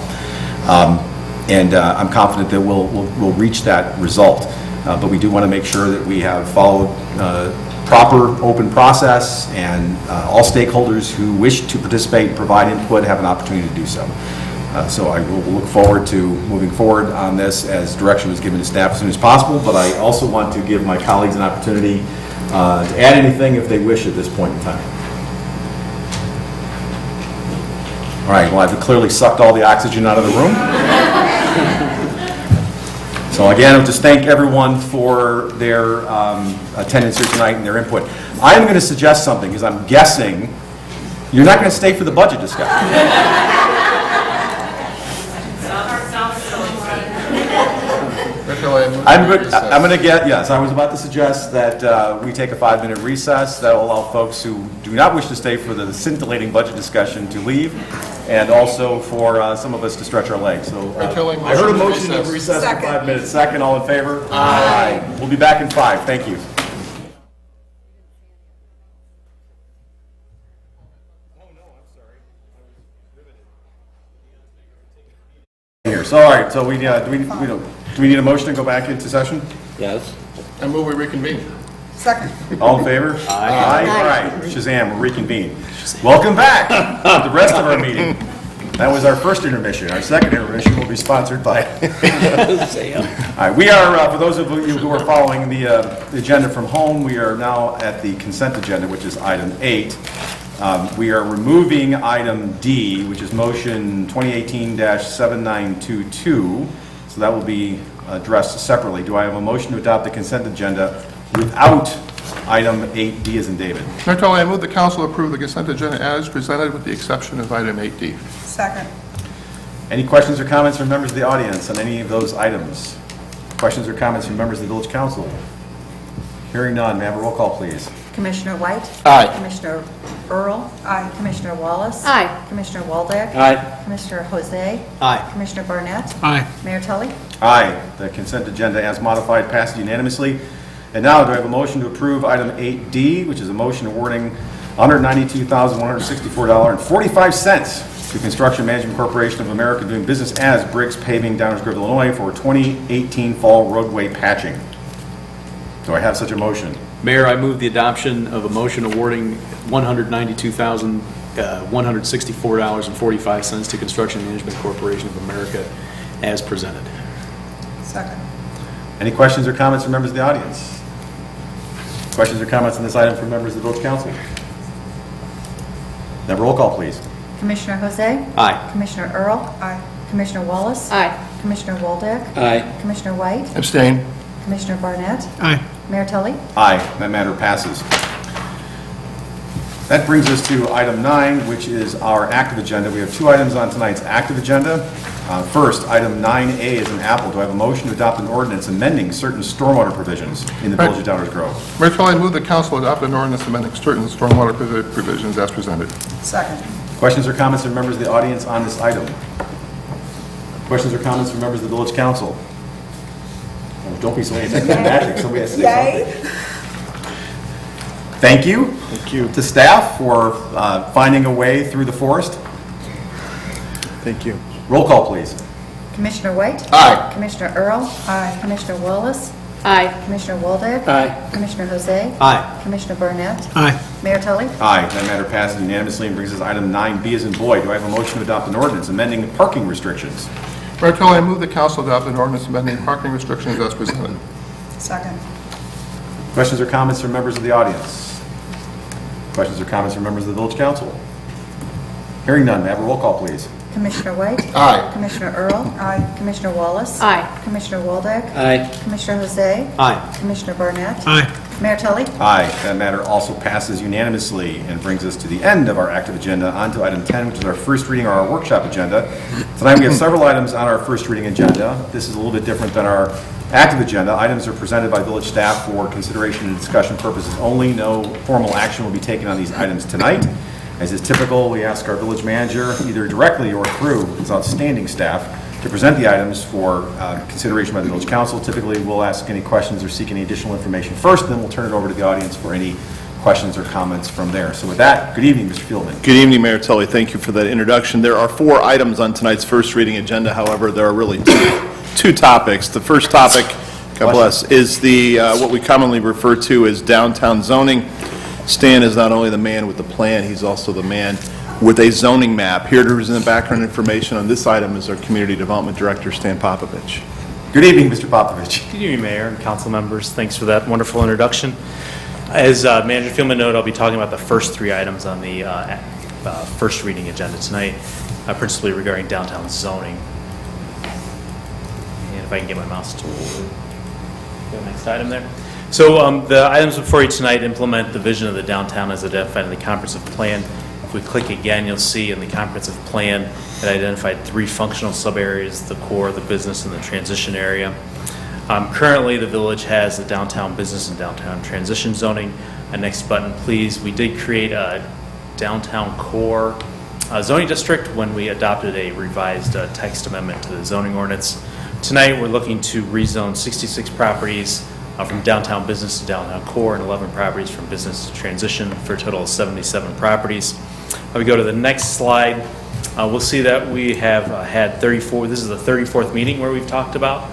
And I'm confident that we'll reach that result. But we do want to make sure that we have followed proper open process, and all stakeholders who wish to participate and provide input have an opportunity to do so. So I will look forward to moving forward on this as direction is given to staff as soon as possible, but I also want to give my colleagues an opportunity to add anything if they wish at this point in time. All right, well, I've clearly sucked all the oxygen out of the room. So again, I'll just thank everyone for their attendance here tonight and their input. I'm going to suggest something, because I'm guessing you're not going to stay for the budget discussion. I'm going to get, yes, I was about to suggest that we take a 5-minute recess. That will allow folks who do not wish to stay for the scintillating budget discussion to leave, and also for some of us to stretch our legs. So I heard a motion to recess for 5 minutes. Second, all in favor? Aye. We'll be back in 5. Thank you. Here. So, all right. So we do we need a motion to go back into session?
Yes.
I move we reconvene.
Second.
All in favor? Aye. All right. Shazam, we're reconvened. Welcome back to the rest of our meeting. That was our first intermission. Our second intermission will be sponsored by... All right. We are, for those of you who are following the agenda from home, we are now at the consent agenda, which is item 8. We are removing item D, which is motion 2018-7922. So that will be addressed separately. Do I have a motion to adopt the consent agenda without item 8D as in David?
Mayor Tully, I move the council approve the consent agenda as presented with the exception of item 8D.
Second.
Any questions or comments from members of the audience on any of those items? Questions or comments from members of the village council? Hearing none, may I have a roll call, please?
Commissioner White?
Aye.
Commissioner Earl?
Aye.
Commissioner Wallace?
Aye.
Commissioner Waldeck?
Aye.
Commissioner Jose?
Aye.
Commissioner Barnett?
Aye.
Mayor Tully?
Aye. The consent agenda as modified passes unanimously. And now, do I have a motion to approve item 8D, which is a motion awarding $192,164.45 to Construction Management Corporation of America doing business as Briggs Paving, Downers Grove, Illinois, for 2018 fall roadway patching? Do I have such a motion?
Mayor, I move the adoption of a motion awarding $192,164.45 to Construction Management Corporation of America as presented.
Second.
Any questions or comments from members of the audience? Questions or comments on this item from members of the village council? Now roll call, please.
Commissioner Jose?
Aye.
Commissioner Earl?
Aye.
Commissioner Wallace?
Aye.
Commissioner Waldeck?
Aye.
Commissioner White?
Abstain.
Commissioner Barnett?
Aye.
Mayor Tully?
Aye, that matter passes. That brings us to item 9, which is our active agenda. We have 2 items on tonight's active agenda. First, item 9A is an apple. Do I have a motion to adopt an ordinance amending certain stormwater provisions in the village of Downers Grove?
Mayor Tully, I move the council adopt an ordinance amending certain stormwater provisions as presented.
Second.
Questions or comments from members of the audience on this item? Questions or comments from members of the village council? Oh, don't be so magic. Somebody has to say something. Thank you. Thank you to staff for finding a way through the forest. Thank you. Roll call, please.
Commissioner White?
Aye.
Commissioner Earl?
Aye.
Commissioner Wallace?
Aye.
Commissioner Waldeck?
Aye.
Commissioner Jose?
Aye.
Commissioner Barnett?
Aye.
Mayor Tully?
Aye. That matter passes unanimously and brings us item 9B as in boy. Do I have a motion to adopt an ordinance amending parking restrictions?
Mayor Tully, I move the council adopt an ordinance amending parking restrictions as presented.
Second.
Questions or comments from members of the audience? Questions or comments from members of the village council? Hearing none, may I have a roll call, please?
Commissioner White?
Aye.
Commissioner Earl?
Aye.
Commissioner Wallace?
Aye.
Commissioner Waldeck?
Aye.
Commissioner Jose?
Aye.
Commissioner Barnett?
Aye.
Mayor Tully?
Aye. That matter also passes unanimously and brings us to the end of our active agenda. On to item 10, which is our first reading or our workshop agenda. Tonight we have several items on our first reading agenda. This is a little bit different than our active agenda. Items are presented by village staff for consideration and discussion purposes only. No formal action will be taken on these items tonight. As is typical, we ask our village manager, either directly or through his outstanding staff, to present the items for consideration by the village council. Typically, we'll ask any questions or seek any additional information first, then we'll turn it over to the audience for any questions or comments from there. So with that, good evening, Mr. Fieldman.
Good evening, Mayor Tully. Thank you for that introduction. There are 4 items on tonight's first reading agenda. However, there are really two topics. The first topic, God bless, is the what we commonly refer to as downtown zoning. Stan is not only the man with the plan, he's also the man with a zoning map. Here to present background information on this item is our Community Development Director, Stan Popovich.
Good evening, Mr. Popovich.
Good evening, Mayor and council members. Thanks for that wonderful introduction. As Manager Fieldman noted, I'll be talking about the first 3 items on the first reading agenda tonight, principally regarding downtown zoning. And if I can get my mouse to the next item there. So the items before you tonight implement the vision of the downtown as identified in the comprehensive plan. If we click again, you'll see in the comprehensive plan it identified 3 functional sub-areas, the core, the business, and the transition area. Currently, the village has the downtown business and downtown transition zoning. Next button, please. We did create a downtown core zoning district when we adopted a revised text amendment to the zoning ordinance. Tonight, we're looking to rezone 66 properties from downtown business to downtown core and 11 properties from business to transition for a total of 77 properties. We go to the next slide. We'll see that we have had 34, this is the 34th meeting where we've talked about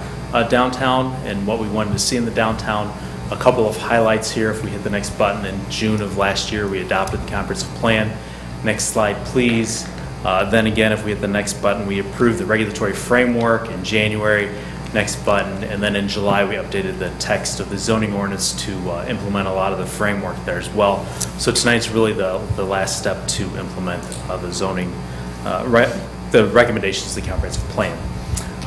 downtown and what we wanted to see in the downtown. A couple of highlights here. If we hit the next button, in June of last year, we adopted the comprehensive plan. Next slide, please. Then again, if we hit the next button, we approved the regulatory framework in January. Next button, and then in July, we updated the text of the zoning ordinance to implement a lot of the framework there as well. So tonight's really the last step to implement the zoning, the recommendations of the comprehensive plan.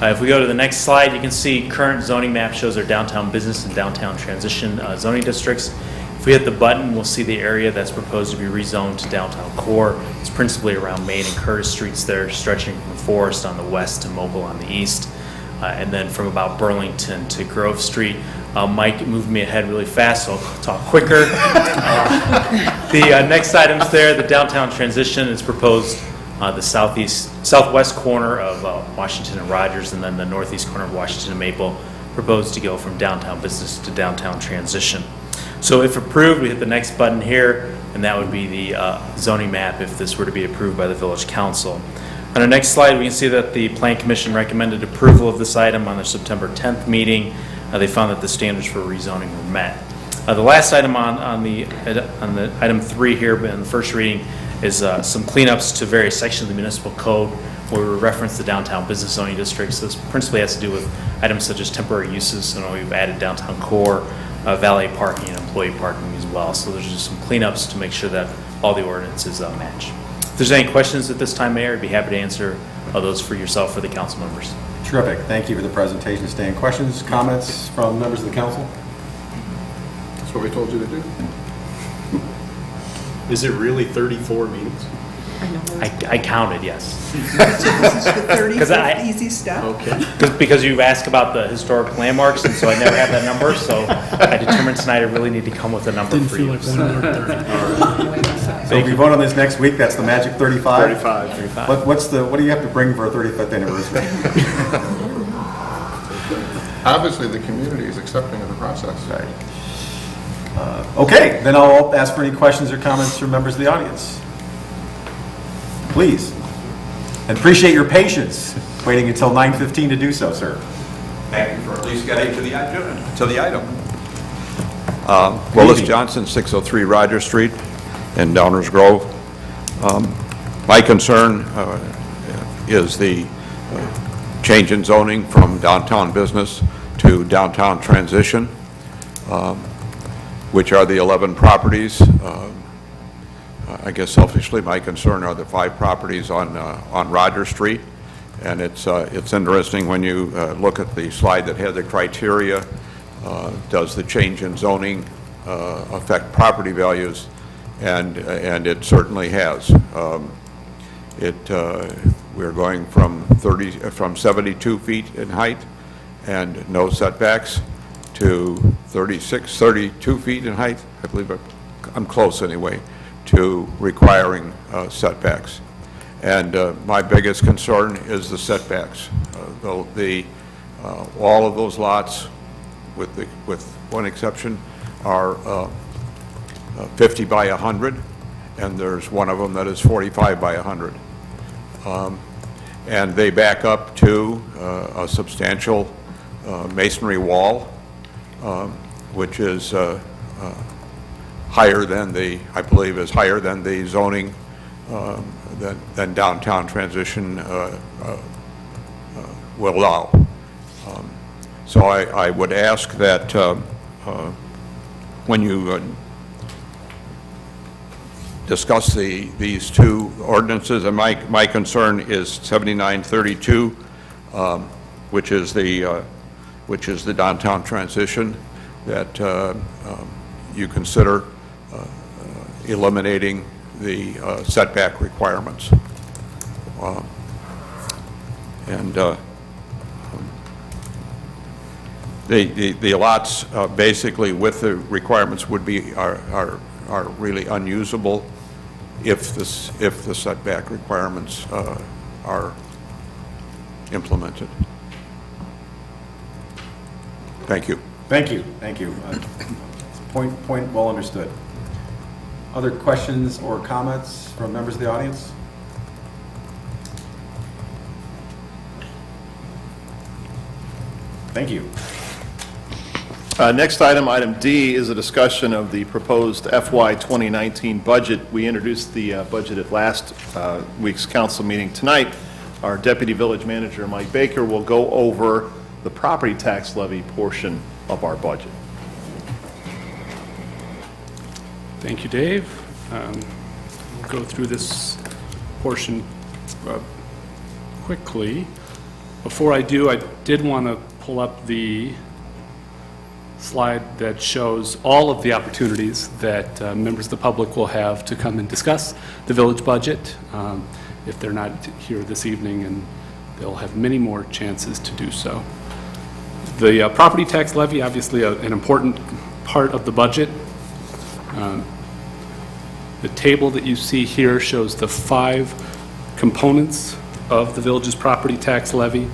If we go to the next slide, you can see current zoning map shows our downtown business and downtown transition zoning districts. If we hit the button, we'll see the area that's proposed to be rezoned to downtown core. It's principally around Main and Curtis Streets there, stretching from Forest on the west to Mobile on the east. And then from about Burlington to Grove Street. Mike moved me ahead really fast, so I'll talk quicker. The next items there, the downtown transition is proposed the southwest corner of Washington and Rogers, and then the northeast corner of Washington and Maple, proposed to go from downtown business to downtown transition. So if approved, we hit the next button here, and that would be the zoning map if this were to be approved by the Village Council. On our next slide, we can see that the Plan Commission recommended approval of this item on their September 10th meeting. They found that the standards for rezoning were met. The last item on the item 3 here in the first reading is some cleanups to various sections of the municipal code where we reference the downtown business zoning districts. This principally has to do with items such as temporary uses, and we've added downtown core, valet parking, and employee parking as well. So there's just some cleanups to make sure that all the ordinances match. If there's any questions at this time, Mayor, I'd be happy to answer those for yourself or the council members.
Terrific. Thank you for the presentation, Stan. Questions, comments from members of the council?
That's what we told you to do.
Is it really 34 meetings?
I counted, yes.
This is the 35th easy step.
Okay.
Because you've asked about the historic landmarks, and so I never had that number, so I determined tonight I really need to come with a number for you.
So if we vote on this next week, that's the magic 35?
35.
What do you have to bring for a 35th anniversary?
Obviously, the community is accepting of the process.
Okay, then I'll ask for any questions or comments from members of the audience. Please. And appreciate your patience, waiting until 9:15 to do so, sir.
Thank you for at least getting to the item. Willis Johnson, 603 Rogers Street in Downers Grove. My concern is the change in zoning from downtown business to downtown transition, which are the 11 properties. I guess selfishly, my concern are the 5 properties on Rogers Street, and it's interesting when you look at the slide that had the criteria. Does the change in zoning affect property values? And it certainly has. We're going from 72 feet in height and no setbacks to 32 feet in height. I believe I'm close anyway to requiring setbacks. And my biggest concern is the setbacks. All of those lots, with one exception, are 50 by 100, and there's one of them that is 45 by 100. And they back up to a substantial masonry wall, which is higher than the, I believe is higher than the zoning than downtown transition will allow. So I would ask that when you discuss these two ordinances, and my concern is 7932, which is the downtown transition, that you consider eliminating the setback requirements. And the lots basically with the requirements would be are really unusable if the setback requirements are implemented. Thank you.
Thank you, thank you. Point well understood. Other questions or comments from members of the audience? Thank you.
Next item, item D, is a discussion of the proposed FY 2019 budget. We introduced the budget at last week's council meeting. Tonight, our Deputy Village Manager, Mike Baker, will go over the property tax levy portion of our budget.
Thank you, Dave. We'll go through this portion quickly. Before I do, I did want to pull up the slide that shows all of the opportunities that members of the public will have to come and discuss the village budget if they're not here this evening, and they'll have many more chances to do so. The property tax levy, obviously an important part of the budget. The table that you see here shows the 5 components of the village's property tax levy.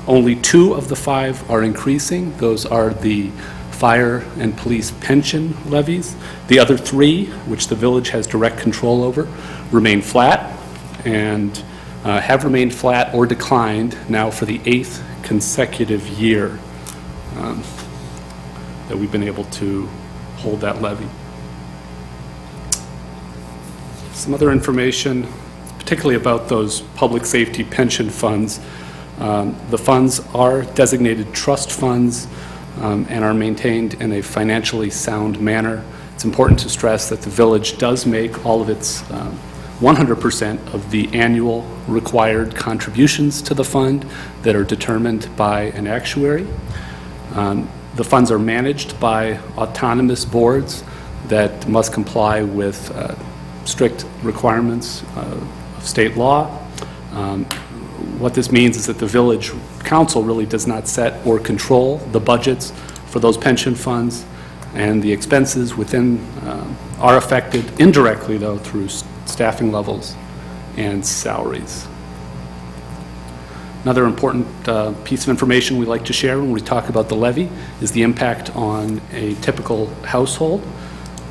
Only 2 of the 5 are increasing. Those are the fire and police pension levies. The other 3, which the village has direct control over, remain flat and have remained flat or declined now for the 8th consecutive year that we've been able to hold that levy. Some other information, particularly about those public safety pension funds. The funds are designated trust funds and are maintained in a financially sound manner. It's important to stress that the village does make all of its 100% of the annual required contributions to the fund that are determined by an actuary. The funds are managed by autonomous boards that must comply with strict requirements of state law. What this means is that the village council really does not set or control the budgets for those pension funds, and the expenses within are affected indirectly, though, through staffing levels and salaries. Another important piece of information we like to share when we talk about the levy is the impact on a typical household.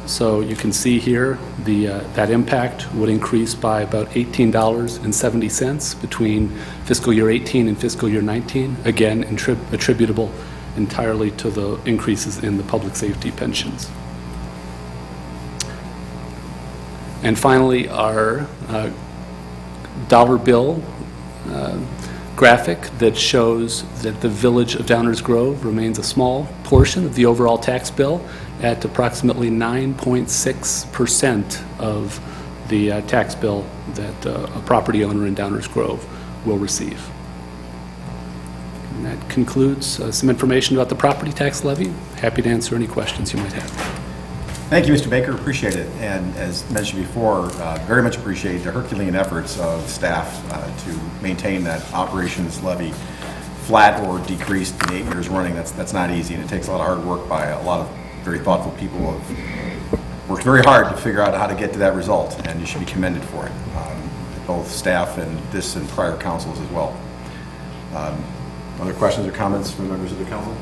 So you can see here that impact would increase by about $18.70 between fiscal year 18 and fiscal year 19, again attributable entirely to the increases in the public safety pensions. And finally, our dollar bill graphic that shows that the village of Downers Grove remains a small portion of the overall tax bill at approximately 9.6% of the tax bill that a property owner in Downers Grove will receive. And that concludes some information about the property tax levy. Happy to answer any questions you might have.
Thank you, Mr. Baker. Appreciate it. And as mentioned before, very much appreciate the Herculean efforts of staff to maintain that operations levy flat or decreased in 8 years running. That's not easy, and it takes a lot of hard work by a lot of very thoughtful people who have worked very hard to figure out how to get to that result, and you should be commended for it, both staff and this and prior councils as well. Other questions or comments from members of the council?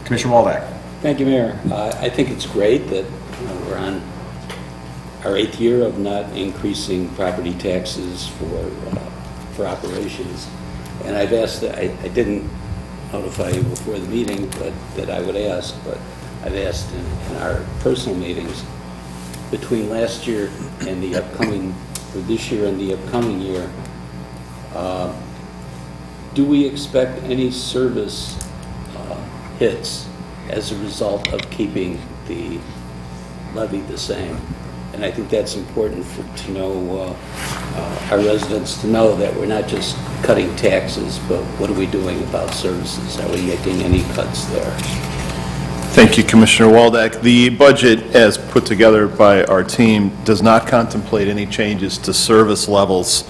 Commissioner Waldeck.
Thank you, Mayor. I think it's great that we're on our 8th year of not increasing property taxes for operations. And I've asked, I didn't notify you before the meeting, but that I would ask, but I've asked in our personal meetings, between last year and the upcoming, or this year and the upcoming year, do we expect any service hits as a result of keeping the levy the same? And I think that's important to know, our residents to know that we're not just cutting taxes, but what are we doing about services? Are we making any cuts there?
Thank you, Commissioner Waldeck. The budget, as put together by our team, does not contemplate any changes to service levels.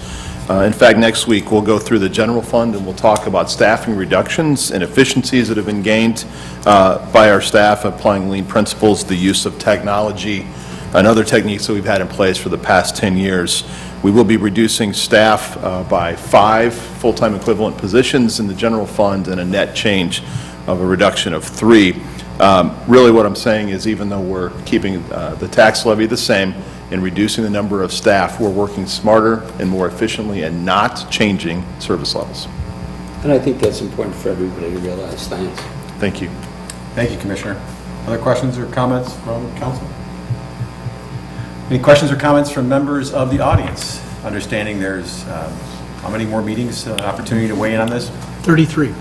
In fact, next week, we'll go through the general fund and we'll talk about staffing reductions and efficiencies that have been gained by our staff applying lean principles, the use of technology, and other techniques that we've had in place for the past 10 years. We will be reducing staff by 5 full-time equivalent positions in the general fund and a net change of a reduction of 3. Really what I'm saying is even though we're keeping the tax levy the same and reducing the number of staff, we're working smarter and more efficiently and not changing service levels.
And I think that's important for everybody to realize. Thanks.
Thank you.
Thank you, Commissioner. Other questions or comments from council? Any questions or comments from members of the audience? Understanding there's, how many more meetings, opportunity to weigh in on this?
33.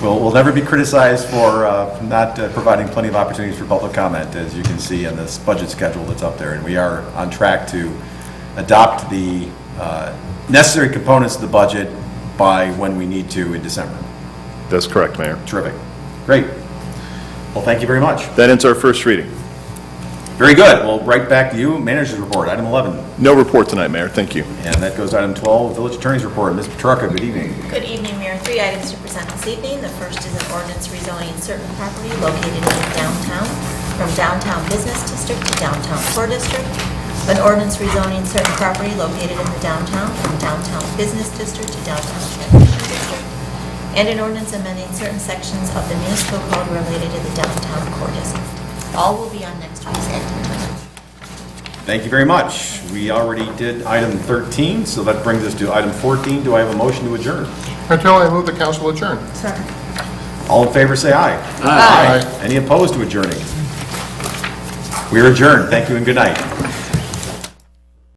We'll never be criticized for not providing plenty of opportunities for public comment, as you can see in this budget schedule that's up there. And we are on track to adopt the necessary components of the budget by when we need to in December.
That's correct, Mayor.
Terrific. Great. Well, thank you very much.
That ends our first reading.
Very good. Well, right back to you. Manager's report, item 11.
No report tonight, Mayor. Thank you.
And that goes to item 12, Village Attorney's report. Ms. Petrarca, good evening.
Good evening, Mayor. 3 items to present this evening. The first is an ordinance rezoning certain property located in downtown from downtown business district to downtown core district. An ordinance rezoning certain property located in the downtown from downtown business district to downtown transition district. And an ordinance amending certain sections of the municipal code related to the downtown core district. All will be on next week's agenda.
Thank you very much. We already did item 13, so that brings us to item 14. Do I have a motion to adjourn?
Until I move the council adjourn.
Second.
All in favor, say aye.
Aye.
Any opposed to adjourning? We are adjourned. Thank you and good night.